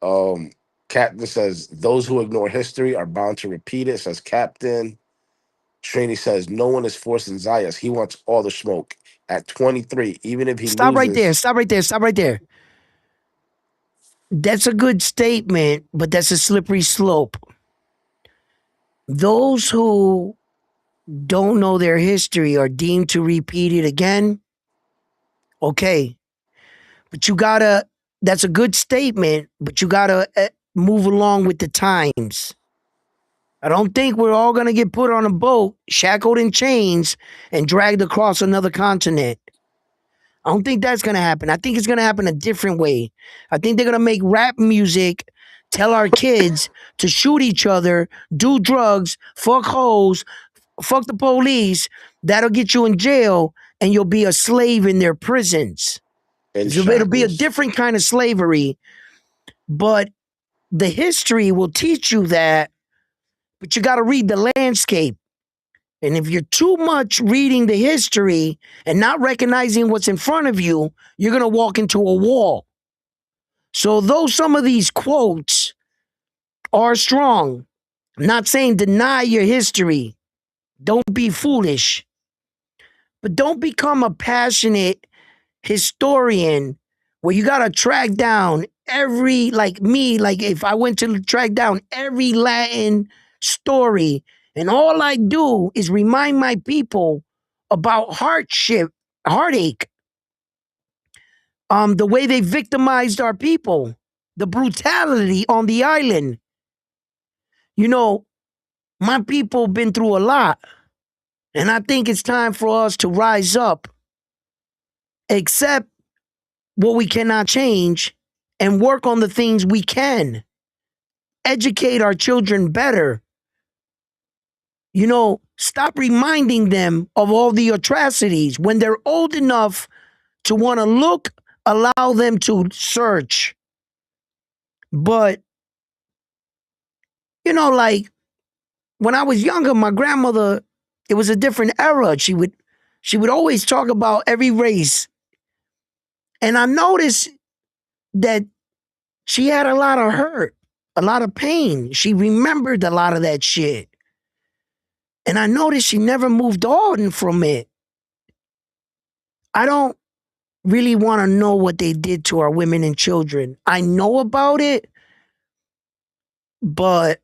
B: Um, Captain says those who ignore history are bound to repeat it. Says Captain. Trini says no one is forcing Zayas. He wants all the smoke. At 23, even if he
A: Stop right there.
B: loses,
A: Stop right there. Stop right there. That's a good statement, but that's a slippery slope. Those who don't know their history are deemed to repeat it again. Okay. But you gotta, that's a good statement, but you gotta move along with the times. I don't think we're all gonna get put on a boat, shackled in chains, and dragged across another continent. I don't think that's gonna happen. I think it's gonna happen a different way. I think they're gonna make rap music, tell our kids to shoot each other, do drugs, fuck hoes, fuck the police. That'll get you in jail, and you'll be a slave in their prisons.
B: in
A: It'll be a
B: shackles.
A: different kind of slavery, but the history will teach you that. But you got to read the landscape. And if you're too much reading the history and not recognizing what's in front of you, you're going to walk into a wall. So, though some of these quotes are strong, I'm not saying deny your history, don't be foolish, but don't become a passionate historian where you got to track down every, like me, like if I went to track down every Latin story, and all I do is remind my people about hardship, heartache, the way they victimized our people, the brutality on the island. You know, my people been through a lot, and I think it's time for us to rise up, accept what we cannot change, and work on the things we can. Educate our children better. You know, stop reminding them of all the atrocities. When they're old enough to want to look, allow them to search. But, you know, like when I was younger, my grandmother, it was a different era. She would always talk about every race. And I noticed that she had a lot of hurt, a lot of pain. She remembered a lot of that shit. And I noticed she never moved on from it. I don't really want to know what they did to our women and children. I know about it, but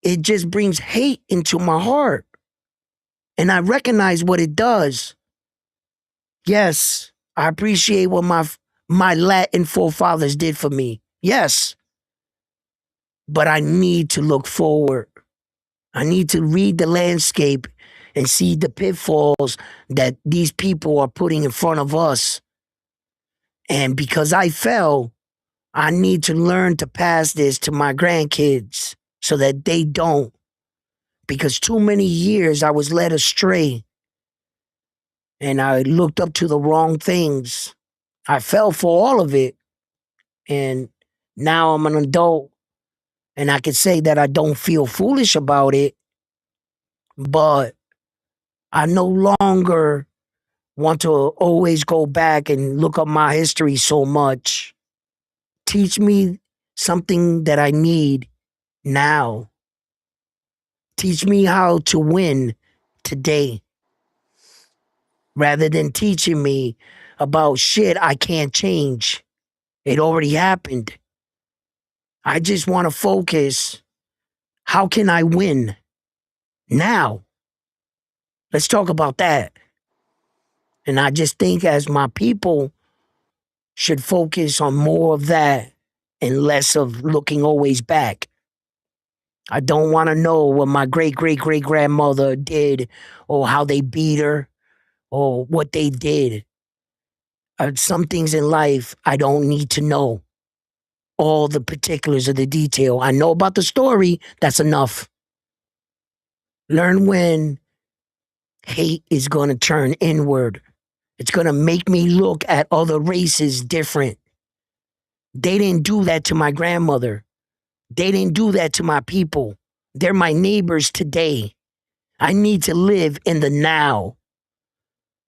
A: it just brings hate into my heart. And I recognize what it does. Yes, I appreciate what my Latin forefathers did for me. Yes. But I need to look forward. I need to read the landscape and see the pitfalls that these people are putting in front of us. And because I fell, I need to learn to pass this to my grandkids so that they don't. Because too many years I was led astray and I looked up to the wrong things. I fell for all of it. And now I'm an adult and I can say that I don't feel foolish about it, but I no longer want to always go back and look up my history so much. Teach me something that I need now. Teach me how to win today rather than teaching me about shit I can't change. It already happened. I just want to focus. How can I win now? Let's talk about that. And I just think as my people should focus on more of that and less of looking always back. I don't want to know what my great great great grandmother did or how they beat her or what they did. Some things in life I don't need to know all the particulars of the detail. I know about the story, that's enough. Learn when hate is going to turn inward. It's going to make me look at other races different. They didn't do that to my grandmother. They didn't do that to my people. They're my neighbors today. I need to live in the now.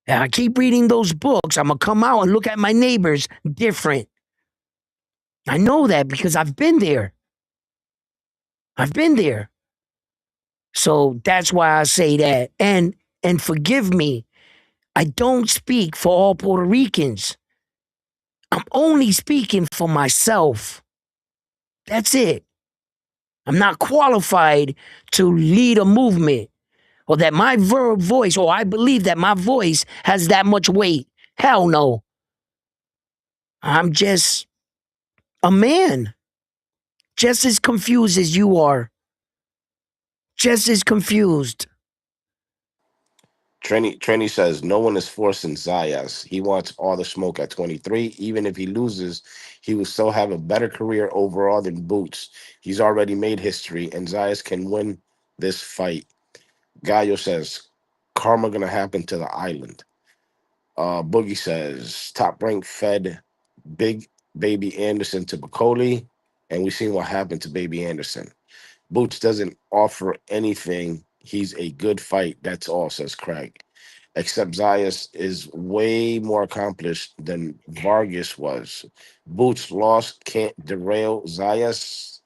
A: And I keep reading those books. I'm going to come out and look at my neighbors different. I know that because I've been there. I've been there. So that's why I say that. And forgive me, I don't speak for all Puerto Ricans. I'm only speaking for myself. That's it. I'm not qualified to lead a movement or that my voice, or I believe that my voice has that much weight. Hell no. I'm just a man, just as confused as you are, just as confused.
B: Trenny says no one is forcing Zayas. He wants all the smoke at 23. Even if he loses, he will still have a better career overall than Boots. He's already made history, and Zayas can win this fight. Gallo says karma gonna happen to the island. Boogie says top rank fed big baby Anderson to Bacoli, and we seen what happened to baby Anderson. Boots doesn't offer anything. He's a good fight. That's all, says Craig. Except Zayas is way more accomplished than Vargas was. Boots' loss can't derail Zayas.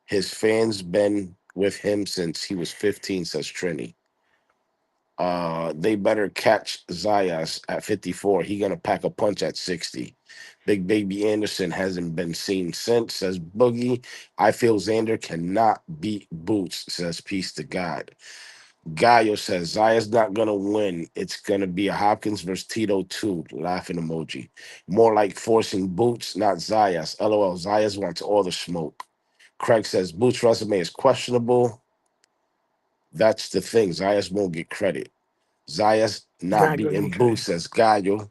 B: His fans been with him since he was 15, says Trini. They better catch Zayas at 54. He gonna pack a punch at 60. Big baby Anderson hasn't been seen since, says Boogie. I feel Xander cannot beat Boots, says Peace to God. Gallo says Zaya's not gonna win. It's gonna be a Hopkins versus Tito 2. Laughing emoji. More like forcing Boots, not Zayas. LOL. Zayas wants all the smoke. Craig says Boots' resume is questionable. That's the thing. Zayas won't get credit. Zayas
A: He's
B: not
A: not going to
B: beating
A: get credit.
B: Boots, says Gallo.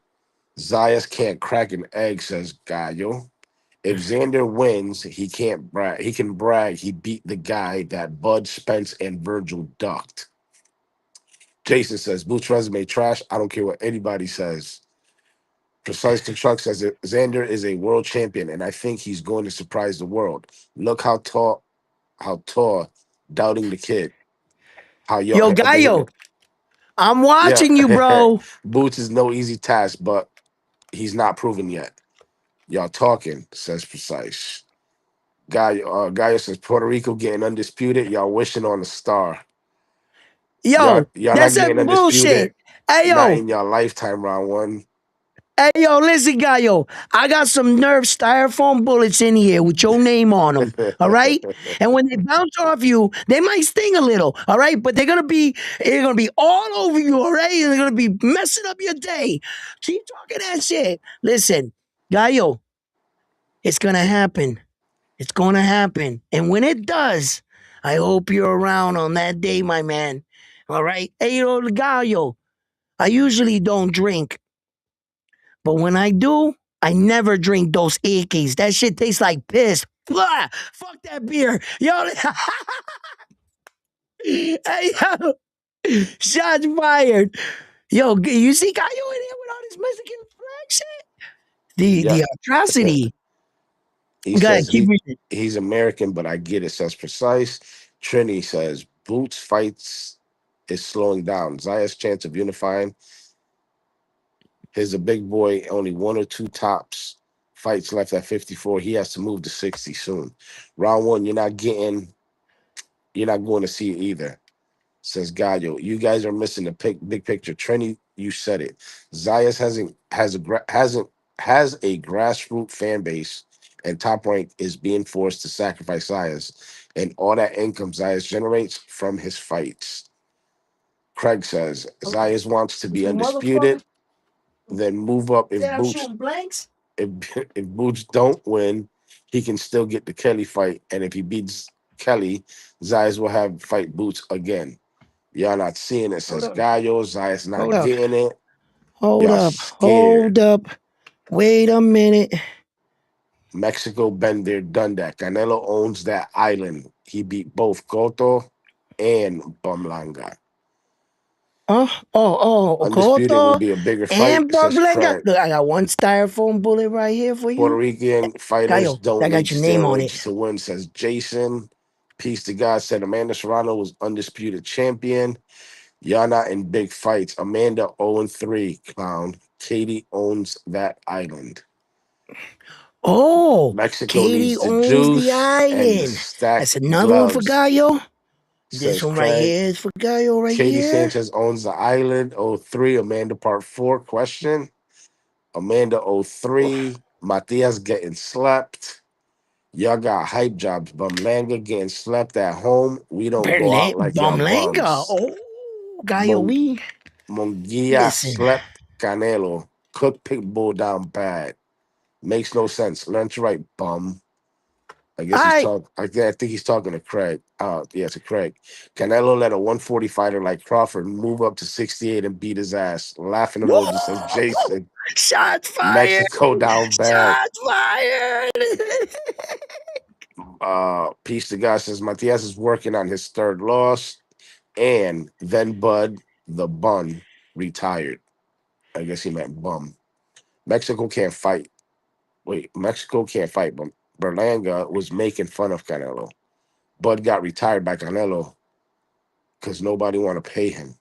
B: Zayas can't crack an egg, says Gallo. If Xander wins, he can't brag. He can brag he beat the guy that Bud Spence and Virgil ducked. Jason says Boots' resume trash. I don't care what anybody says. Precise Construct says that Xander is a world champion, and I think he's going to surprise the world. Look how tall, doubting the kid. How young?
A: Yo,
B: Okay,
A: Gallo, I'm
B: yeah.
A: watching you, bro.
B: Boots is no easy task, but he's not proven yet. Y'all talking, says Precise. Guy says Puerto Rico getting undisputed. Y'all wishing on a star. Y'all,
A: Yo,
B: y'all not
A: that's that
B: getting undisputed.
A: bullshit. Hey,
B: Not
A: yo,
B: in your lifetime, round one.
A: Hey, yo, listen, Gallo. I got some Nerf styrofoam bullets in here with your name on them. All right. And when they bounce off you, they might sting a little. All right. But they're gonna be all over you. All right. And they're gonna be messing up your day. Keep talking that shit. Listen, Gallo, it's gonna happen. It's gonna happen. And when it does, I hope you're around on that day, my man. All right. Hey, yo, Gallo, I usually don't drink. But when I do, I never drink those Ickies. That shit tastes like piss. Blah! Fuck that beer. Yo, hey, yo, shots fired. Yo, you see Caio in here with all this Mexican flag shit? The
B: Yeah.
A: the atrocity.
B: He
A: Go ahead,
B: says
A: keep reading.
B: he's American, but I get it, says Precise. Trini says Boots fights is slowing down. Zaya's chance of unifying. He's a big boy, only one or two tops fights left at 54. He has to move to 60 soon. Round one, you're not going to see it either, says Gallo. You guys are missing the big picture. Trini, you said it. Zayas has a grassroots fan base, and Top Rank is being forced to sacrifice Zayas, and all that income Zayas generates from his fights. Craig says Zayas wants to be
A: You motherfucker
B: undisputed, then move up if
A: said I'm
B: Boots
A: shooting blanks.
B: if if Boots don't win, he can still get the Kelly fight, and if he beats Kelly, Zayas will have fight Boots again. Y'all not seeing it,
A: Hold
B: says
A: up.
B: Gallo. Zayas
A: Hold
B: not
A: up.
B: getting it.
A: Hold
B: Y'all
A: up.
B: scared.
A: Hold up. Wait a minute.
B: Mexico been there, done that. Canelo owns that island. He beat both Cotto and Bumlanga. Undisputed will
A: Okoto
B: be a bigger fight,
A: and
B: says
A: Barblenga.
B: Craig.
A: Look, I got one styrofoam bullet right here for
B: Puerto
A: you.
B: Rican fighters
A: Gallo,
B: don't
A: that
B: need
A: got your name on
B: steroids
A: it.
B: to win, says Jason. Peace to God said Amanda Serrano was undisputed champion. Y'all not in big fights. Amanda 0-3, clown. Katie owns that island.
A: Oh,
B: Mexico
A: Katie
B: needs the
A: owns the
B: juice and the
A: island. That's
B: stacked
A: another one for
B: gloves,
A: Gallo. This
B: says
A: one right
B: Craig.
A: here is for Gallo right
B: Katie
A: here.
B: Sanchez owns the island. 0-3, Amanda part 4 question. Amanda 0-3, Matias getting slept. Y'all got hype jobs. Bumlanga getting slept at home. We don't go out like y'all
A: Bomlanga.
B: bums.
A: Oh, Gallo,
B: Mon-
A: we
B: Mongia
A: listen.
B: slept Canelo. Cook Pitbull down bad. Makes no sense. Learn to write, bum. I guess he's
A: I
B: talking. I think he's talking to Craig. Yeah, to Craig. Canelo let a 140 fighter like Crawford move up to 68 and beat his ass. Laughing
A: woo!
B: emoji says Jason.
A: Shots fired.
B: Mexico down bad.
A: Shots fired.
B: Peace to God says Matias is working on his third loss. And then Bud the Bun retired. I guess he meant bum. Mexico can't fight. Wait, Mexico can't fight, but Berlanga was making fun of Canelo. Bud got retired by Canelo because nobody want to pay him.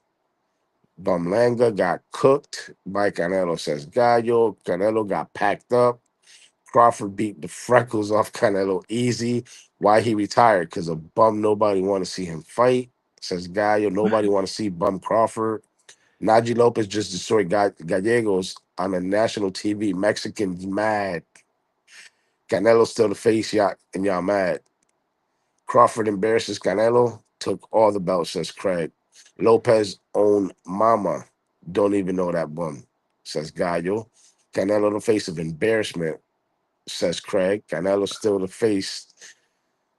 B: Bumlanga got cooked by Canelo, says Gallo. Canelo got packed up. Crawford beat the freckles off Canelo easy. Why he retired? Because a bum nobody want to see him fight, says Gallo. Nobody want to see bum Crawford. Najee Lopez just destroyed Gallegos on a national TV. Mexicans mad. Canelo still the face, y'all, and y'all mad. Crawford embarrasses Canelo, took all the belts, says Craig. Lopez own mama. Don't even know that bum, says Gallo. Canelo the face of embarrassment, says Craig. Canelo still the face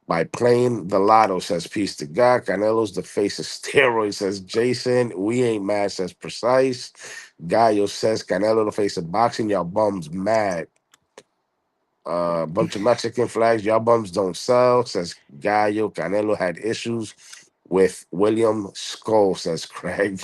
B: by playing the lotto, says Peace to God. Canelo's the face of steroids, says Jason. We ain't mad, says Precise. Gallo says Canelo the face of boxing. Y'all bums mad. Bunch of Mexican flags. Y'all bums don't sell, says Gallo. Canelo had issues with William Skull, says Craig.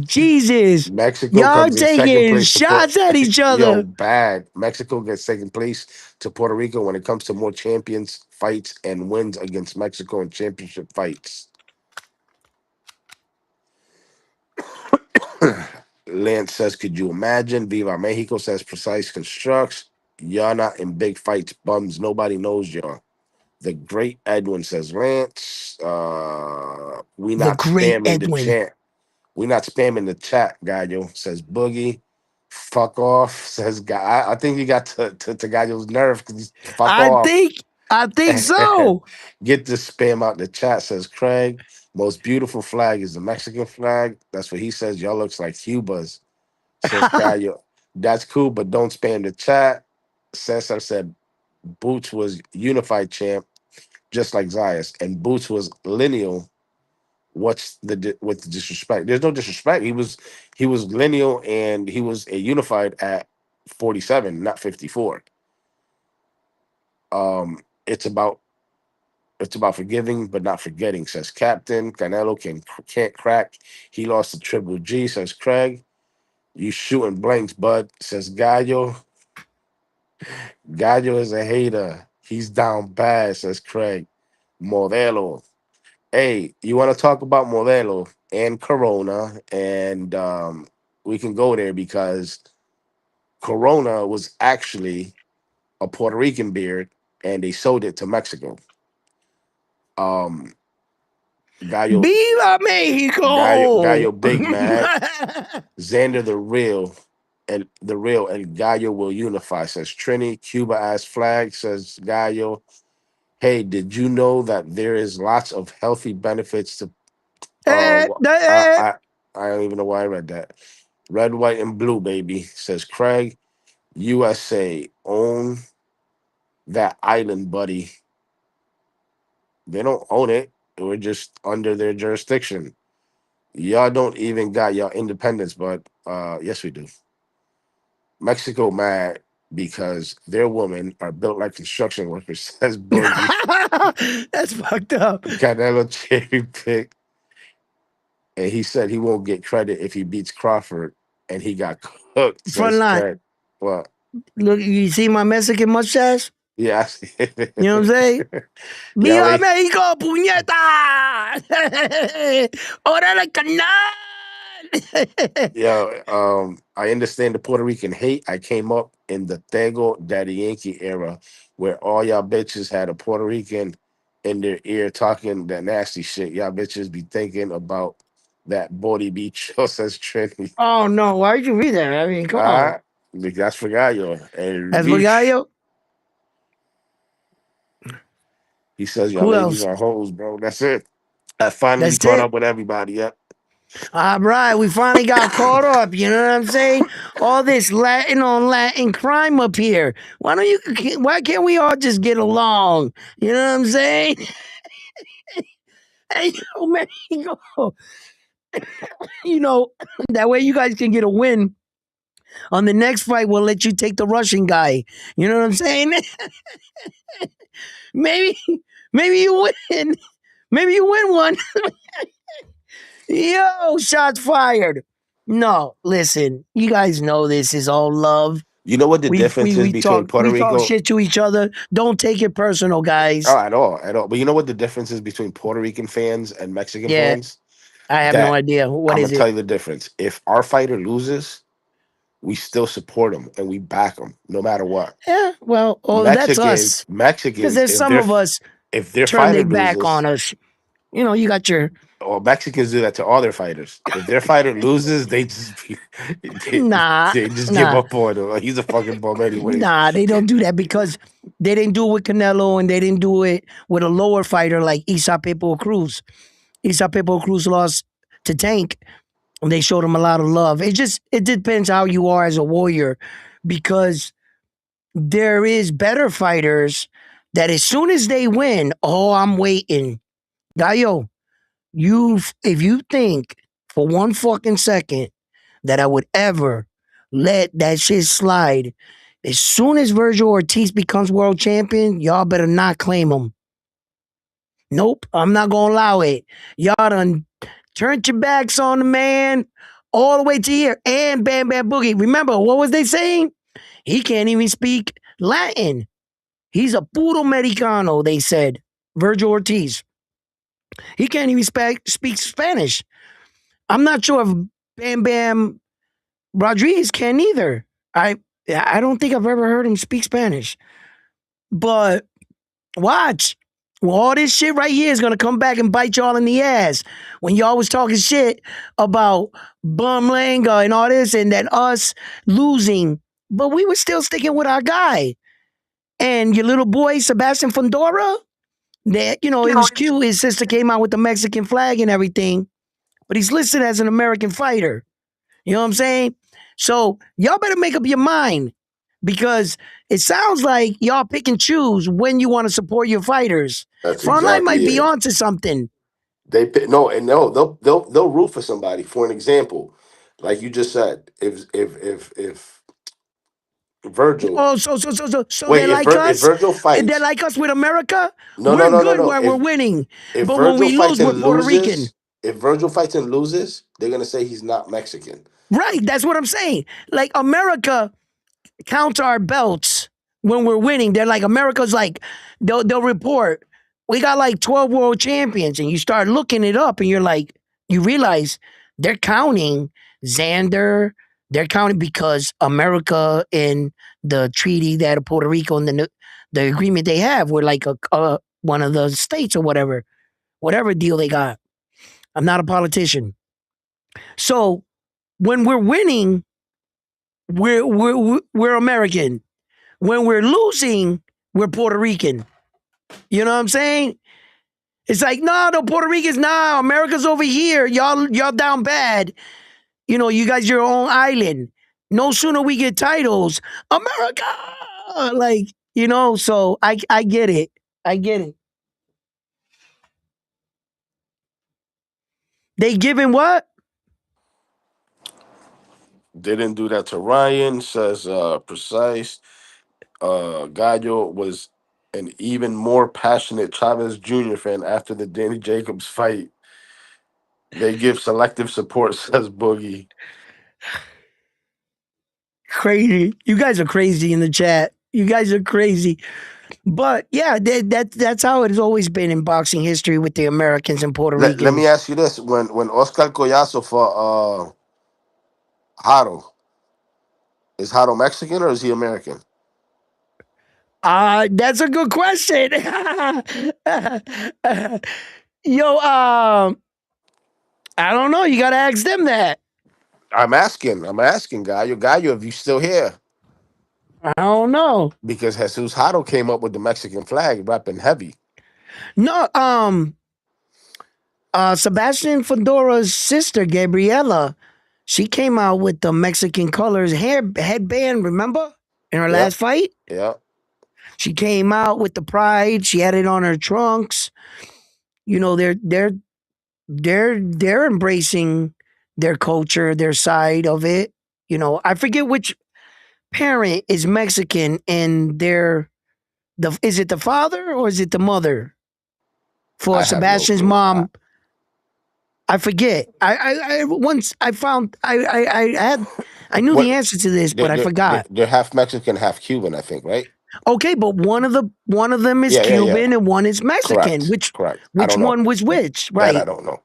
A: Jesus.
B: Mexico
A: Y'all
B: comes in second
A: taking
B: place to put
A: shots at each
B: yo
A: other.
B: bad. Mexico gets second place to Puerto Rico when it comes to more champions fights and wins against Mexico in championship fights. Lance says, could you imagine? Viva Mexico says Precise Constructs. Y'all not in big fights, bums. Nobody knows y'all. The great Edwin says, Lance, we
A: The
B: not
A: great
B: spamming the
A: Edwin.
B: chat. We not spamming the chat, Gallo, says Boogie. Fuck off, says Guy. I think you got to Gallo's nerve because he's fuck
A: I
B: off.
A: think I think so.
B: Get this spam out the chat, says Craig. Most beautiful flag is the Mexican flag. That's what he says. Y'all looks like Cuba's, says Gallo. That's cool, but don't spam the chat. Cesar said Boots was unified champ, just like Zayas, and Boots was lineal. What's with the disrespect? There's no disrespect. He was lineal and he was a unified at 47, not 54. It's about forgiving but not forgetting, says Captain. Canelo can't crack. He lost to Triple G, says Craig. You shooting blanks, bud, says Gallo. Gallo is a hater. He's down bad, says Craig. Modelo. Hey, you want to talk about Modelo and Corona, and we can go there because Corona was actually a Puerto Rican beer, and they sold it to Mexico. Um, Gallo,
A: Viva
B: Gallo,
A: Mexico.
B: Big Mad, Xander the real, and Gallo will unify. Says Trini. Cuba ass flag, says Gallo. Hey, did you know that there is lots of healthy benefits to I,
A: Eh.
B: I I don't even know why I read that. Red, white, and blue, baby, says Craig. USA own that island, buddy. They don't own it. We're just under their jurisdiction. Y'all don't even got y'all independence, but yes, we do. Mexico mad because their women are built like construction workers, says Boogie.
A: That's fucked up.
B: Canelo cherry pick and he said he won't get credit if he beats Crawford, and he got cooked.
A: Front
B: Says
A: line.
B: Trent. Well,
A: Look, you see my Mexican mustache?
B: yeah,
A: You know what I'm saying?
B: yeah.
A: ¡Viva México, puñeta! ¡Órale, canal!
B: Yeah, I understand the Puerto Rican hate. I came up in the Tego Daddy Yankee era where all y'all bitches had a Puerto Rican in their ear talking that nasty shit. Y'all bitches be thinking about that body beach, says Trinity.
A: Oh, no. Why'd you read that? I mean, come on.
B: Ah, that's for Gallo. And
A: That's Gallo.
B: he says, y'all
A: Who
B: ladies
A: else?
B: are hoes, bro. That's it. I finally
A: That's
B: caught
A: it.
B: up with everybody. Yep.
A: All right, we finally got caught up. You know what I'm saying? All this Latin on Latin crime up here. Why don't you? Why can't we all just get along? You know what I'm saying? Hey, yo, man, you know that way you guys can get a win on the next fight. We'll let you take the Russian guy. You know what I'm saying? maybe, maybe you win. Maybe you win one. Yo, shots fired. No, listen, you guys know this is all love.
B: You know what the
A: We
B: difference
A: we
B: is
A: we
B: between
A: talk
B: Puerto
A: we talk
B: Rico?
A: shit to each other. Don't take it personal,
B: Oh,
A: guys.
B: at all. But you know what the difference is between Puerto Rican fans and Mexican
A: Yeah,
B: fans?
A: I have no
B: That
A: idea. What
B: I'm
A: is
B: gonna tell
A: it?
B: you the difference. If our fighter loses, we still support him and we back him no matter what.
A: Yeah, well, oh, that's
B: Mexicans,
A: us. Because
B: Mexicans,
A: there's some of us
B: if their
A: turn
B: fighter
A: their back on
B: loses,
A: us. You know, you got your
B: or Mexicans do that to all their fighters. If their fighter loses, they just they,
A: nah,
B: they just give
A: nah,
B: up on him. Like, he's a fucking bum anyways.
A: nah. They don't do that because they didn't do it with Canelo and they didn't do it with a lower fighter like Isa Pepo Cruz. Isa Pepo Cruz lost to Tank. And they showed him a lot of love. It depends how you are as a warrior, because there is better fighters that as soon as they win, oh, I'm waiting. Gallo, if you think for one fucking second that I would ever let that shit slide, as soon as Virgil Ortiz becomes world champion, y'all better not claim him. Nope, I'm not gonna allow it. Y'all done turned your backs on the man all the way to here. And Bam Bam Boogie. Remember, what was they saying? He can't even speak Latin. He's a puro Americano, they said. Virgil Ortiz. He can't even speak Spanish. I'm not sure if Bam Bam Rodriguez can either. I don't think I've ever heard him speak Spanish. But watch. Well, all this shit right here is gonna come back and bite y'all in the ass. When y'all was talking shit about Bumlanga and all this, and then us losing, but we were still sticking with our guy. And your little boy Sebastian Fundora, that it was cute. His sister came out with the Mexican flag and everything, but he's listed as an American fighter. You know what I'm saying? So y'all better make up your mind, because it sounds like y'all pick and choose when you want to support your fighters.
B: That's
A: Frontline might
B: exactly
A: be
B: it.
A: onto something.
B: No, they'll root for somebody. For an example, like you just said, if Virgil
A: Oh, so they
B: wait
A: like
B: if
A: us.
B: Virgil
A: They
B: fights,
A: like us with America.
B: no no
A: We're
B: no no
A: good
B: no
A: when we're winning,
B: if
A: but when
B: Virgil
A: we
B: fights
A: lose, we're
B: and
A: Puerto Rican.
B: loses, if Virgil fights and loses, they're gonna say he's not Mexican.
A: Right? That's what I'm saying. Like America counts our belts when we're winning. They're like America's like they'll report we got like 12 world champions, and you start looking it up, and you're like you realize they're counting Xander. They're counting because America in the treaty that Puerto Rico and the agreement they have, we're like a one of the states or whatever deal they got. I'm not a politician, so when we're winning, we're American. When we're losing, we're Puerto Rican. You know what I'm saying? It's like, no, the Puerto Ricans, nah, America's over here. Y'all down bad. You guys your own island. No sooner we get titles, America. Like, so I get it. I get it. They giving what?
B: They didn't do that to Ryan, says Precise. Gallo was an even more passionate Chavez Jr. fan after the Danny Jacobs fight. They give selective support, says Boogie.
A: Crazy. You guys are crazy in the chat. You guys are crazy. But yeah, that's how it has always been in boxing history with the Americans and Puerto
B: Let me
A: Ricans.
B: ask you this: when Oscar Collazo fought Haro, is Haro Mexican or is he American?
A: That's a good question. Yo, I don't know. You gotta ask them that.
B: I'm asking, Gallo, if you still here.
A: I don't know.
B: Because Jesus Haro came up with the Mexican flag, rapping heavy.
A: No, Sebastian Fedora's sister, Gabriela, she came out with the Mexican colors headband, remember? In her
B: Yeah,
A: last fight?
B: yeah.
A: She came out with the pride. She had it on her trunks. You know, they're embracing their culture, their side of it. You know, I forget which parent is Mexican and is it the father or is it the mother? For
B: I have no
A: Sebastian's
B: clue.
A: mom, I forget. I once I found I knew the
B: What
A: answer to this, but
B: they're,
A: I
B: they're, they're
A: forgot.
B: they're half Mexican, half Cuban, I think, right?
A: Okay, but one of them is
B: Yeah, yeah, yeah.
A: Cuban and one is Mexican.
B: Correct, correct. I
A: Which
B: don't know.
A: one was which?
B: That I
A: Right.
B: don't know.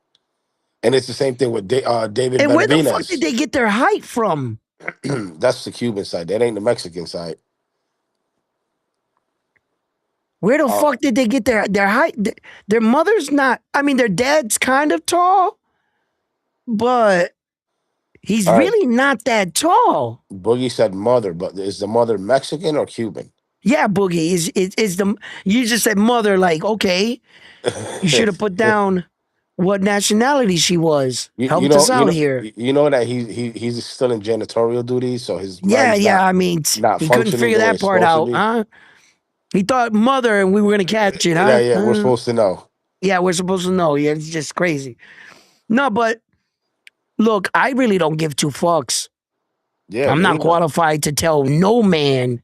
B: And it's the same thing with David
A: And where the fuck did
B: Benavidez.
A: they get their height from?
B: That's the Cuban side. That ain't the Mexican side.
A: Where the
B: Uh,
A: fuck did they get their height? Their mother's not. I mean, their dad's kind of tall, but he's
B: all right.
A: really not that tall.
B: Boogie said mother, but is the mother Mexican or Cuban?
A: Yeah, Boogie is the. You just said mother, like okay. You should have put down what nationality she was.
B: You
A: Helped
B: know,
A: us out here.
B: you know that he's still in janitorial duties, so his
A: Yeah,
B: mind's
A: yeah. I mean,
B: not
A: he couldn't
B: functioning
A: figure
B: the way
A: that
B: it's
A: part
B: supposed to
A: out,
B: be.
A: huh? He thought mother and we were gonna catch it,
B: Yeah,
A: huh?
B: yeah, we're supposed to know.
A: Yeah, we're supposed to know. Yeah, it's just crazy. No, but look, I really don't give two fucks.
B: Yeah,
A: I'm
B: me
A: not
B: either.
A: qualified to tell no man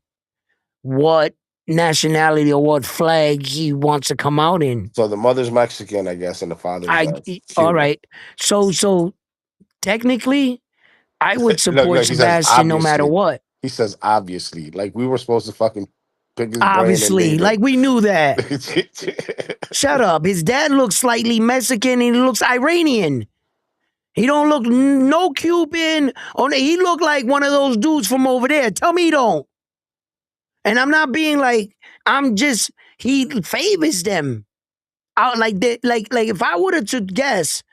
A: what nationality or what flag he wants to come out in.
B: So the mother's Mexican, I guess, and the father's
A: All
B: Cuban.
A: right. So technically, I would
B: Look,
A: support
B: he says
A: Sebastian no matter
B: obviously.
A: what.
B: He says obviously. Like we were supposed to fucking pick his brain and
A: Obviously,
B: name
A: like we knew that.
B: it.
A: Shut up. His dad looks slightly Mexican and he looks Iranian. He don't look no Cuban. He look like one of those dudes from over there. Tell me he don't. And I'm not being like, I'm just, he favors them. Like if I were to guess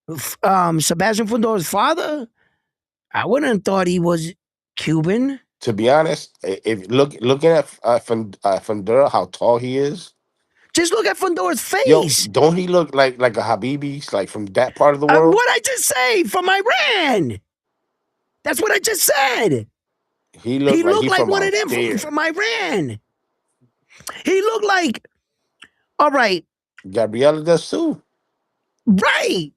A: Sebastian Fundora's father, I wouldn't have thought he was Cuban.
B: To be honest, if looking at Fundura, how tall he is,
A: Just look at Fundora's
B: yo,
A: face.
B: don't he look like a Habibi, like from that part of the world?
A: What I just say from Iran. That's what I just said.
B: He looked
A: He
B: like
A: looked
B: he
A: like
B: from
A: one of
B: out
A: them
B: there.
A: from Iran. He looked like, all right,
B: Gabriella does too.
A: right.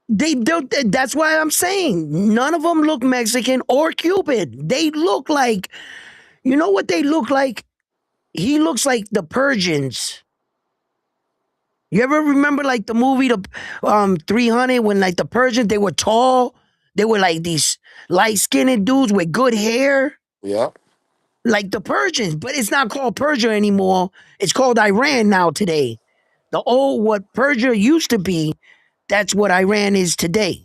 A: They don't. That's why I'm saying none of them look Mexican or Cuban. They look like, you know what they look like? He looks like the Persians. You ever remember like the movie the 300 when like the Persians they were tall, they were like these light skinned dudes with good hair,
B: Yeah.
A: like the Persians. But it's not called Persia anymore. It's called Iran now today. The old what Persia used to be, that's what Iran is today.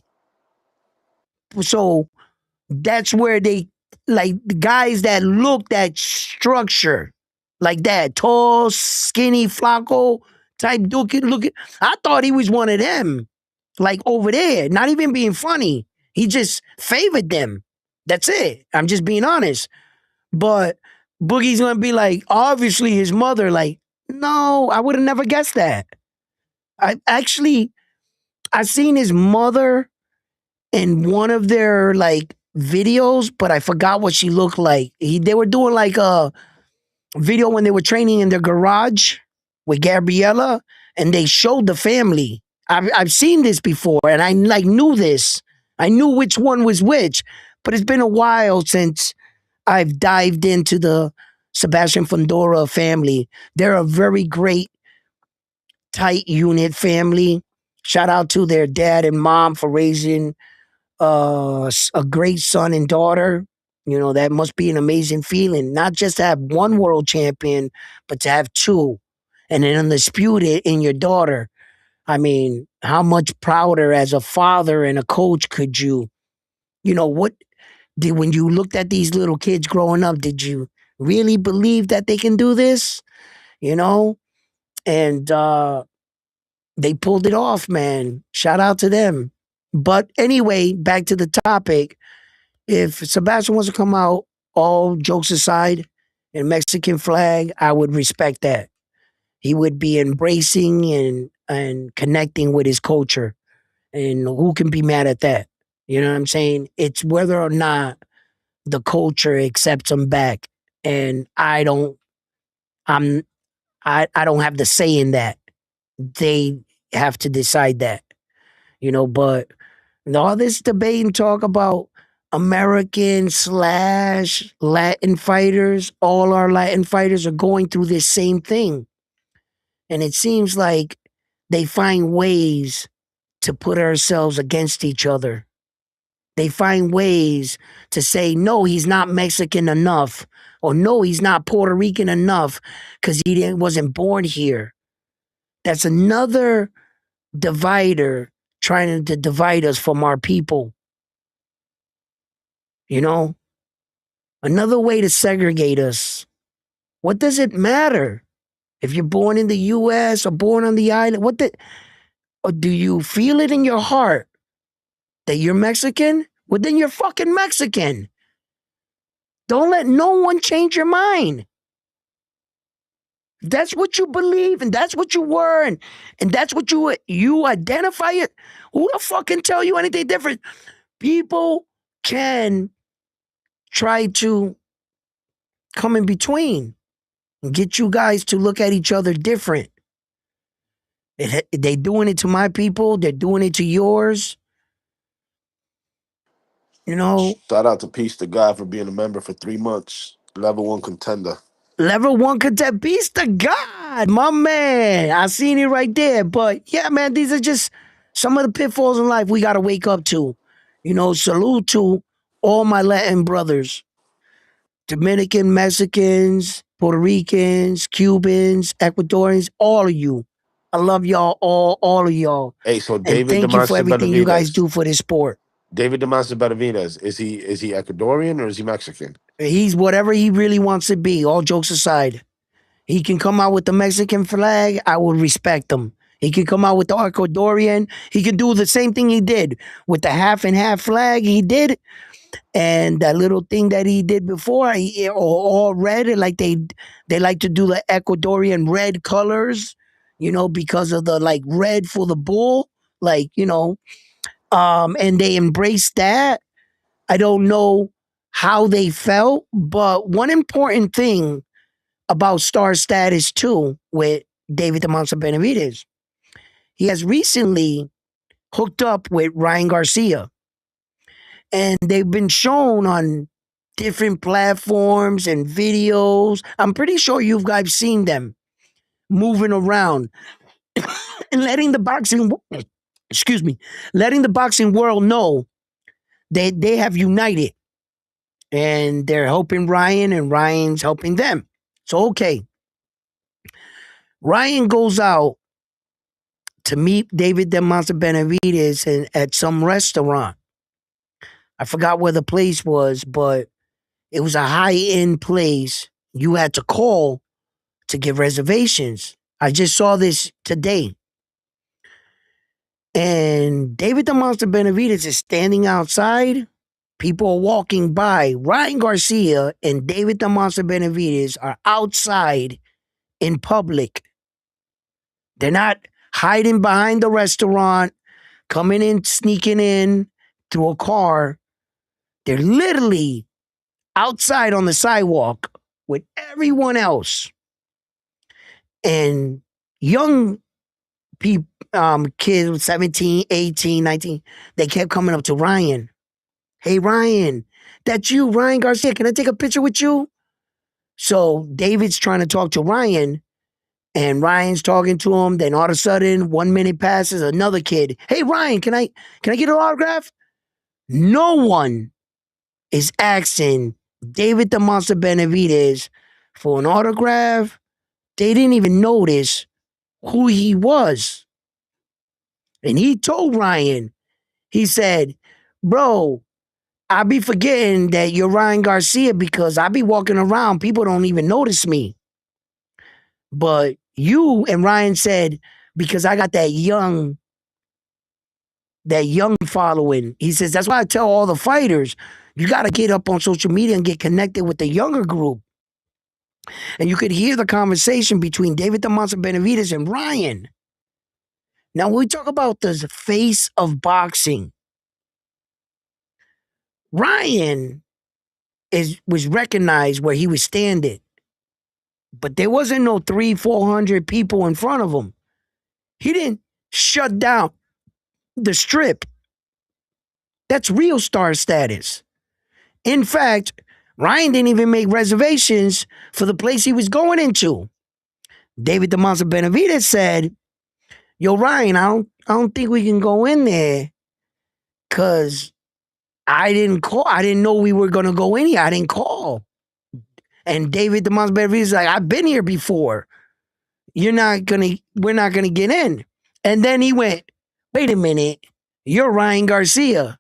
A: So that's where they like the guys that look that structure like that tall skinny flaco type dude looking. I thought he was one of them like over there, not even being funny. He just favored them. That's it. I'm just being honest. But Boogie's gonna be like obviously his mother, like no, I would have never guessed that. I seen his mother in one of their like videos, but I forgot what she looked like. They were doing like a video when they were training in their garage with Gabriella, and they showed the family. I've seen this before, and I like knew this. I knew which one was which, but it's been a while since I've dived into the Sebastian Fundora family. They're a very great, tight unit family. Shout out to their dad and mom for raising a great son and daughter. You know, that must be an amazing feeling. Not just to have one world champion, but to have two and then undisputed in your daughter. I mean, how much prouder as a father and a coach could you know, what did when you looked at these little kids growing up, did you really believe that they can do this? You know? And they pulled it off, man. Shout out to them. But anyway, back to the topic. If Sebastian wants to come out, all jokes aside, in Mexican flag, I would respect that. He would be embracing and connecting with his culture. And who can be mad at that? You know what I'm saying? It's whether or not the culture accepts him back. And I'm I don't have the say in that. They have to decide that. You know, but all this debate and talk about American slash Latin fighters, all our Latin fighters are going through this same thing. And it seems like they find ways to put ourselves against each other. They find ways to say, no, he's not Mexican enough, or no, he's not Puerto Rican enough because wasn't born here. That's another divider trying to divide us from our people. You know, another way to segregate us. What does it matter if you're born in the U.S. or born on the island? Or do you feel it in your heart that you're Mexican? Well, then you're fucking Mexican. Don't let no one change your mind. That's what you believe, and that's what you were, and that's what you identify it. Who the fuck can tell you anything different? People can try to come in between and get you guys to look at each other different. They doing it to my people. They're doing it to yours. You know,
B: Shout out to Peace to God for being a member for 3 months. Level 1 contender.
A: level one contest. Peace to God, my man. I seen it right there. But yeah, man, these are just some of the pitfalls in life we got to wake up to. You know, salute to all my Latin brothers, Dominican, Mexicans, Puerto Ricans, Cubans, Ecuadorians, all of you. I love y'all all of y'all.
B: Hey, so
A: And
B: David
A: thank you for
B: Demonte
A: everything you guys
B: Benavidez.
A: do for this sport.
B: David Demonte Benavidez. Is he Ecuadorian or is he Mexican?
A: He's whatever he really wants to be, all jokes aside. He can come out with the Mexican flag, I will respect him. He can come out with the Ecuadorian. He can do the same thing he did with the half and half flag he did. And that little thing that he did before, all red, like they like to do the Ecuadorian red colors, you know, because of the like red for the bull, like, you know, and they embraced that. I don't know how they felt, but one important thing about star status too with David the Monster Benavidez, he has recently hooked up with Ryan Garcia, and they've been shown on different platforms and videos. I'm pretty sure you guys seen them moving around and letting the boxing excuse me, letting the boxing world know they have united and they're helping Ryan and Ryan's helping them. So okay, Ryan goes out to meet David the Monster Benavidez at some restaurant. I forgot where the place was, but it was a high end place. You had to call to get reservations. I just saw this today. And David the Monster Benavidez is standing outside. People are walking by. Ryan Garcia and David the Monster Benavidez are outside in public. They're not hiding behind the restaurant, coming in, sneaking in through a car. They're literally outside on the sidewalk with everyone else. And young people, kids, 17, 18, 19, they kept coming up to Ryan. Hey, Ryan, that's you, Ryan Garcia. Can I take a picture with you? So David's trying to talk to Ryan, And Ryan's talking to him. Then all of a sudden, 1 minute passes, another kid. Hey Ryan, can I get an autograph? No one is asking David the Monster Benavidez for an autograph. They didn't even notice who he was. And he told Ryan, he said, bro, I be forgetting that you're Ryan Garcia because I be walking around. People don't even notice me. But you, and Ryan said, because I got that young following. He says, that's why I tell all the fighters, you got to get up on social media and get connected with the younger group. And you could hear the conversation between David the Monster Benavidez and Ryan. Now, when we talk about the face of boxing, Ryan was recognized where he was standing, but there wasn't no 300-400 people in front of him. He didn't shut down the strip. That's real star status. In fact, Ryan didn't even make reservations for the place he was going into. David the Monster Benavidez said, yo, Ryan, I don't think we can go in there because I didn't call. I didn't know we were going to go in here. I didn't call. And David the Monster Benavidez is like, I've been here before. We're not going to get in. And then he went, wait a minute, you're Ryan Garcia.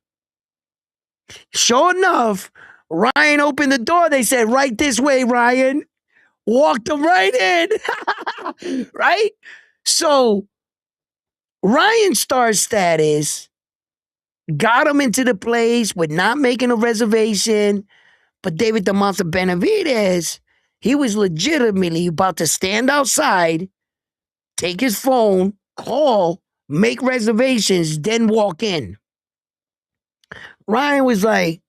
A: Sure enough, Ryan opened the door. They said, right this way, Ryan. Walked him right in. Right? So Ryan star status got him into the place with not making a reservation. But David the Monster Benavidez, he was legitimately about to stand outside, take his phone, call, make reservations, then walk in. Ryan was like,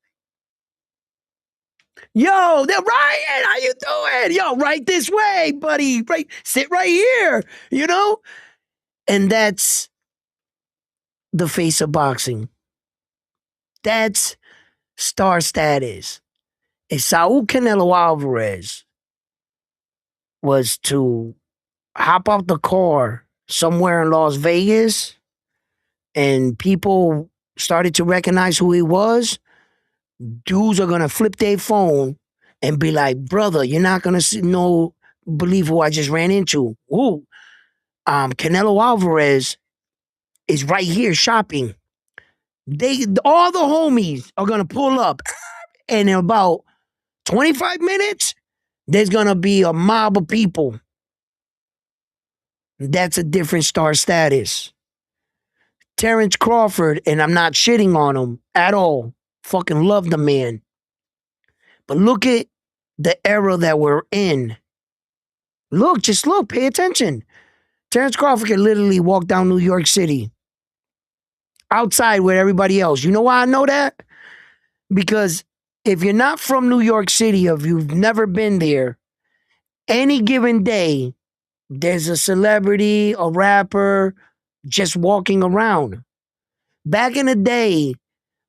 A: yo, Ryan, how you doing? Yo, right this way, buddy. Right, sit right here, you know? And that's the face of boxing. That's star status. If Saul Canelo Alvarez was to hop out the car somewhere in Las Vegas and people started to recognize who he was, dudes are gonna flip their phone and be like, brother, you're not gonna believe who I just ran into. Ooh, Canelo Alvarez is right here shopping. All the homies are gonna pull up, and in about 25 minutes, there's gonna be a mob of people. That's a different star status. Terrence Crawford, and I'm not shitting on him at all. Fucking love the man. But look at the era that we're in. Just look, pay attention. Terrence Crawford can literally walk down New York City outside with everybody else. You know why I know that? Because if you're not from New York City, or if you've never been there, any given day, there's a celebrity, a rapper, just walking around. Back in the day,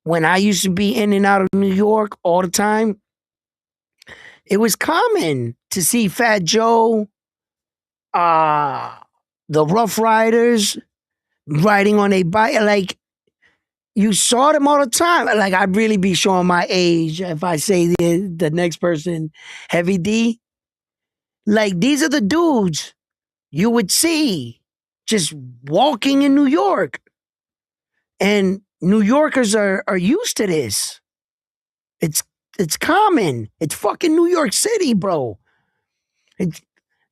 A: when I used to be in and out of New York all the time, it was common to see Fat Joe, the Rough Riders riding on a bike. Like, you saw them all the time. Like, I'd really be showing my age if I say the next person, Heavy D. Like, these are the dudes you would see just walking in New York. And New Yorkers are used to this. It's common. It's fucking New York City, bro.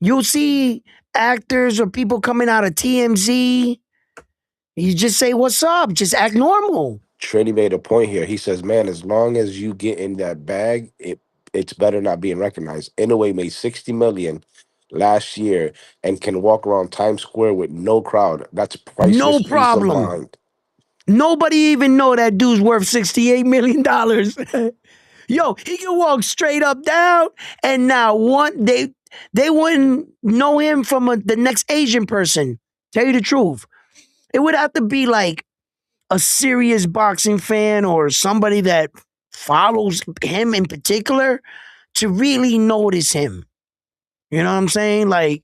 A: You'll see actors or people coming out of TMZ. You just say, what's up? Just act normal.
B: Trini made a point here. He says, man, as long as you get in that bag, it's better not being recognized. Inouye made $60 million last year and can walk around Times Square with no crowd. That's
A: No
B: priceless peace of
A: problem.
B: mind.
A: Nobody even know that dude's worth $68 million. Yo, he can walk straight up down, and now they wouldn't know him from the next Asian person. Tell you the truth. It would have to be like a serious boxing fan or somebody that follows him in particular to really notice him. You know what I'm saying? Like,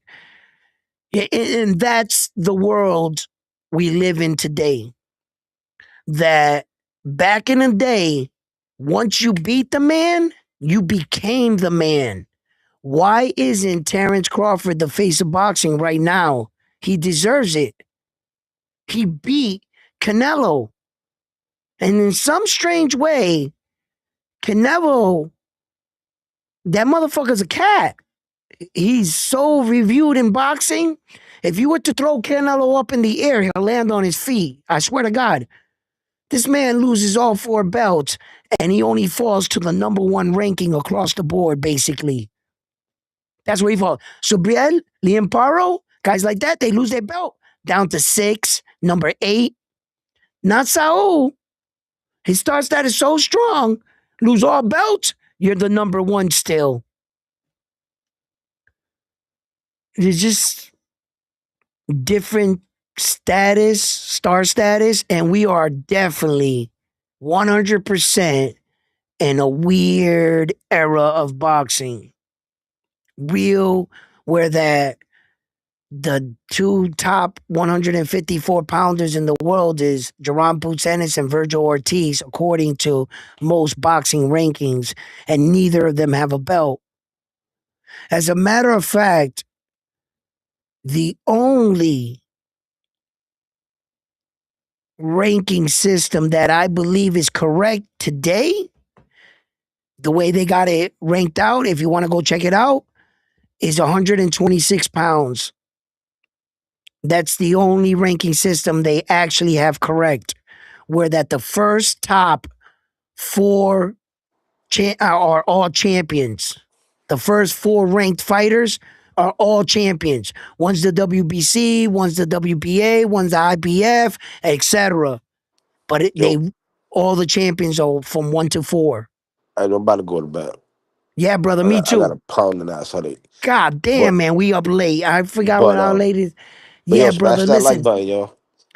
A: And that's the world we live in today. That back in the day, once you beat the man, you became the man. Why isn't Terrence Crawford the face of boxing right now? He deserves it. He beat Canelo. And in some strange way, Canelo, that motherfucker's a cat. He's so reviewed in boxing. If you were to throw Canelo up in the air, he'll land on his feet. I swear to God. This man loses all 4 belts and he only falls to the number 1 ranking across the board, basically. That's where he falls. Subriel, Liam Paro, guys like that, they lose their belt down to 6, number 8. Not Saul. His star status so strong, lose all belts, you're the number 1 still. It's just different status, star status, and we are definitely 100% in a weird era of boxing. Real, where the 2 top 154 pounders in the world is Jerome Pucenis and Virgil Ortiz, according to most boxing rankings, and neither of them have a belt. As a matter of fact, the only ranking system that I believe is correct today, the way they got it ranked out, if you want to go check it out, is 126 pounds. That's the only ranking system they actually have correct, where that the first top 4 are all champions. The first 4 ranked fighters are all champions. One's the WBC, one's the WBA, one's the IBF, etc. But
B: Yo,
A: all the champions are from 1 to 4.
B: I'm about to go to bed.
A: Yeah, brother, me
B: I got
A: too.
B: a pounding ass headache.
A: God
B: But
A: damn, man, we up late. I forgot what
B: but
A: our lady.
B: but yo,
A: Yeah,
B: smash
A: brother,
B: that like
A: listen.
B: button, yo.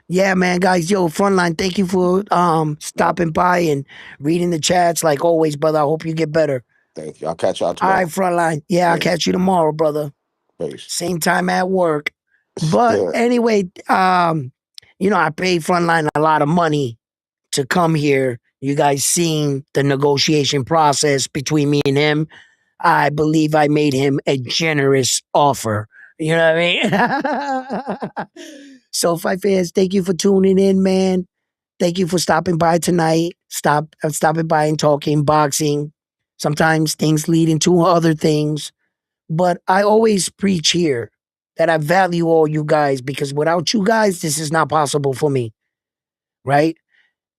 A: Yeah, man, guys, yo, Frontline, thank you for stopping by and reading the chats. Like always, brother, I hope you get better.
B: Thank you. I'll catch y'all
A: All right,
B: tomorrow.
A: Frontline. Yeah, I'll
B: Peace.
A: catch you tomorrow, brother.
B: Peace.
A: Same time at work. But
B: Yeah.
A: anyway, I paid Frontline a lot of money to come here. You guys seen the negotiation process between me and him. I believe I made him a generous offer. You know what I mean? So, Fight fans, thank you for tuning in, man. Thank you for stopping by tonight. Stopping by and talking boxing. Sometimes things lead into other things, but I always preach here that I value all you guys because without you guys, this is not possible for me, right?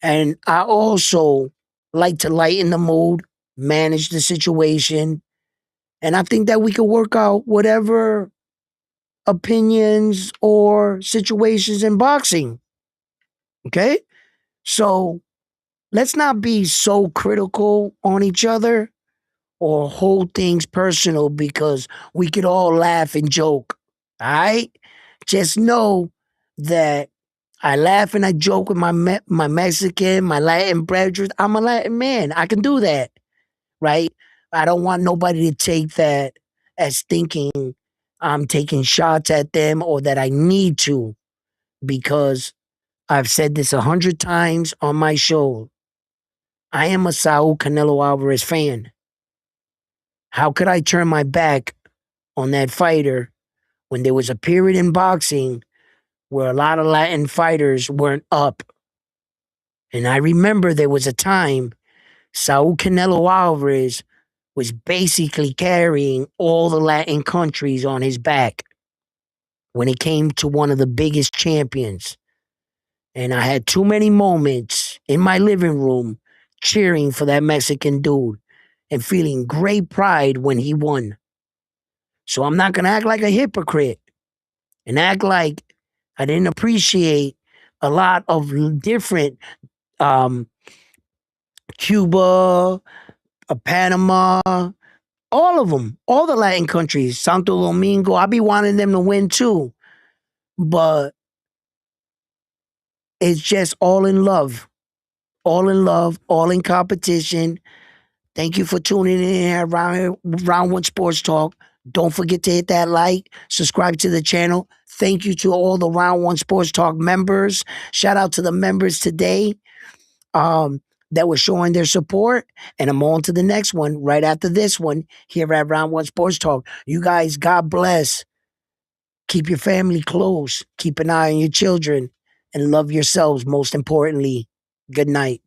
A: And I also like to lighten the mood, manage the situation, and I think that we can work out whatever opinions or situations in boxing. Okay? So let's not be so critical on each other or hold things personal because we could all laugh and joke. All right? Just know that I laugh and I joke with my Mexican, my Latin brethren. I'm a Latin man. I can do that, right? I don't want nobody to take that as thinking I'm taking shots at them or that I need to, because I've said this 100 times on my show. I am a Saul Canelo Alvarez fan. How could I turn my back on that fighter when there was a period in boxing where a lot of Latin fighters weren't up? And I remember there was a time Saul Canelo Alvarez was basically carrying all the Latin countries on his back when it came to one of the biggest champions. And I had too many moments in my living room cheering for that Mexican dude and feeling great pride when he won. So I'm not going to act like a hypocrite and act like I didn't appreciate a lot of different um, Cuba, Panama, all of them, all the Latin countries, Santo Domingo. I be wanting them to win too, but it's just all in love, all in love, all in competition. Thank you for tuning in here, Round One Sports Talk. Don't forget to hit that like, subscribe to the channel. Thank you to all the Round One Sports Talk members. Shout out to the members today that were showing their support. And I'm on to the next one right after this one here at Round One Sports Talk. You guys, God bless. Keep your family close. Keep an eye on your children and love yourselves, most importantly. Good night.